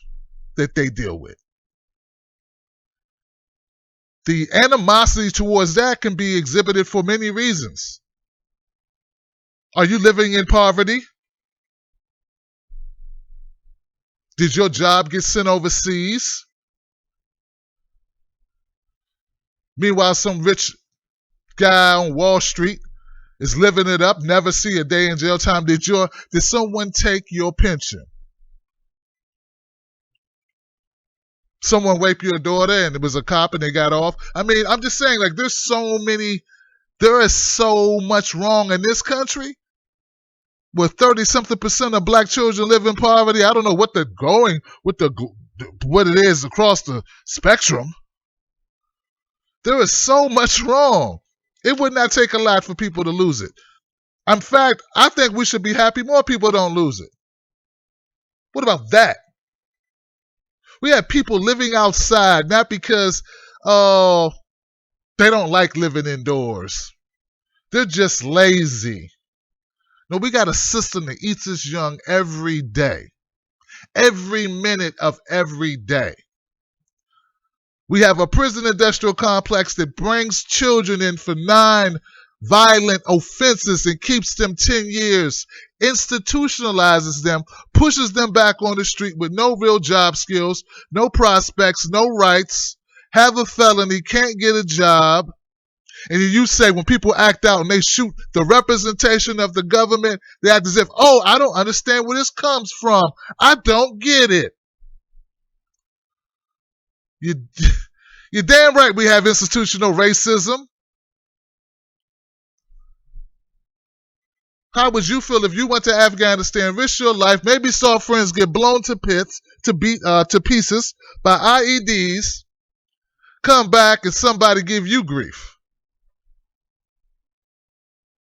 that they deal with. The animosity towards that can be exhibited for many reasons. Are you living in poverty? Did your job get sent overseas? Meanwhile, some rich guy on Wall Street is living it up, never see a day in jail time. Did someone take your pension? Someone raped your daughter and it was a cop and they got off? I mean, I'm just saying, like, there is so much wrong in this country. With 30-something% of black children live in poverty, I don't know what what it is across the spectrum. There is so much wrong. It would not take a lot for people to lose it. In fact, I think we should be happy more people don't lose it. What about that? We have people living outside, not because, they don't like living indoors. They're just lazy. No, we got a system that eats us young every day. Every minute of every day. We have a prison industrial complex that brings children in for 9 violent offenses and keeps them 10 years, institutionalizes them, pushes them back on the street with no real job skills, no prospects, no rights, have a felony, can't get a job. And you say when people act out and they shoot the representation of the government, they act as if, I don't understand where this comes from. I don't get it. You're damn right we have institutional racism. How would you feel if you went to Afghanistan, risked your life, maybe saw friends get blown to pieces by IEDs, come back and somebody give you grief?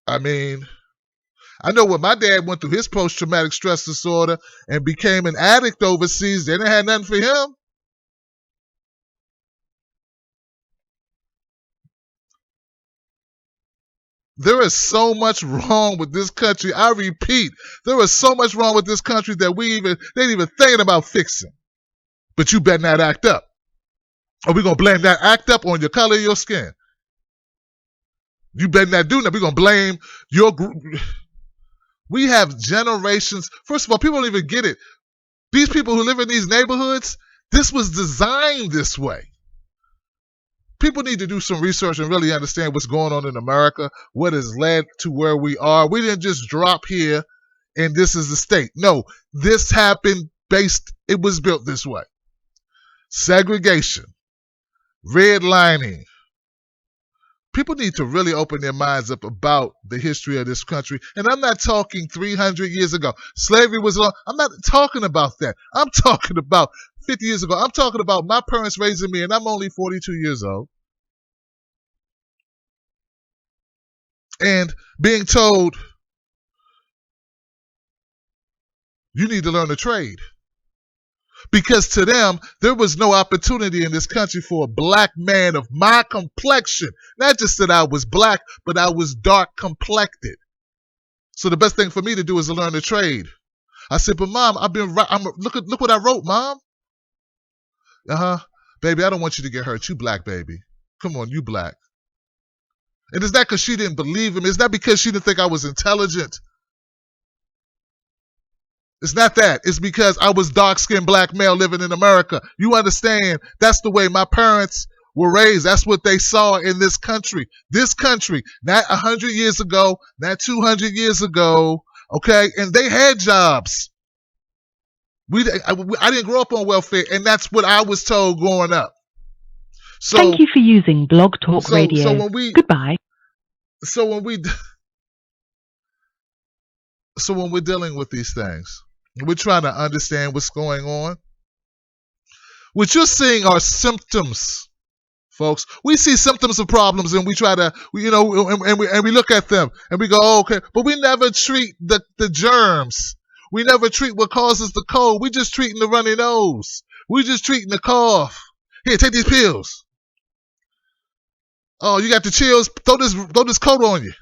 I mean, I know when my dad went through his post-traumatic stress disorder and became an addict overseas, they didn't have nothing for him. There is so much wrong with this country. I repeat, there is so much wrong with this country that they ain't even thinking about fixing. But you better not act up. Or we're going to blame that act up on your color of your skin. You better not do that. We're going to blame your group. We have generations. First of all, people don't even get it. These people who live in these neighborhoods, this was designed this way. People need to do some research and really understand what's going on in America, what has led to where we are. We didn't just drop here and this is the state. No, this happened it was built this way. Segregation, redlining. People need to really open their minds up about the history of this country. And I'm not talking 300 years ago. Slavery was on. I'm not talking about that. I'm talking about 50 years ago. I'm talking about my parents raising me, and I'm only 42 years old. And being told, you need to learn a trade. Because to them, there was no opportunity in this country for a black man of my complexion. Not just that I was black, but I was dark complected. So the best thing for me to do is to learn the trade. I said, but Mom, look what I wrote, Mom. Baby, I don't want you to get hurt. You black, baby. Come on, you black. And is that because she didn't believe him? Is that because she didn't think I was intelligent? It's not that. It's because I was dark-skinned black male living in America. You understand? That's the way my parents were raised. That's what they saw in this country. This country, not 100 years ago, not 200 years ago, okay? And they had jobs. I didn't grow up on welfare, and that's what I was told growing up. So, thank you for using Blog Talk Radio. Goodbye. So when we're dealing with these things, we're trying to understand what's going on. What you're seeing are symptoms, folks. We see symptoms of problems, and we try to, and we look at them, and we go, oh, okay, but we never treat the germs. We never treat what causes the cold. We just treating the runny nose. We just treating the cough. Here, take these pills. Oh, you got the chills? Throw this coat on you.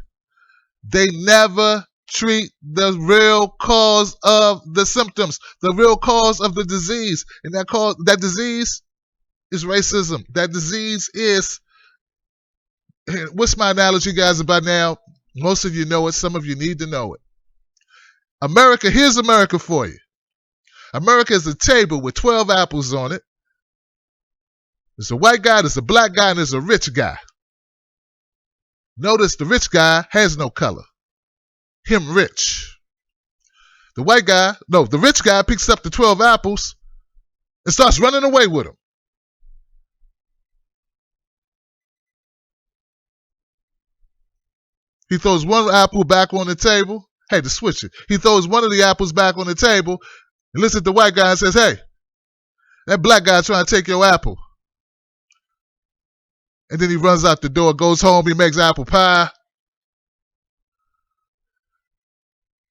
They never treat the real cause of the symptoms, the real cause of the disease. And that disease is racism. That disease is, what's my analogy, guys, about now? Most of you know it. Some of you need to know it. America, here's America for you. America is a table with 12 apples on it. There's a white guy, there's a black guy, and there's a rich guy. Notice the rich guy has no color. Him rich. The rich guy picks up the 12 apples and starts running away with them. He throws one apple back on the table. Hey, to switch it. He throws one of the apples back on the table and looks at the white guy and says, hey, that black guy trying to take your apple. And then he runs out the door, goes home, he makes apple pie,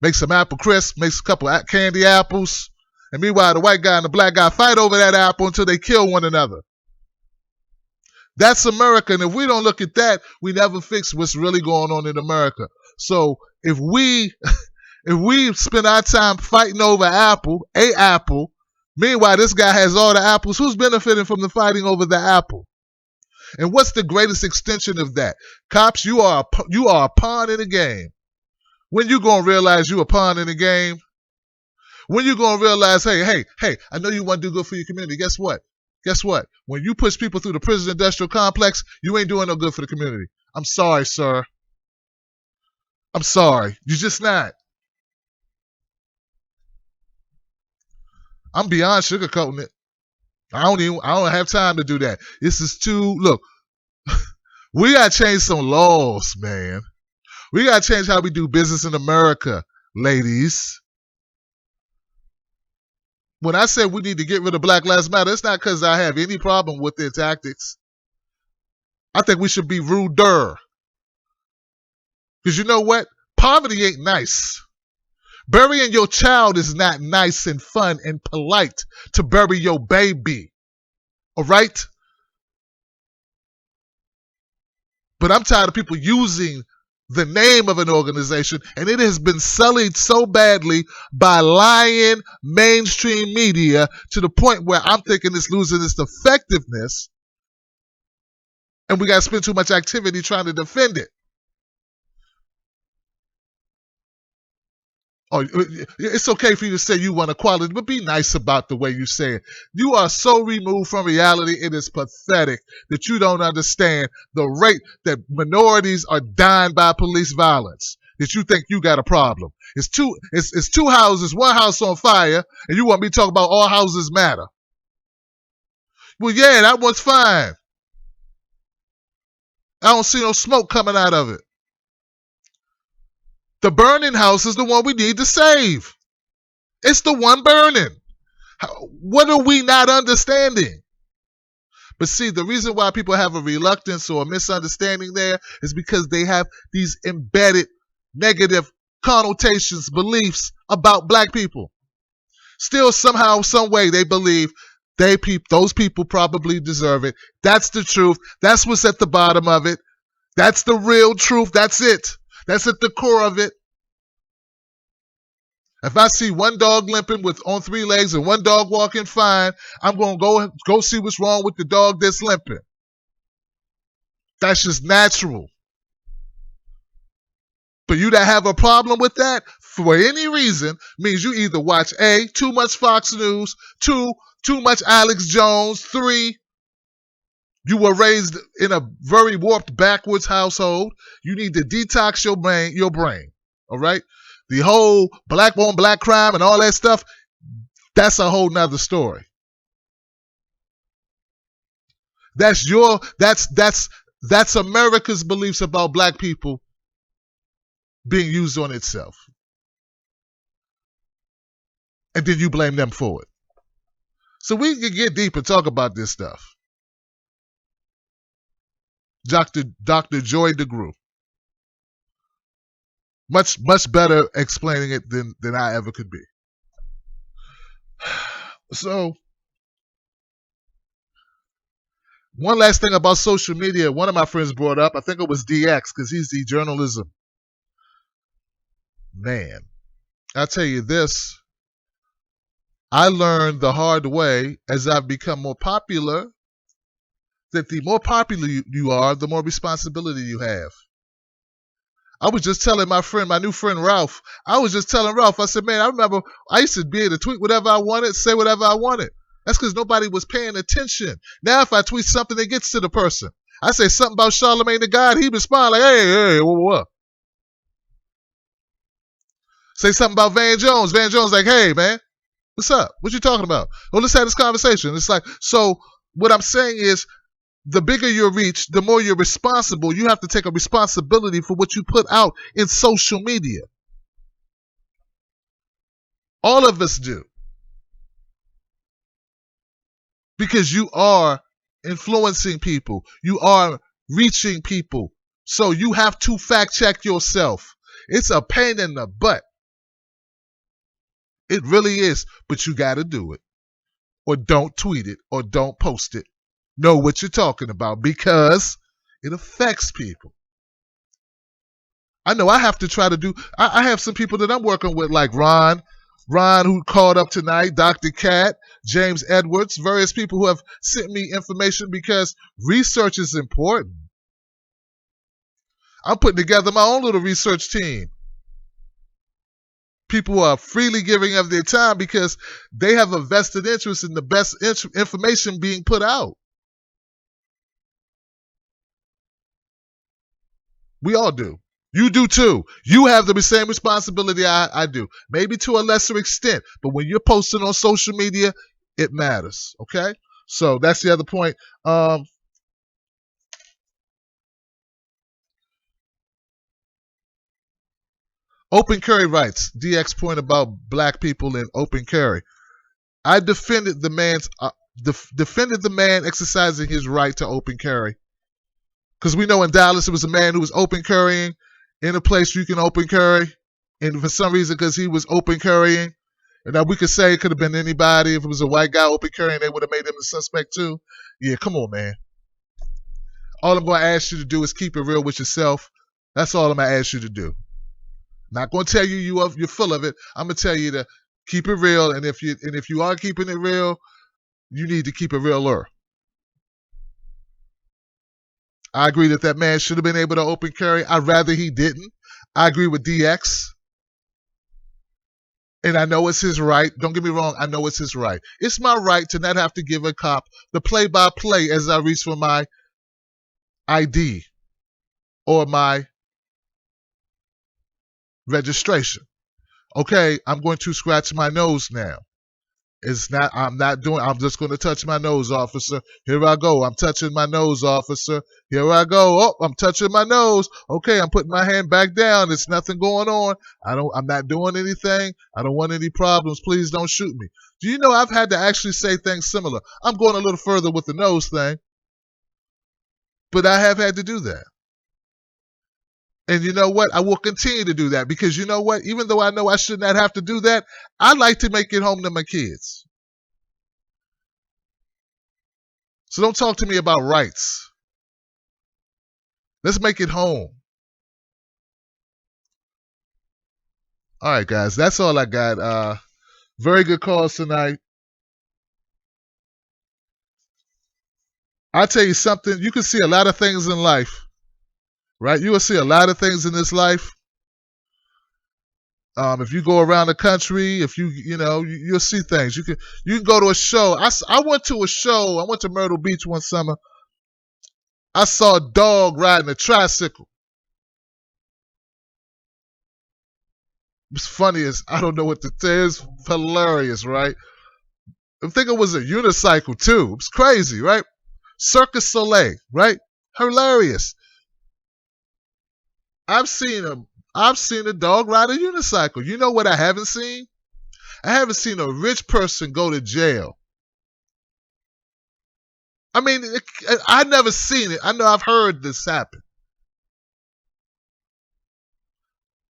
makes some apple crisp, makes a couple of candy apples. And meanwhile, the white guy and the black guy fight over that apple until they kill one another. That's America. And if we don't look at that, we never fix what's really going on in America. So if we spend our time fighting over a apple, meanwhile, this guy has all the apples, who's benefiting from the fighting over the apple? And what's the greatest extension of that? Cops, you are a pawn in the game. When you gonna realize you a pawn in the game? When you gonna realize, hey, I know you want to do good for your community. Guess what? When you push people through the prison industrial complex, you ain't doing no good for the community. I'm sorry, sir. I'm sorry. You're just not. I'm beyond sugarcoating it. I don't have time to do that. This is look, we gotta change some laws, man. We gotta change how we do business in America, ladies. When I say we need to get rid of Black Lives Matter, it's not because I have any problem with their tactics. I think we should be ruder. Because you know what? Poverty ain't nice. Burying your child is not nice and fun and polite to bury your baby. All right? But I'm tired of people using the name of an organization, and it has been sullied so badly by lying mainstream media to the point where I'm thinking it's losing its effectiveness, and we got to spend too much activity trying to defend it. Oh, it's okay for you to say you want equality, but be nice about the way you say it. You are so removed from reality, it is pathetic that you don't understand the rate that minorities are dying by police violence, that you think you got a problem. It's two houses, one house on fire, and you want me to talk about all houses matter. Well, yeah, that one's fine. I don't see no smoke coming out of it. The burning house is the one we need to save. It's the one burning. What are we not understanding? But see, the reason why people have a reluctance or a misunderstanding there is because they have these embedded negative connotations, beliefs about black people. Still, somehow, some way, they believe those people probably deserve it. That's the truth. That's what's at the bottom of it. That's the real truth. That's it. That's at the core of it. If I see one dog limping on 3 legs and one dog walking fine, I'm going to go see what's wrong with the dog that's limping. That's just natural. For you to have a problem with that, for any reason, means you either watch A, too much Fox News, 2, too much Alex Jones, 3, you were raised in a very warped, backwards household. You need to detox your brain. All right? The whole black on black crime and all that stuff, that's a whole nother story. That's America's beliefs about black people being used on itself. And then you blame them for it. So we can get deep and talk about this stuff. Dr. Joy DeGruy. Much better explaining it than I ever could be. So, one last thing about social media, one of my friends brought up, I think it was DX, because he's the journalism man. I'll tell you this, I learned the hard way as I've become more popular, that the more popular you are, the more responsibility you have. I was just telling my new friend Ralph, I said, man, I remember I used to be able to tweet whatever I wanted, say whatever I wanted. That's because nobody was paying attention. Now if I tweet something that gets to the person, I say something about Charlemagne the God, he respond like, hey, what? Say something about Van Jones. Van Jones like, hey, man, what's up? What you talking about? Well, let's have this conversation. It's like, so what I'm saying is, the bigger your reach, the more you're responsible. You have to take a responsibility for what you put out in social media. All of us do. Because you are influencing people. You are reaching people. So you have to fact check yourself. It's a pain in the butt. It really is. But you got to do it. Or don't tweet it. Or don't post it. Know what you're talking about, because it affects people. I know I have to try to do, I have some people that I'm working with, like Ron who called up tonight, Dr. Cat, James Edwards, various people who have sent me information, because research is important. I'm putting together my own little research team. People who are freely giving of their time because they have a vested interest in the best information being put out. We all do. You do too. You have the same responsibility I do. Maybe to a lesser extent. But when you're posting on social media, it matters. Okay? So that's the other point. Open carry rights. DX point about black people in open carry. I defended the man exercising his right to open carry. Because we know in Dallas it was a man who was open carrying in a place you can open carry. And for some reason, because he was open carrying, and now we could say it could have been anybody. If it was a white guy open carrying, they would have made him a suspect too. Yeah, come on, man. All I'm going to ask you to do is keep it real with yourself. That's all I'm going to ask you to do. Not going to tell you you're full of it. I'm going to tell you to keep it real. And if you are keeping it real, you need to keep it realer. I agree that man should have been able to open carry. I'd rather he didn't. I agree with DX. And I know it's his right. Don't get me wrong. I know it's his right. It's my right to not have to give a cop the play-by-play as I reach for my ID or my registration. Okay, I'm going to scratch my nose now. I'm just going to touch my nose, officer. Here I go. I'm touching my nose, officer. Here I go. Oh, I'm touching my nose. Okay, I'm putting my hand back down. There's nothing going on. I'm not doing anything. I don't want any problems. Please don't shoot me. Do you know I've had to actually say things similar? I'm going a little further with the nose thing. But I have had to do that. And you know what? I will continue to do that, because you know what? Even though I know I should not have to do that, I like to make it home to my kids. So don't talk to me about rights. Let's make it home. All right, guys, that's all I got. Very good calls tonight. I'll tell you something. You can see a lot of things in life, right? You will see a lot of things in this life. If you go around the country, if you'll see things. You can go to a show. I went to a show. I went to Myrtle Beach one summer. I saw a dog riding a tricycle. It's funny as I don't know what to say. It's hilarious, right? I think it was a unicycle too. It's crazy, right? Circus Soleil, right? Hilarious. I've seen a dog ride a unicycle. You know what I haven't seen? I haven't seen a rich person go to jail. I mean, I've never seen it. I know I've heard this happen.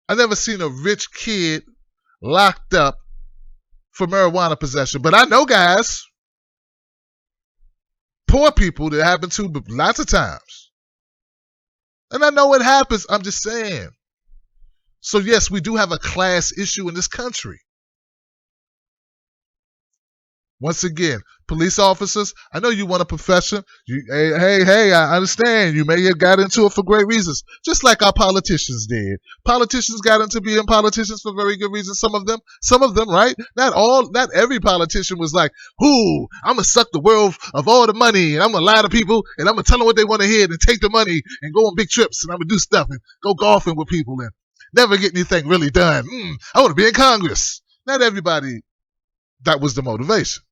I've never seen a rich kid locked up for marijuana possession. But I know guys, poor people that happen to lots of times. And I know what happens. I'm just saying. So yes, we do have a class issue in this country. Once again, police officers, I know you want a profession. Hey, I understand. You may have got into it for great reasons, just like our politicians did. Politicians got into being politicians for very good reasons. Some of them, right? Not every politician was like, I'm going to suck the world of all the money, and I'm going to lie to people, and I'm going to tell them what they want to hear, and take the money, and go on big trips, and I'm going to do stuff, and go golfing with people, and never get anything really done. I want to be in Congress. Not everybody, that was the motivation.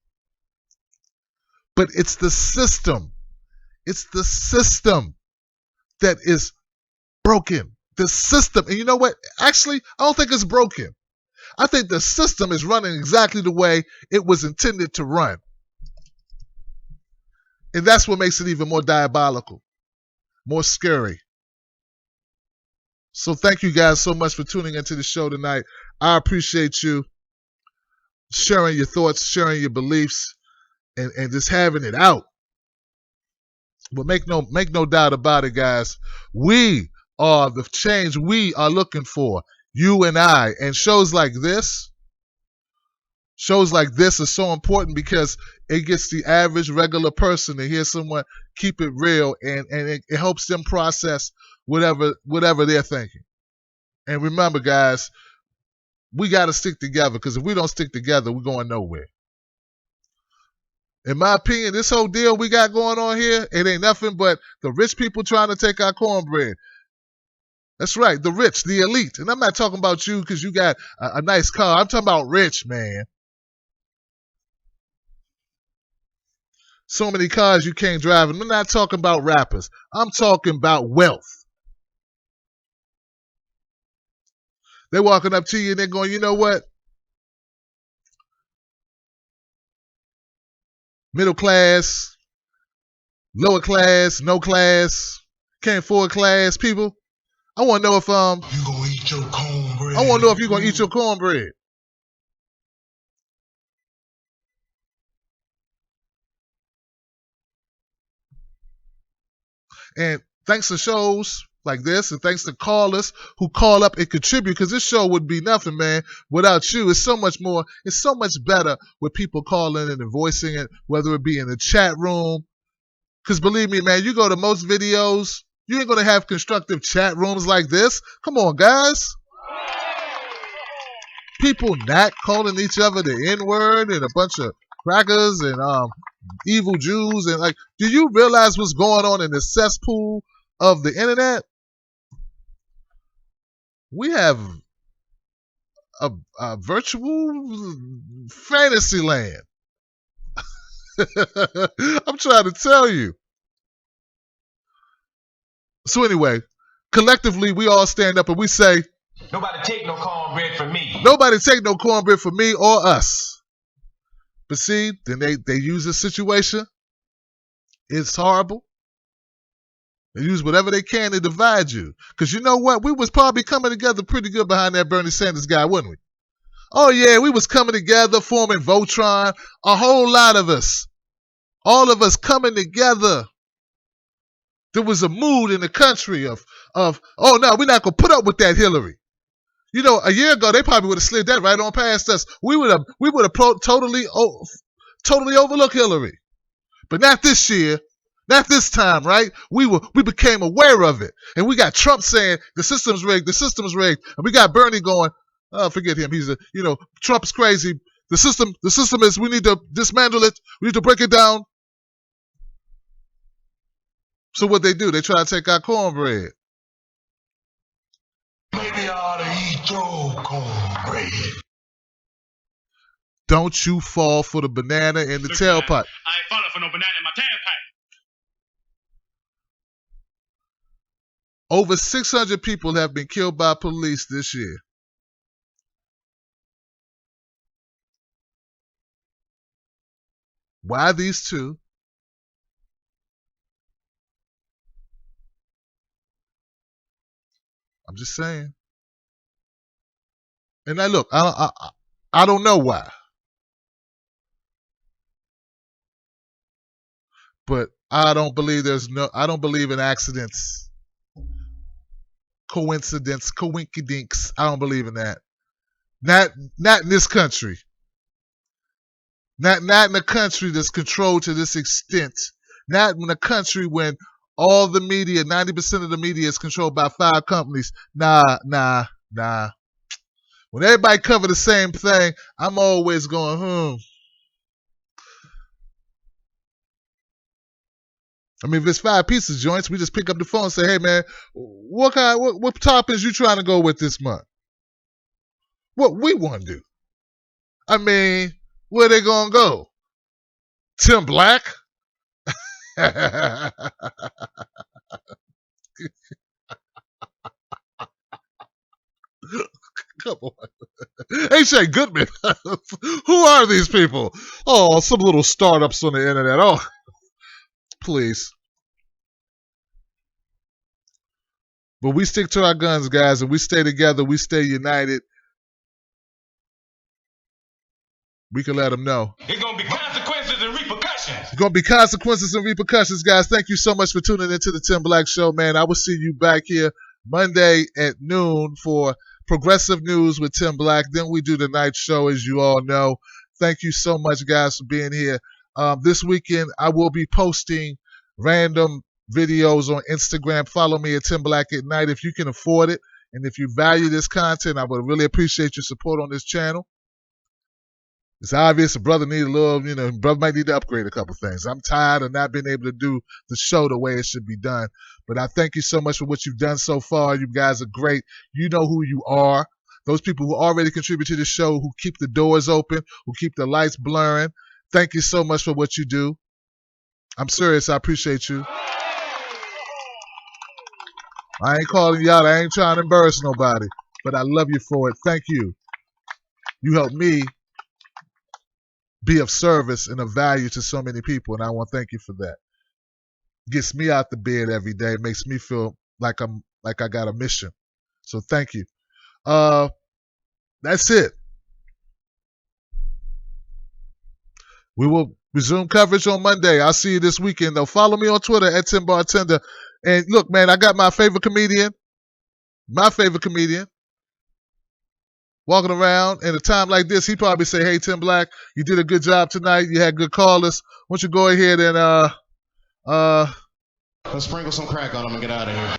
But it's the system. It's the system that is broken. The system. And you know what? Actually, I don't think it's broken. I think the system is running exactly the way it was intended to run. And that's what makes it even more diabolical, more scary. So thank you guys so much for tuning into the show tonight. I appreciate you sharing your thoughts, sharing your beliefs. And just having it out. But make no doubt about it, guys. We are the change we are looking for. You and I. And shows like this are so important because it gets the average regular person to hear someone keep it real, and it helps them process whatever they're thinking. And remember, guys, we got to stick together, because if we don't stick together, we're going nowhere. In my opinion, this whole deal we got going on here, it ain't nothing but the rich people trying to take our cornbread. That's right, the rich, the elite. And I'm not talking about you because you got a nice car. I'm talking about rich, man. So many cars you can't drive. And I'm not talking about rappers. I'm talking about wealth. They're walking up to you and they're going, you know what? Middle class, lower class, no class, can't afford class people. I want to know if you gonna eat your cornbread. I want to know if you're gonna eat your cornbread. And thanks to shows like this, and thanks to callers who call up and contribute, because this show would be nothing, man, without you. It's so much more. It's so much better with people calling in and voicing it, whether it be in the chat room. Because believe me, man, you go to most videos, you ain't going to have constructive chat rooms like this. Come on, guys. People not calling each other the N-word and a bunch of crackers and evil Jews. And like, do you realize what's going on in the cesspool of the internet? We have a virtual fantasy land. I'm trying to tell you. So anyway, collectively, we all stand up and we say, nobody take no cornbread from me. Nobody take no cornbread from me or us. But see, then they use this situation. It's horrible. They use whatever they can to divide you. Because you know what? We was probably coming together pretty good behind that Bernie Sanders guy, wasn't we? Oh, yeah, we was coming together, forming Voltron. A whole lot of us. All of us coming together. There was a mood in the country of oh, no, we're not going to put up with that Hillary. You know, a year ago they probably would have slid that right on past us. We would have totally overlooked Hillary, but not this year, not this time, right? We became aware of it, and we got Trump saying the system's rigged, and we got Bernie going, oh, forget him. He's Trump's crazy. The system is. We need to dismantle it. We need to break it down. So what they do? They try to take our cornbread. Maybe I ought to eat your cornbread. Don't you fall for the banana in the tailpipe. I ain't falling for no banana in my tailpipe. Over 600 people have been killed by police this year. Why these two? I'm just saying. And now look, I don't know why. But I don't believe in accidents. Coincidence, coinkydinks. I don't believe in that. Not in this country. Not in a country that's controlled to this extent. Not in a country when all the media, 90% of the media is controlled by 5 companies. Nah. When everybody cover the same thing, I'm always going, I mean, if it's 5 pizza joints, we just pick up the phone and say, hey, man, what toppings you trying to go with this month? What we want to do. I mean, where they going to go? Tim Black? Come on. H.A. Goodman. Who are these people? Oh, some little startups on the internet. Oh, please. But we stick to our guns, guys, and we stay together. We stay united. We can let them know. There's going to be consequences and repercussions. There's going to be consequences and repercussions, guys. Thank you so much for tuning into the Tim Black Show, man. I will see you back here Monday at noon for Progressive News with Tim Black. Then we do the night show, as you all know. Thank you so much, guys, for being here. This weekend, I will be posting random videos on Instagram. Follow me at Tim Black at Night if you can afford it. And if you value this content, I would really appreciate your support on this channel. It's obvious a brother need a little, brother might need to upgrade a couple things. I'm tired of not being able to do the show the way it should be done. But I thank you so much for what you've done so far. You guys are great. You know who you are. Those people who already contribute to the show, who keep the doors open, who keep the lights blurring. Thank you so much for what you do. I'm serious. I appreciate you. I ain't calling you out. I ain't trying to embarrass nobody. But I love you for it. Thank you. You helped me be of service and of value to so many people, and I want to thank you for that. Gets me out the bed every day, makes me feel like I got a mission. So thank you. That's it. We will resume coverage on Monday. I'll see you this weekend, though. Follow me on Twitter at Tim Bartender. And look, man, I got my favorite comedian. Walking around in a time like this, he probably say, hey, Tim Black, you did a good job tonight. You had good callers. Why don't you go ahead and let's sprinkle some crack on him and get out of here.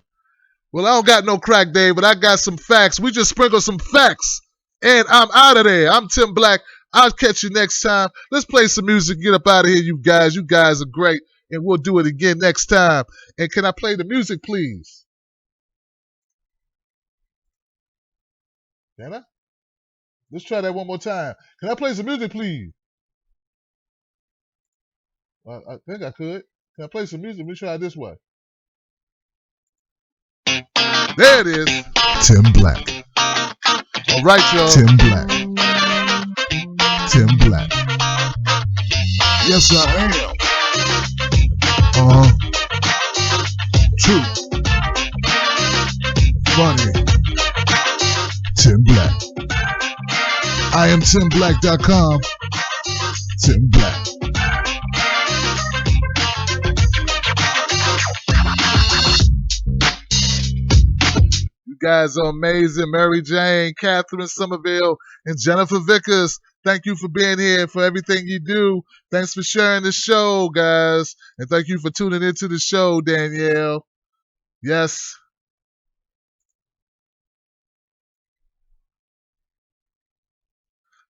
Well, I don't got no crack, Dave, but I got some facts. We just sprinkle some facts. And I'm out of there. I'm Tim Black. I'll catch you next time. Let's play some music. Get up out of here, you guys. You guys are great. And we'll do it again next time. And can I play the music, please? Can I? Let's try that one more time. Can I play some music, please? I think I could. Can I play some music? Let me try it this way. There it is. Tim Black. All right, y'all. Tim Black. Tim Black. Yes, I am. True. Funny. Tim Black. I am TimBlack.com. Tim Black. You guys guys are amazing. Mary Jane, Catherine Somerville, and Jennifer Vickers. Thank you for being here, for everything you do. Thanks for sharing the show, guys. And thank you for tuning into the show, Danielle. Yes.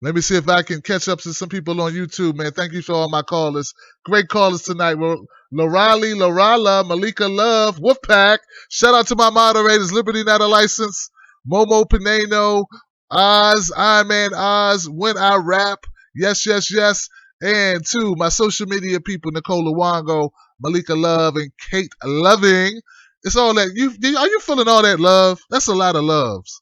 Let me see if I can catch up to some people on YouTube, man. Thank you for all my callers. Great callers tonight. Lorali, Lorala, Malika Love, Wolfpack. Shout out to my moderators, Liberty Not a License, Momo Pineno, Oz, Iron Man Oz, When I Rap, Yes, Yes, Yes. And to my social media people, Nicole Luongo, Malika Love, and Kate Loving. It's all that. Are you feeling all that love? That's a lot of loves.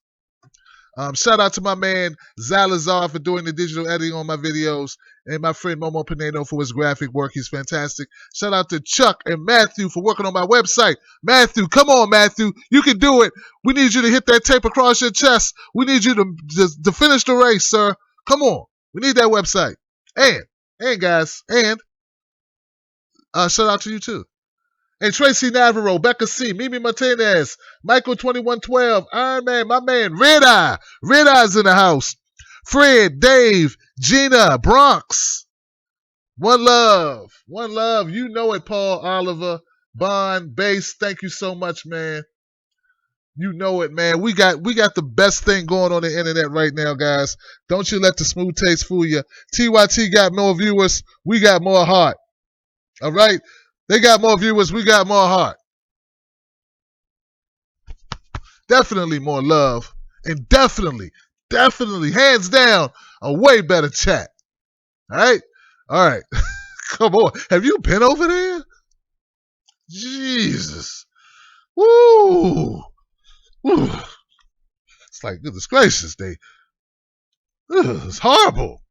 Shout out to my man Zalazar for doing the digital editing on my videos, and my friend Momo Pineno for his graphic work. He's fantastic. Shout out to Chuck and Matthew for working on my website. Matthew, come on, Matthew. You can do it. We need you to hit that tape across your chest. We need you to finish the race, sir. Come on. We need that website. And guys, shout out to you too. And Tracy Navarro, Becca C, Mimi Martinez, Michael 2112, Iron Man, my man, Red Eye. Red Eye's in the house. Fred, Dave, Gina, Bronx. One love. One love. You know it, Paul, Oliver, Bond, Bass. Thank you so much, man. You know it, man. We got the best thing going on the internet right now, guys. Don't you let the smooth taste fool you. TYT got more viewers. We got more heart. All right? They got more viewers. We got more heart. Definitely more love. And definitely, hands down, a way better chat. All right? All right. Come on. Have you been over there? Jesus. Woo. Woo. It's like, goodness gracious, it's horrible.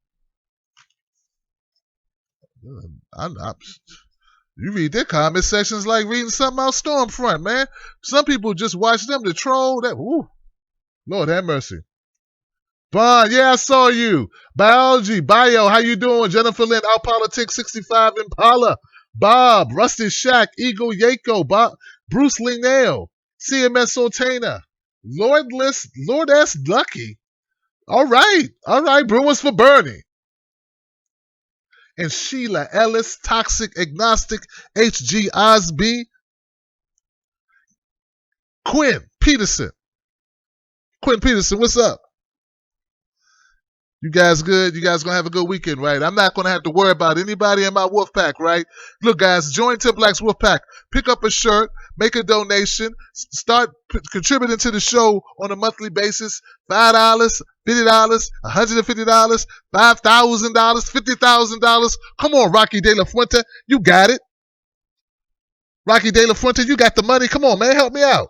You read their comment sections like reading something out Stormfront, man. Some people just watch them to troll. That, woo. Lord have mercy. Bond, yeah, I saw you. Biology, Bio, how you doing? Jennifer Lynn, Out Politics 65, Impala. Bob, Rusty Shack, Eagle Yako, Bob, Bruce Linnell, CMS Sultana, Lord S. Lucky. All right, Brewers for Bernie. And Sheila Ellis, Toxic Agnostic, H.G. Osby, Quinn Peterson, what's up? You guys good? You guys gonna have a good weekend, right? I'm not gonna have to worry about anybody in my wolf pack, right? Look, guys, join Tim Black's wolf pack. Pick up a shirt, make a donation, start contributing to the show on a monthly basis. $5, $50, $150, $5,000, $50,000. Come on, Rocky De La Fuente, you got it. Rocky De La Fuente, you got the money. Come on, man, help me out.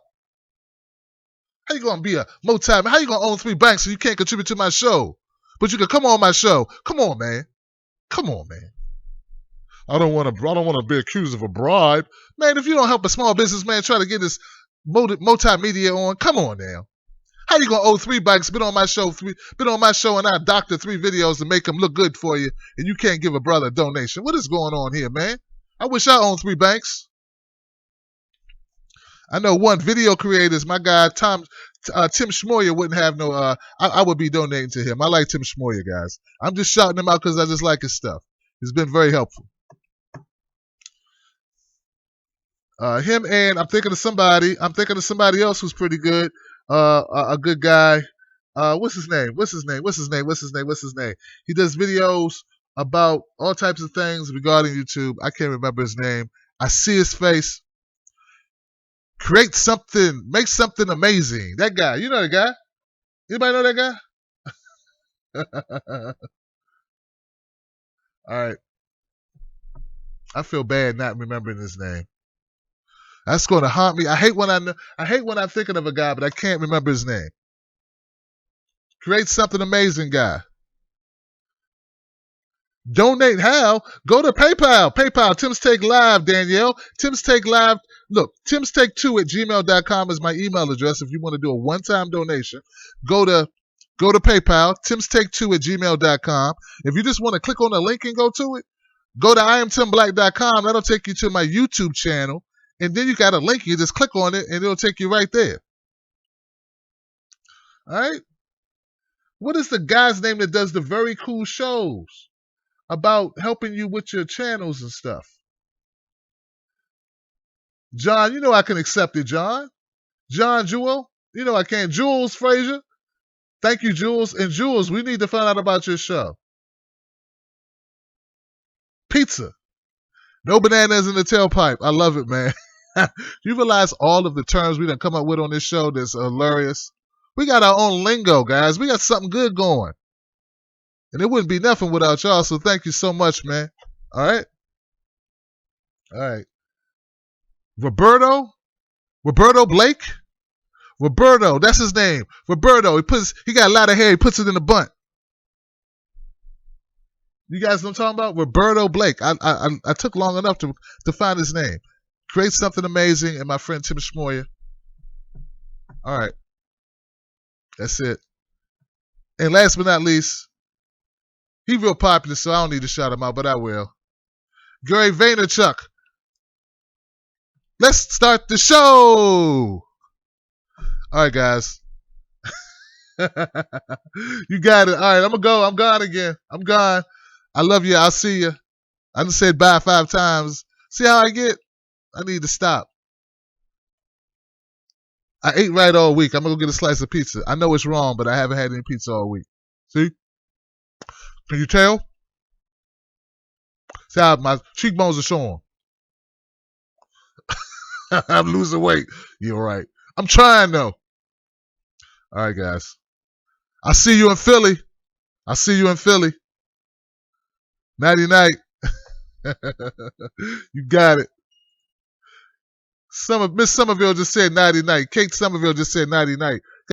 How you gonna be a how you gonna own 3 banks so you can't contribute to my show? But you can come on my show. Come on, man. I don't want to be accused of a bribe. Man, if you don't help a small businessman try to get his multimedia on, come on now. How you gonna owe 3 banks, been on my show and I doctor 3 videos to make them look good for you, and you can't give a brother a donation? What is going on here, man? I wish I owned 3 banks. I know one video creators, my guy Tim Schmoyer wouldn't have no. I would be donating to him. I like Tim Schmoyer, guys. I'm just shouting him out because I just like his stuff. He's been very helpful. Him and I'm thinking of somebody else who's pretty good. A good guy. What's his name? He does videos about all types of things regarding YouTube. I can't remember his name. I see his face. Create something, make something amazing. That guy, you know the guy? Anybody know that guy? All right. I feel bad not remembering his name. That's going to haunt me. I hate when I'm thinking of a guy, but I can't remember his name. Create something amazing, guy. Donate how? Go to PayPal. Tim's Take Live, Danielle. Tim's Take Live. Look, timstake2@gmail.com is my email address. If you want to do a one-time donation, go to PayPal. timstake2@gmail.com. If you just want to click on the link and go to it, go to IamTimBlack.com. That'll take you to my YouTube channel. And then you got a link. You just click on it, and it'll take you right there. All right? What is the guy's name that does the very cool shows about helping you with your channels and stuff? John, you know I can accept it, John. John Jewel, you know I can. Jules Frazier. Thank you, Jules. And Jules, we need to find out about your show. Pizza. No bananas in the tailpipe. I love it, man. You realize all of the terms we done come up with on this show that's hilarious? We got our own lingo, guys. We got something good going. And it wouldn't be nothing without y'all, so thank you so much, man. All right? All right. Roberto Blake? Roberto, that's his name. Roberto, he got a lot of hair, he puts it in a bun. You guys know what I'm talking about? Roberto Blake. I took long enough to find his name. Create something amazing, and my friend Tim Schmoyer. All right. That's it. And last but not least, he real popular, so I don't need to shout him out, but I will. Gary Vaynerchuk. Let's start the show. All right, guys. You got it. All right, I'm going to go. I'm gone again. I'm gone. I love you. I'll see you. I done said bye 5 times. See how I get? I need to stop. I ate right all week. I'm going to go get a slice of pizza. I know it's wrong, but I haven't had any pizza all week. See? Can you tell? See how my cheekbones are showing? I'm losing weight. You're right. I'm trying, though. All right, guys. I'll see you in Philly. Nighty night. You got it. Miss Somerville just said nighty night. Kate Somerville just said nighty night.